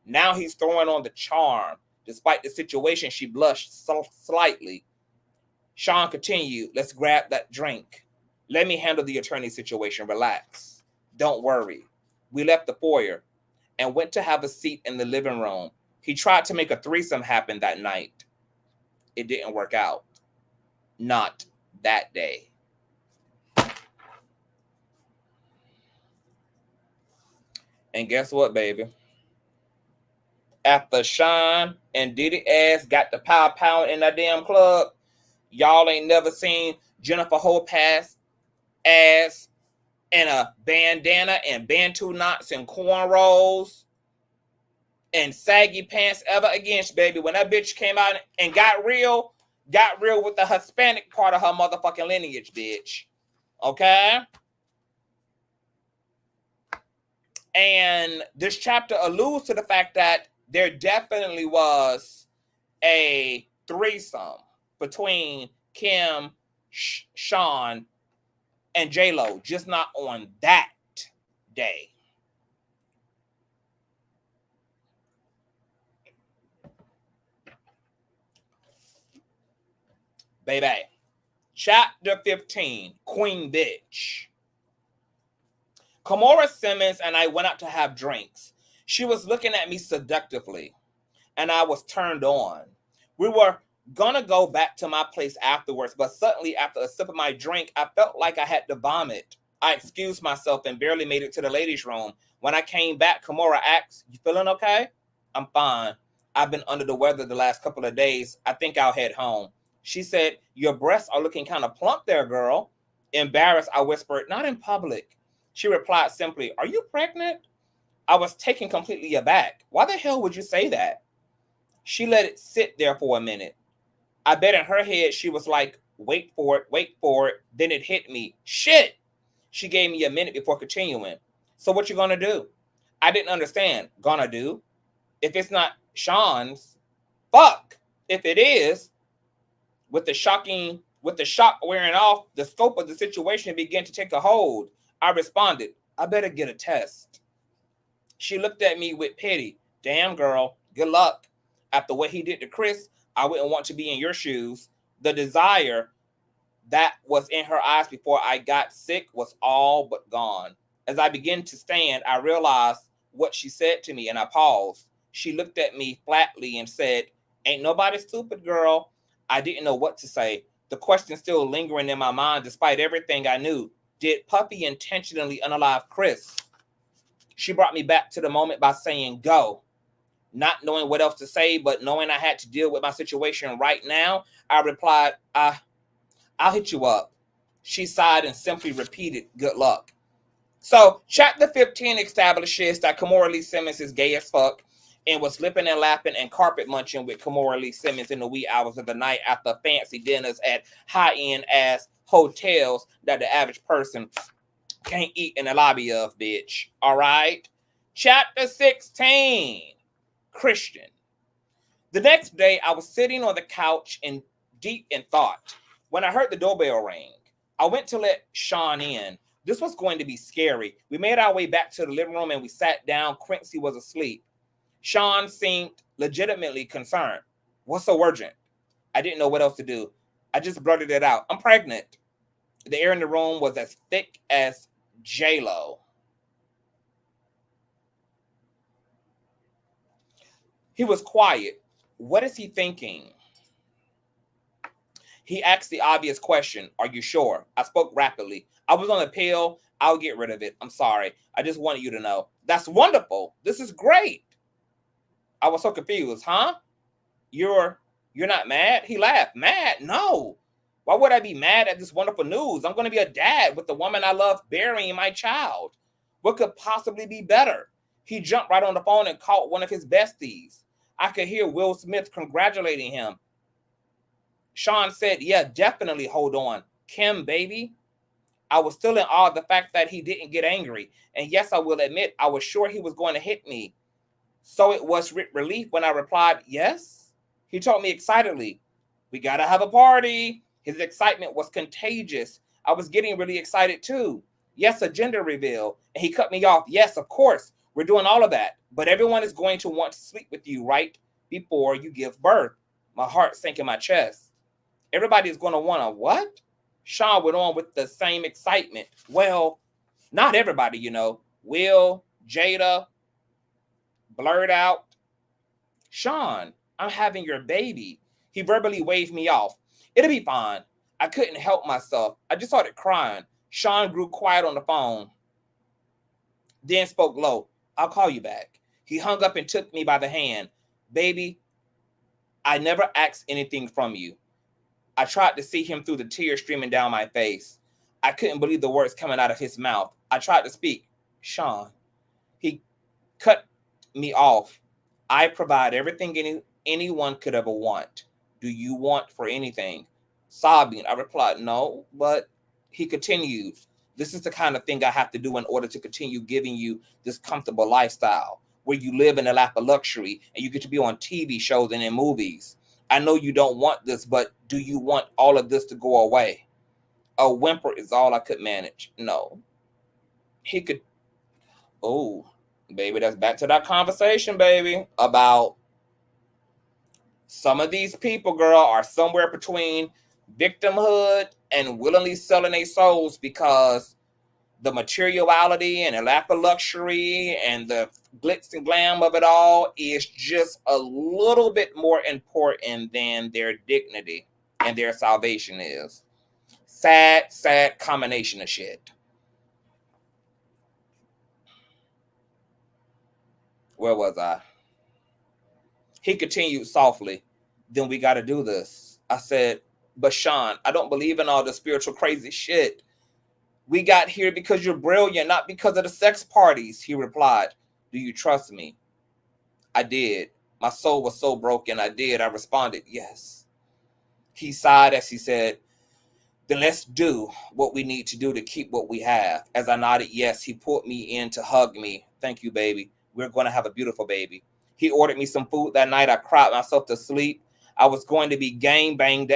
Now he's throwing on the charm. Despite the situation, she blushed slightly. Sean continued, let's grab that drink. Let me handle the attorney situation. Relax. Don't worry. We left the foyer and went to have a seat in the living room. He tried to make a threesome happen that night. It didn't work out. Not that day. And guess what, baby? After Sean and Diddy ass got the pound in that damn club, y'all ain't never seen Jennifer Lopez ass in a bandana and bantu knots and cornrows and saggy pants ever again, baby. When that bitch came out and got real with the Hispanic part of her motherfucking lineage, bitch. Okay? And this chapter alludes to the fact that there definitely was a threesome between Kim, Sean, and J.Lo, just not on that day. Baby. Chapter 15, Queen Bitch. Kimora Simmons and I went out to have drinks. She was looking at me seductively, and I was turned on. We were gonna go back to my place afterwards, but suddenly after a sip of my drink, I felt like I had to vomit. I excused myself and barely made it to the ladies' room. When I came back, Kimora asked, you feeling okay? I'm fine. I've been under the weather the last couple of days. I think I'll head home. She said, your breasts are looking kind of plump there, girl. Embarrassed, I whispered, not in public. She replied simply, are you pregnant? I was taken completely aback. Why the hell would you say that? She let it sit there for a minute. I bet in her head she was like, wait for it. Then it hit me. Shit! She gave me a minute before continuing. So what you gonna do? I didn't understand. Gonna do? If it's not Sean's, fuck. If it is, with the shock wearing off, the scope of the situation began to take a hold. I responded, I better get a test. She looked at me with pity. Damn, girl, good luck. After what he did to Chris, I wouldn't want to be in your shoes. The desire that was in her eyes before I got sick was all but gone. As I began to stand, I realized what she said to me, and I paused. She looked at me flatly and said, ain't nobody stupid, girl. I didn't know what to say. The question still lingering in my mind despite everything I knew. Did Puffy intentionally unalive Chris? She brought me back to the moment by saying, go. Not knowing what else to say, but knowing I had to deal with my situation right now, I replied, I'll hit you up. She sighed and simply repeated, good luck. So, chapter 15 establishes that Kimora Lee Simmons is gay as fuck and was slipping and lapping and carpet munching with Kimora Lee Simmons in the wee hours of the night after fancy dinners at high-end ass hotels that the average person can't eat in the lobby of, bitch. All right? Chapter 16, Christian. The next day, I was sitting on the couch and deep in thought when I heard the doorbell ring. I went to let Sean in. This was going to be scary. We made our way back to the living room and we sat down. Quincy was asleep. Sean seemed legitimately concerned. What's so urgent? I didn't know what else to do. I just blurted it out. I'm pregnant. The air in the room was as thick as J.Lo. He was quiet. What is he thinking? He asked the obvious question, are you sure? I spoke rapidly. I was on a pill. I'll get rid of it. I'm sorry. I just wanted you to know. That's wonderful. This is great. I was so confused. Huh? You're not mad? He laughed. Mad? No. Why would I be mad at this wonderful news? I'm going to be a dad with the woman I love burying my child. What could possibly be better? He jumped right on the phone and called one of his besties. I could hear Will Smith congratulating him. Sean said, yeah, definitely, hold on. Kim, baby. I was still in awe of the fact that he didn't get angry. And yes, I will admit, I was sure he was going to hit me. So it was relief when I replied, yes. He told me excitedly, we got to have a party. His excitement was contagious. I was getting really excited too. Yes, a gender reveal. And he cut me off. Yes, of course. We're doing all of that. But everyone is going to want to sleep with you right before you give birth. My heart sank in my chest. Everybody is going to want a what? Sean went on with the same excitement. Well, not everybody, you know. Will, Jada, blurred out, Sean, I'm having your baby. He verbally waved me off. It'll be fine. I couldn't help myself. I just started crying. Sean grew quiet on the phone, then spoke low. I'll call you back. He hung up and took me by the hand. Baby, I never asked anything from you. I tried to see him through the tears streaming down my face. I couldn't believe the words coming out of his mouth. I tried to speak. Sean. He cut me off. I provide everything anyone could ever want. Do you want for anything? Sobbing, I replied, no, but he continued. This is the kind of thing I have to do in order to continue giving you this comfortable lifestyle where you live in a lap of luxury and you get to be on TV shows and in movies. I know you don't want this, but do you want all of this to go away? A whimper is all I could manage. No. He could. Oh, baby, that's back to that conversation, baby, about some of these people, girl, are somewhere between victimhood and willingly selling their souls because the materiality and the lack of luxury and the glitz and glam of it all is just a little bit more important than their dignity and their salvation is. Sad, sad combination of shit. Where was I? He continued softly, then we got to do this. I said, but Sean, I don't believe in all the spiritual crazy shit. We got here because you're brilliant, not because of the sex parties, he replied. Do you trust me? I did. My soul was so broken. I did. I responded, yes. He sighed as he said, then let's do what we need to do to keep what we have. As I nodded yes, he pulled me in to hug me. Thank you, baby. We're going to have a beautiful baby. He ordered me some food that night. I cried myself to sleep. I was going to be gang banged.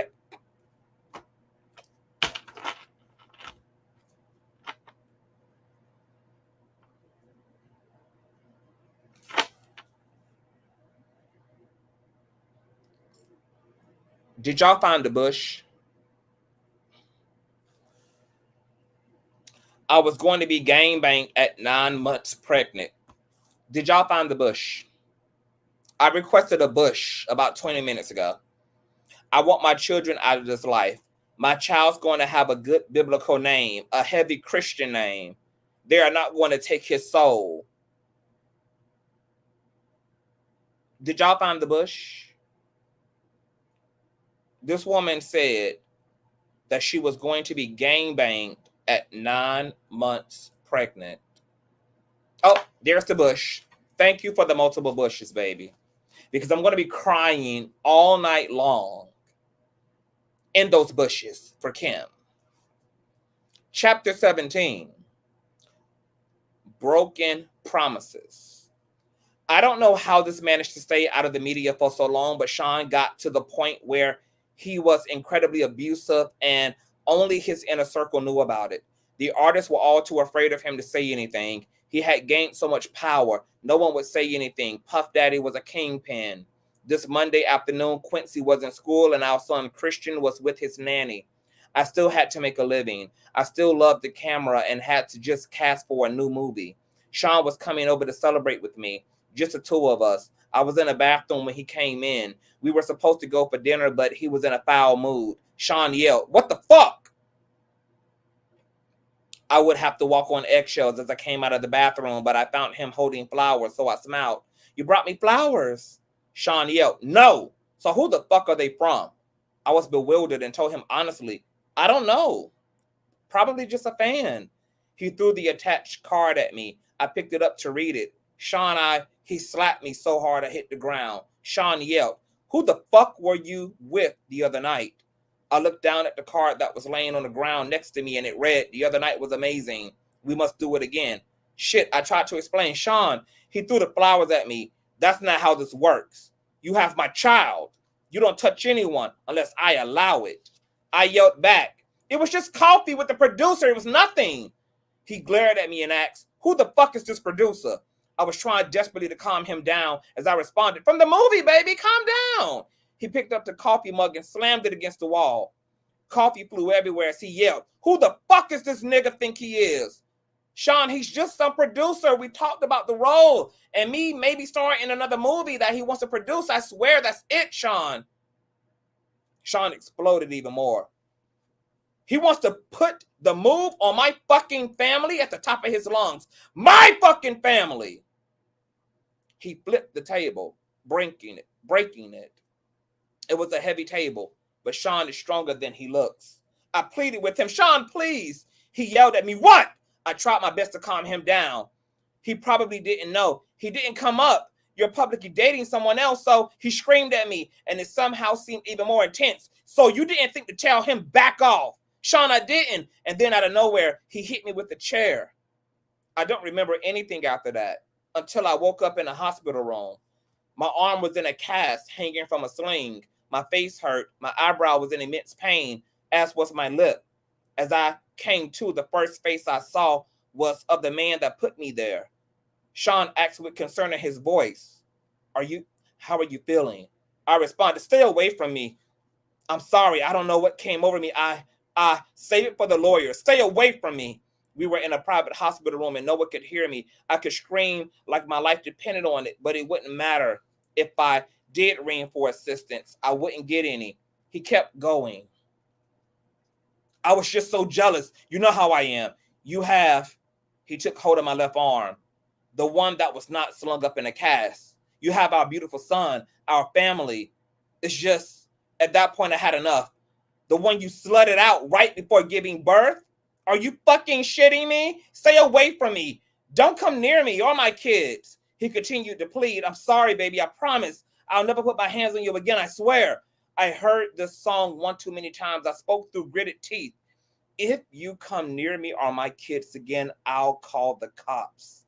Did y'all find the bush? I was going to be gang banged at 9 months pregnant. Did y'all find the bush? I requested a bush about 20 minutes ago. I want my children out of this life. My child's going to have a good biblical name, a heavy Christian name. They are not going to take his soul. Did y'all find the bush? This woman said, that she was going to be gangbanged at 9 months pregnant. Oh, there's the bush. Thank you for the multiple bushes, baby. Because I'm going to be crying all night long in those bushes for Kim. Chapter 17. Broken Promises. I don't know how this managed to stay out of the media for so long, but Sean got to the point where he was incredibly abusive and only his inner circle knew about it. The artists were all too afraid of him to say anything. He had gained so much power, no one would say anything. Puff Daddy was a kingpin. This Monday afternoon, Quincy was in school and our son Christian was with his nanny. I still had to make a living. I still loved the camera and had to just cast for a new movie. Sean was coming over to celebrate with me. Just the two of us. I was in a bathroom when he came in. We were supposed to go for dinner, but he was in a foul mood. Sean yelled, "What the fuck?" I would have to walk on eggshells as I came out of the bathroom, but I found him holding flowers, so I smiled. "You brought me flowers?" Sean yelled, "No." "So who the fuck are they from?" I was bewildered and told him honestly, "I don't know. Probably just a fan." He threw the attached card at me. I picked it up to read it. He slapped me so hard I hit the ground. Sean yelled, "Who the fuck were you with the other night?" I looked down at the card that was laying on the ground next to me and it read, "The other night was amazing. We must do it again." Shit, I tried to explain. "Sean," he threw the flowers at me. "That's not how this works. You have my child. You don't touch anyone unless I allow it." I yelled back, "It was just coffee with the producer. It was nothing." He glared at me and asked, "Who the fuck is this producer?" I was trying desperately to calm him down as I responded, "From the movie, baby, calm down." He picked up the coffee mug and slammed it against the wall. Coffee flew everywhere as he yelled, "Who the fuck is this nigga think he is?" "Sean, he's just some producer. We talked about the role and me maybe starring in another movie that he wants to produce. I swear that's it, Sean." Sean exploded even more. He wants to put the move on my fucking family at the top of his lungs. My fucking family. He flipped the table, breaking it. It was a heavy table, but Sean is stronger than he looks. I pleaded with him, "Sean, please." He yelled at me, "What?" I tried my best to calm him down. He probably didn't know. He didn't come up. You're publicly dating someone else, so he screamed at me, and it somehow seemed even more intense. "So you didn't think to tell him back off?" "Sean, I didn't." And then out of nowhere, he hit me with the chair. I don't remember anything after that until I woke up in a hospital room. My arm was in a cast hanging from a sling. My face hurt. My eyebrow was in immense pain, as was my lip. As I came to, the first face I saw was of the man that put me there. Sean asked with concern in his voice, "How are you feeling?" I responded, "Stay away from me. I'm sorry. I don't know what came over me. I save it for the lawyer. Stay away from me." We were in a private hospital room and no one could hear me. I could scream like my life depended on it, but it wouldn't matter. If I did ring for assistance, I wouldn't get any. He kept going. I was just so jealous. You know how I am. He took hold of my left arm, the one that was not slung up in a cast. "You have our beautiful son, our family." It's just, at that point, I had enough. "The one you slutted out right before giving birth? Are you fucking shitting me? Stay away from me. Don't come near me or my kids." He continued to plead, "I'm sorry, baby. I promise. I'll never put my hands on you again. I swear." I heard this song one too many times. I spoke through gritted teeth. "If you come near me or my kids again, I'll call the cops."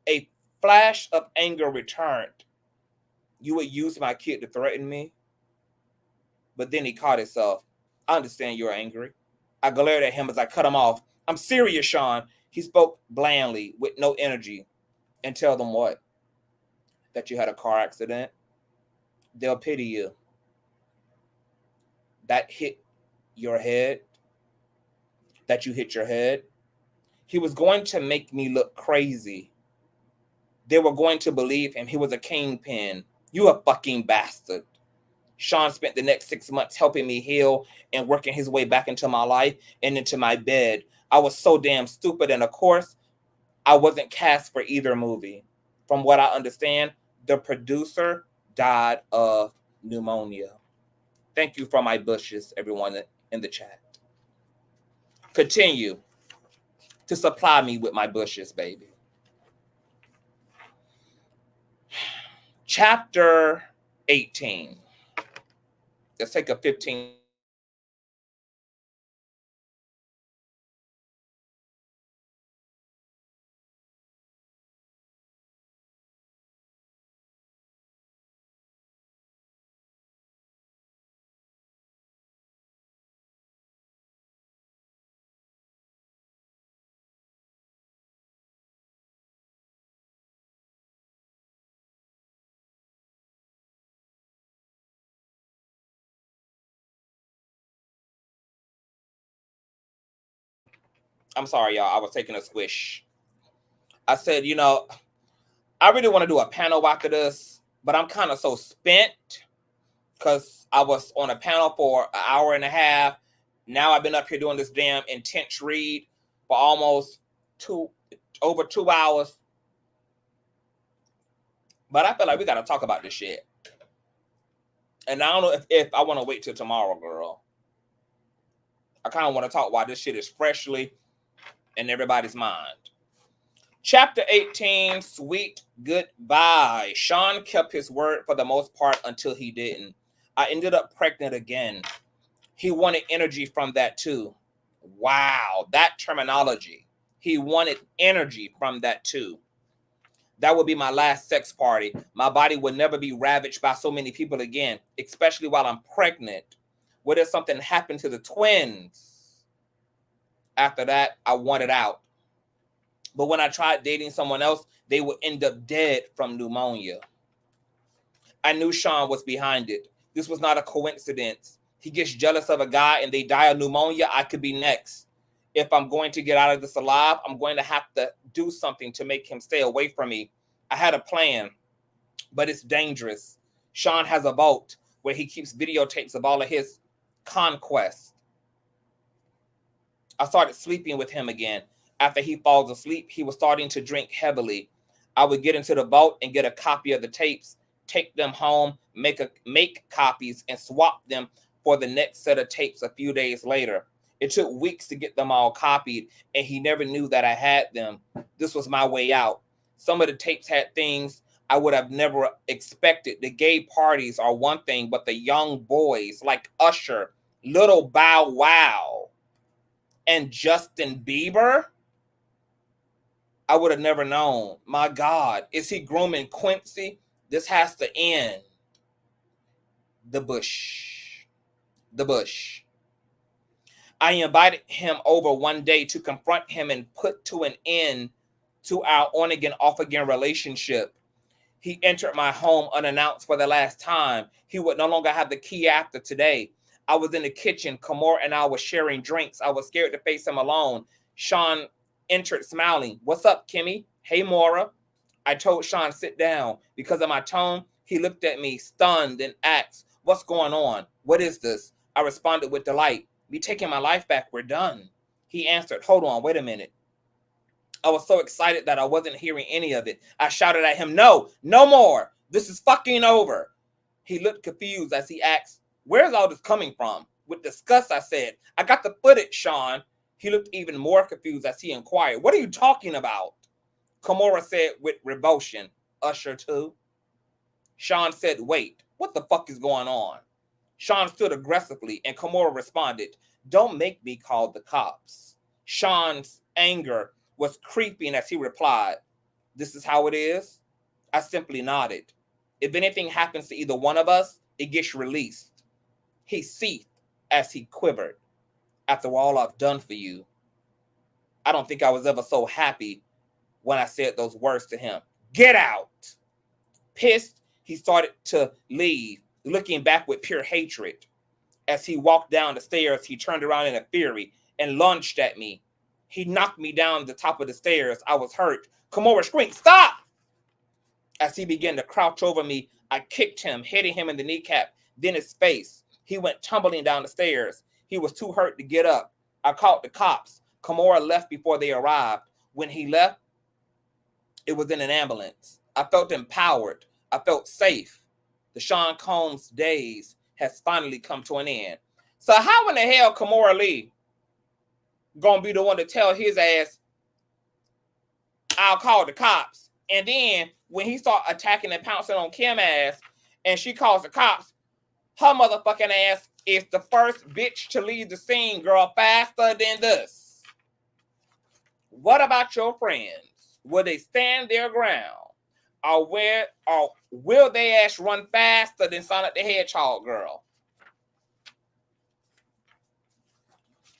A flash of anger returned. "You would use my kid to threaten me?" But then he caught himself. "I understand you're angry." I glared at him as I cut him off. "I'm serious, Sean." He spoke blandly, with no energy. "And tell them what?" "That you had a car accident. They'll pity you. That hit your head. That you hit your head." He was going to make me look crazy. They were going to believe him. He was a kingpin. "You a fucking bastard." Sean spent the next 6 months helping me heal and working his way back into my life and into my bed. I was so damn stupid, and of course, I wasn't cast for either movie. From what I understand, the producer died of pneumonia. Thank you for my bushes, everyone in the chat. Continue to supply me with my bushes, baby. Chapter 18. Let's take a 15. I'm sorry, y'all. I was taking a squish. I said, you know, I really want to do a panel after this, but I'm kind of so spent because I was on a panel for an hour and a half. Now I've been up here doing this damn intense read for almost over 2 hours. But I feel like we got to talk about this shit. And I don't know if I want to wait till tomorrow, girl. I kind of want to talk while this shit is freshly in everybody's mind. Chapter 18, Sweet Goodbye. Sean kept his word for the most part until he didn't. I ended up pregnant again. He wanted energy from that too. Wow, that terminology. He wanted energy from that too. That would be my last sex party. My body would never be ravaged by so many people again, especially while I'm pregnant. What if something happened to the twins? After that, I wanted out. But when I tried dating someone else, they would end up dead from pneumonia. I knew Sean was behind it. This was not a coincidence. He gets jealous of a guy and they die of pneumonia. I could be next. If I'm going to get out of this alive, I'm going to have to do something to make him stay away from me. I had a plan, but it's dangerous. Sean has a vault where he keeps videotapes of all of his conquests. I started sleeping with him again. After he falls asleep, he was starting to drink heavily. I would get into the vault and get a copy of the tapes, take them home, make copies, and swap them for the next set of tapes a few days later. It took weeks to get them all copied, and he never knew that I had them. This was my way out. Some of the tapes had things I would have never expected. The gay parties are one thing, but the young boys like Usher, Little Bow Wow, and Justin Bieber, I would have never known. My God, is he grooming Quincy? This has to end. The bush. The bush. I invited him over one day to confront him and put to an end to our on-again, off-again relationship. He entered my home unannounced for the last time. He would no longer have the key after today. I was in the kitchen. Kimora and I were sharing drinks. I was scared to face him alone. Sean entered smiling. What's up, Kimmy? Hey, Mora. I told Sean, sit down. Because of my tone, he looked at me, stunned, and asked, what's going on? What is this? I responded with delight. Be taking my life back. We're done. He answered, hold on, wait a minute. I was so excited that I wasn't hearing any of it. I shouted at him, no, no more. This is fucking over. He looked confused as he asked, where's all this coming from? With disgust, I said, I got the footage, Sean. He looked even more confused as he inquired, what are you talking about? Kimora said with revulsion, Usher too. Sean said, wait, what the fuck is going on? Sean stood aggressively and Kimora responded, don't make me call the cops. Sean's anger was creeping as he replied, this is how it is? I simply nodded. If anything happens to either one of us, it gets released. He seethed as he quivered. After all I've done for you, I don't think I was ever so happy when I said those words to him. Get out! Pissed, he started to leave, looking back with pure hatred. As he walked down the stairs, he turned around in a fury and lunged at me. He knocked me down the top of the stairs. I was hurt. Kimora screamed, stop! As he began to crouch over me, I kicked him, hitting him in the kneecap, then his face. He went tumbling down the stairs. He was too hurt to get up. I called the cops. Kimora left before they arrived. When he left, it was in an ambulance. I felt empowered. I felt safe. The Sean Combs days has finally come to an end. So how in the hell Kimora leave? gonna be the one to tell his ass, I'll call the cops. And then when he start attacking and pouncing on Kim ass and she calls the cops, her motherfucking ass is the first bitch to leave the scene, girl, faster than this. What about your friends? Will they stand their ground? Or will they ass run faster than Sonic the Hedgehog, girl?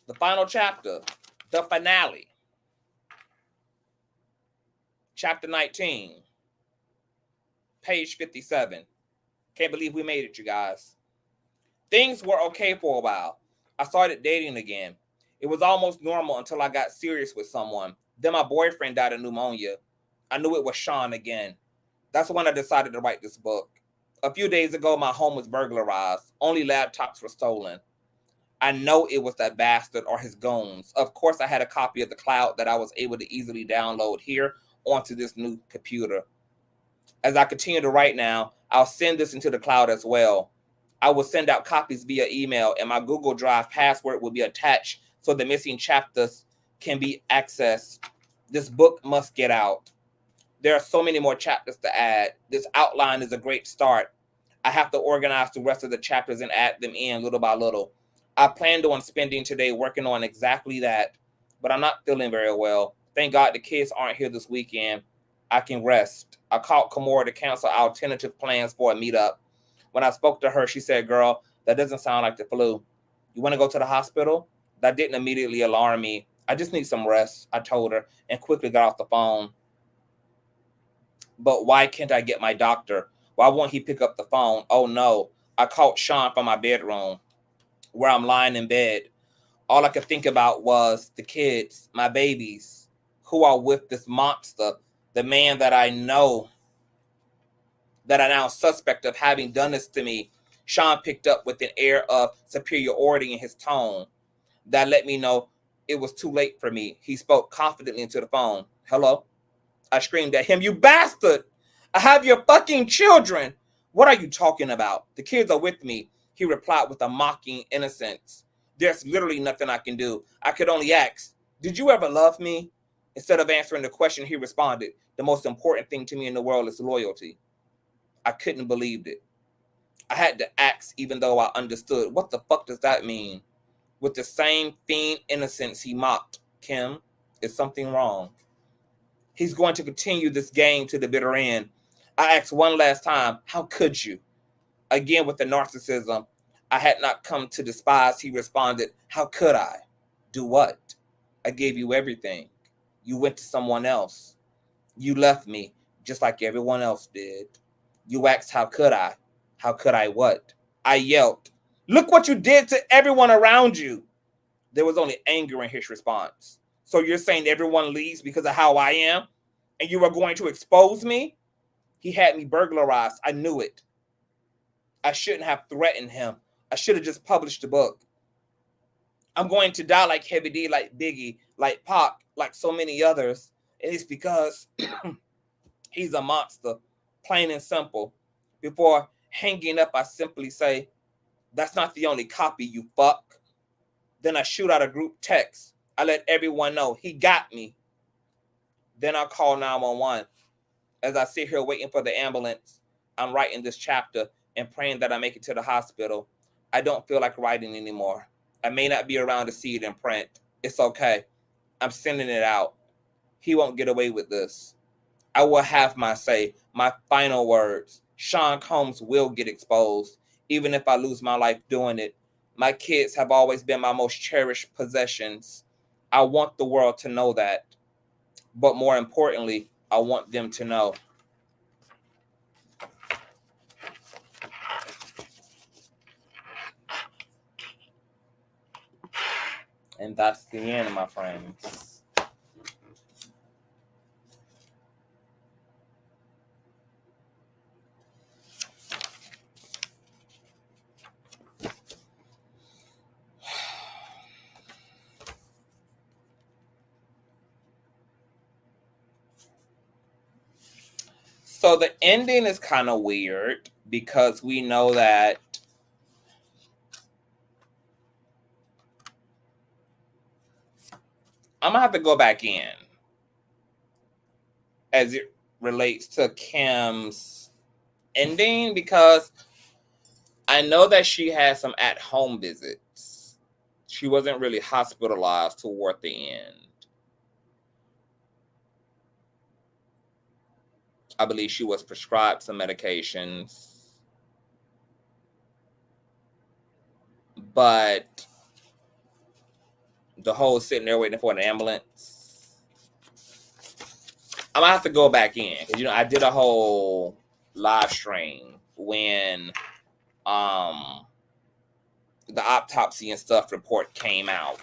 The final chapter, the finale. Chapter 19, page 57. Can't believe we made it, you guys. Things were okay for a while. I started dating again. It was almost normal until I got serious with someone. Then my boyfriend died of pneumonia. I knew it was Sean again. That's when I decided to write this book. A few days ago, my home was burglarized. Only laptops were stolen. I know it was that bastard or his goons. Of course, I had a copy of the cloud that I was able to easily download here onto this new computer. As I continue to write now, I'll send this into the cloud as well. I will send out copies via email, and my Google Drive password will be attached so the missing chapters can be accessed. This book must get out. There are so many more chapters to add. This outline is a great start. I have to organize the rest of the chapters and add them in little by little. I planned on spending today working on exactly that, but I'm not feeling very well. Thank God the kids aren't here this weekend. I can rest. I called Kimora to cancel our tentative plans for a meetup. When I spoke to her, she said, girl, that doesn't sound like the flu. You want to go to the hospital? That didn't immediately alarm me. I just need some rest, I told her, and quickly got off the phone. But why can't I get my doctor? Why won't he pick up the phone? Oh no. I called Sean from my bedroom where I'm lying in bed. All I could think about was the kids, my babies, who are with this monster, the man that I know, that I now suspect of having done this to me. Sean picked up with an air of superiority in his tone that let me know it was too late for me. He spoke confidently into the phone. Hello? I screamed at him, you bastard! I have your fucking children! What are you talking about? The kids are with me, he replied with a mocking innocence. There's literally nothing I can do. I could only ask, did you ever love me? Instead of answering the question, he responded, the most important thing to me in the world is loyalty. I couldn't believe it. I had to ask even though I understood. What the fuck does that mean? With the same fiend innocence he mocked. Kim, is something wrong? He's going to continue this game to the bitter end. I asked one last time, how could you? Again with the narcissism I had not come to despise, he responded, how could I? Do what? I gave you everything. You went to someone else. You left me just like everyone else did. You asked, how could I? How could I what? I yelped, look what you did to everyone around you. There was only anger in his response. So you're saying everyone leaves because of how I am? And you are going to expose me? He had me burglarized. I knew it. I shouldn't have threatened him. I should have just published the book. I'm going to die like Heavy D, like Biggie, like Pac, like so many others. And it's because he's a monster, plain and simple. Before hanging up, I simply say, that's not the only copy, you fuck. Then I shoot out a group text. I let everyone know he got me. Then I call 911. As I sit here waiting for the ambulance, I'm writing this chapter and praying that I make it to the hospital. I don't feel like writing anymore. I may not be around to see it in print. It's okay. I'm sending it out. He won't get away with this. I will have my say, my final words. Sean Combs will get exposed, even if I lose my life doing it. My kids have always been my most cherished possessions. I want the world to know that. But more importantly, I want them to know. And that's the end, my friends. So the ending is kind of weird because we know that I'm gonna have to go back in as it relates to Kim's ending, because I know that she had some at-home visits. She wasn't really hospitalized toward the end. I believe she was prescribed some medications. But the whole sitting there waiting for an ambulance, I'm gonna have to go back in, because I did a whole live stream when the autopsy and stuff report came out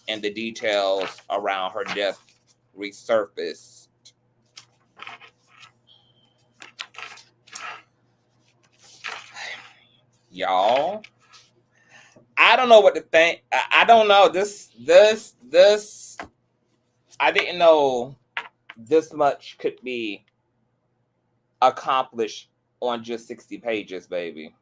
and the details around her death resurfaced. Y'all, I don't know what to think. I don't know. This I didn't know this much could be accomplished on just 60 pages, baby.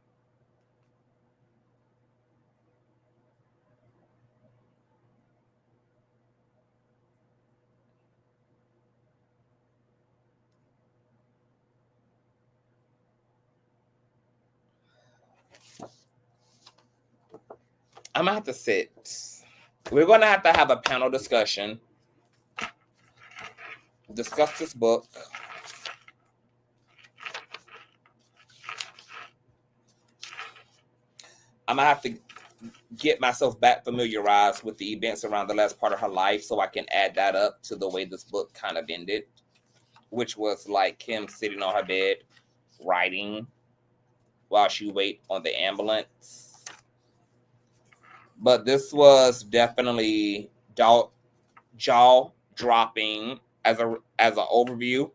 I'm gonna have to sit. We're gonna have to have a panel discussion, discuss this book. I'm gonna have to get myself back familiarized with the events around the last part of her life so I can add that up to the way this book kind of ended, which was like Kim sitting on her bed writing while she wait on the ambulance. But this was definitely jaw dropping as an overview.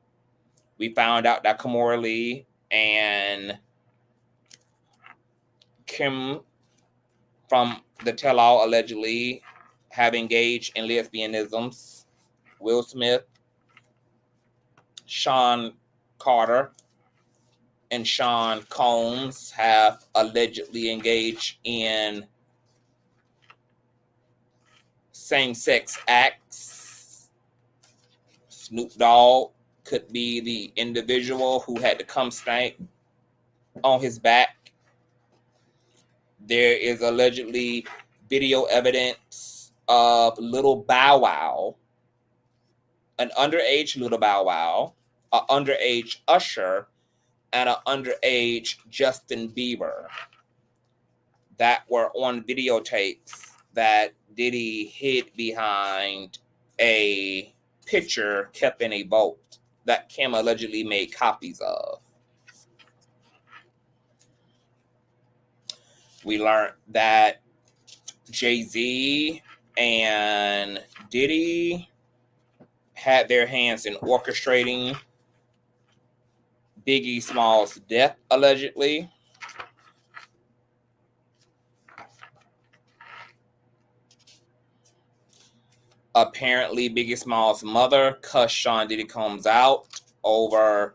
We found out that Kimora Lee and Kim from the tell-all allegedly have engaged in lesbianisms. Will Smith, Sean Carter, and Sean Combs have allegedly engaged in same-sex acts. Snoop Dogg could be the individual who had the cum stank on his back. There is allegedly video evidence of Little Bow Wow, an underage Little Bow Wow, an underage Usher, and an underage Justin Bieber that were on videotapes that Diddy hid behind a picture kept in a vault that Kim allegedly made copies of. We learned that Jay-Z and Diddy had their hands in orchestrating Biggie Small's death, allegedly. Apparently, Biggie Small's mother cussed Sean Diddy Combs out over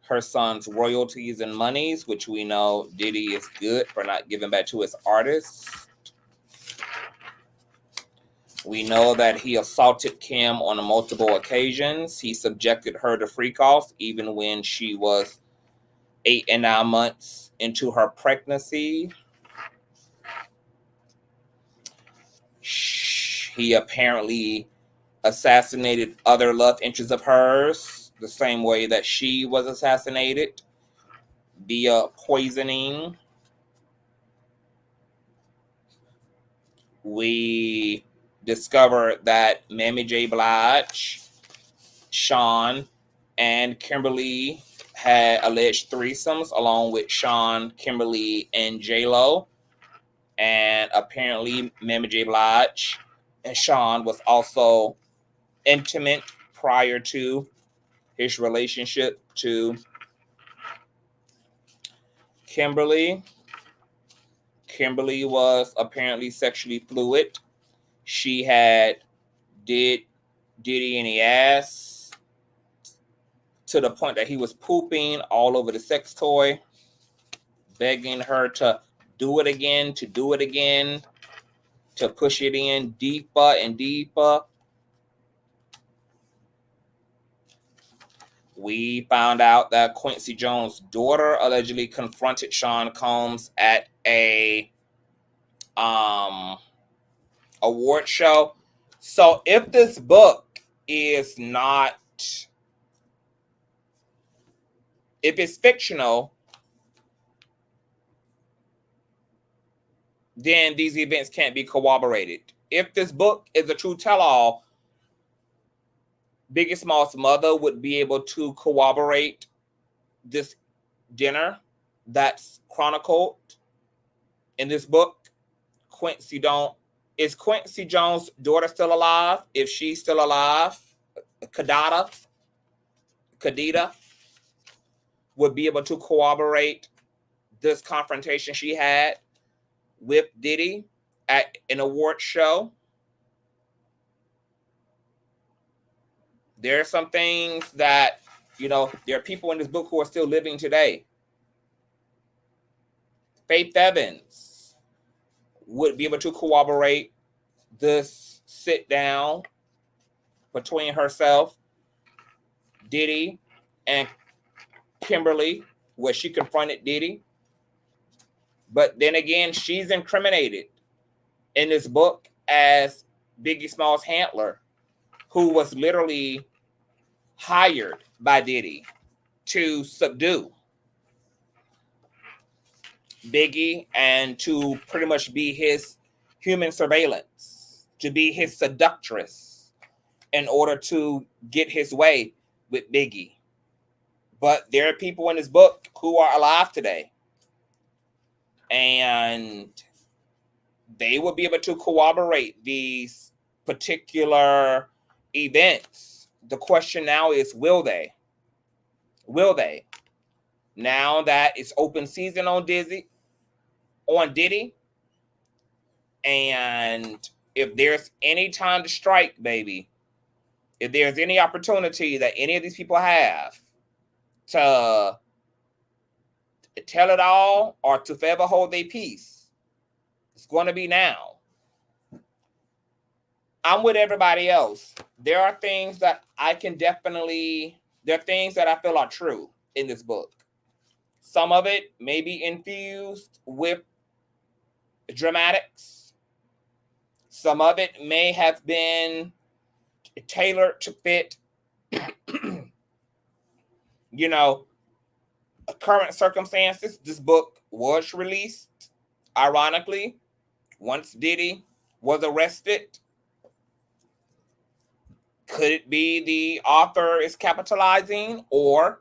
her son's royalties and monies, which we know Diddy is good for not giving back to his artists. We know that he assaulted Kim on multiple occasions. He subjected her to freak-offs even when she was 8 and 9 months into her pregnancy. He apparently assassinated other love interests of hers the same way that she was assassinated, via poisoning. We discovered that Mammy J. Blige, Sean, and Kimberly had alleged threesomes along with Sean, Kimberly, and J.Lo. And apparently Mammy J. Blige and Sean was also intimate prior to his relationship to Kimberly. Kimberly was apparently sexually fluid. She had did Diddy in the ass to the point that he was pooping all over the sex toy, begging her to do it again, to push it in deeper and deeper. we found out that Quincy Jones' daughter allegedly confronted Sean Combs at a award show. So if this book is not, if it's fictional, then these events can't be corroborated. If this book is a true tell-all, Biggie Smalls' mother would be able to corroborate this dinner that's chronicled in this book. Is Quincy Jones' daughter still alive? If she's still alive, Kadida would be able to corroborate this confrontation she had with Diddy at an award show. There are some things that, there are people in this book who are still living today. Faith Evans would be able to corroborate this sit down between herself, Diddy, and Kimberly, where she confronted Diddy. But then again, she's incriminated in this book as Biggie Smalls' handler, who was literally hired by Diddy to subdue Biggie and to pretty much be his human surveillance, to be his seductress in order to get his way with Biggie. But there are people in this book who are alive today, and they will be able to corroborate these particular events. The question now is, will they? Will they? Now that it's open season on Diddy, and if there's any time to strike, baby, if there's any opportunity that any of these people have to tell it all or to forever hold their peace, it's going to be now. I'm with everybody else. There are things that there are things that I feel are true in this book. Some of it may be infused with dramatics. Some of it may have been tailored to fit, current circumstances. This book was released, ironically, once Diddy was arrested. Could it be the author is capitalizing, or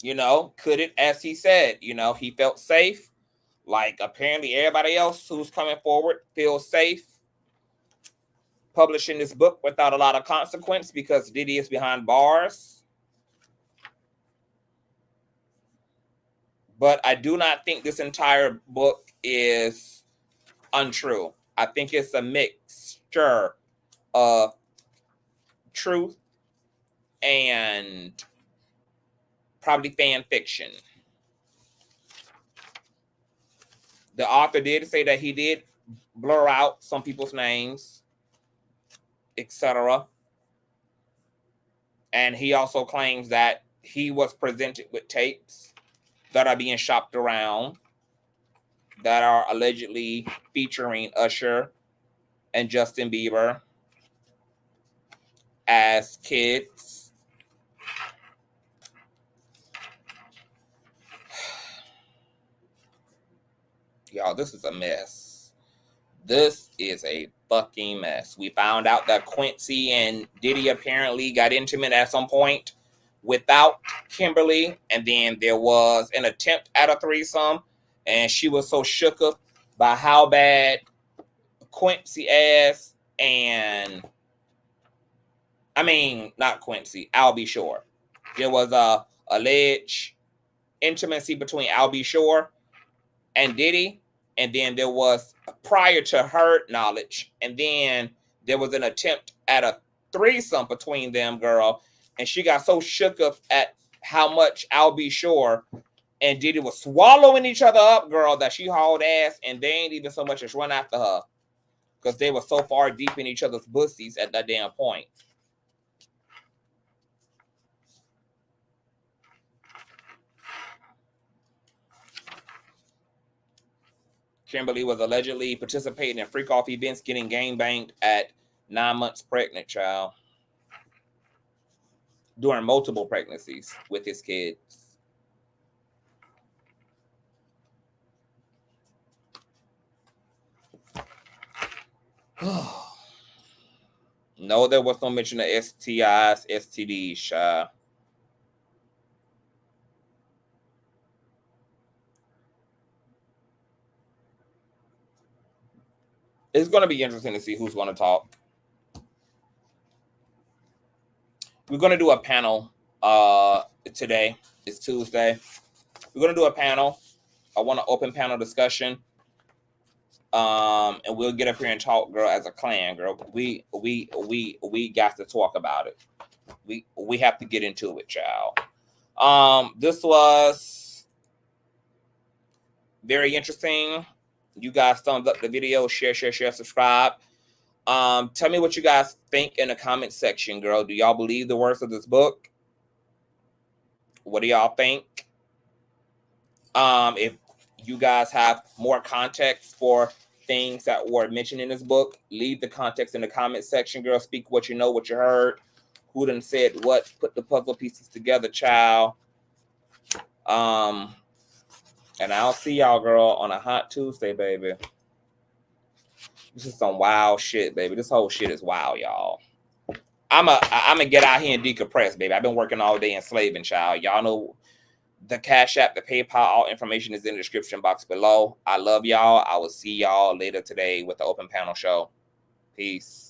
could it, as he said, he felt safe, like apparently everybody else who's coming forward feels safe publishing this book without a lot of consequence because Diddy is behind bars. But I do not think this entire book is untrue. I think it's a mixture of truth and probably fan fiction. The author did say that he did blur out some people's names, etc. And he also claims that he was presented with tapes that are being shopped around that are allegedly featuring Usher and Justin Bieber as kids. Y'all, this is a mess. This is a fucking mess. We found out that Quincy and Diddy apparently got intimate at some point without Kimberly, and then there was an attempt at a threesome, and she was so shook up by how bad Quincy ass and not Quincy, I'll be sure. There was a alleged intimacy between I'll be sure and Diddy, and then there was prior to her knowledge, and then there was an attempt at a threesome between them, girl, and she got so shook up at how much I'll be sure and Diddy was swallowing each other up, girl, that she hauled ass, and they ain't even so much as run after her. because they were so far deep in each other's pussies at that damn point. Kimberly was allegedly participating in freak-off events, getting gangbanged at 9 months pregnant, child. During multiple pregnancies with his kids. No, there was no mention of STIs, STDs, child. It's going to be interesting to see who's going to talk. We're going to do a panel today. It's Tuesday. We're going to do a panel. I want an open panel discussion. And we'll get up here and talk, girl, as a clan, girl. We got to talk about it. We have to get into it, child. This was very interesting. You guys thumbs up the video, share, subscribe. Tell me what you guys think in the comment section, girl. Do y'all believe the words of this book? What do y'all think? If you guys have more context for things that were mentioned in this book, leave the context in the comment section, girl. Speak what you know, what you heard, who done said what, put the puzzle pieces together, child. And I'll see y'all, girl, on a hot Tuesday, baby. This is some wild shit, baby. This whole shit is wild, y'all. I'm a get out here and decompress, baby. I've been working all day enslaving, child. Y'all know the Cash App, the PayPal, all information is in the description box below. I love y'all. I will see y'all later today with the open panel show. Peace.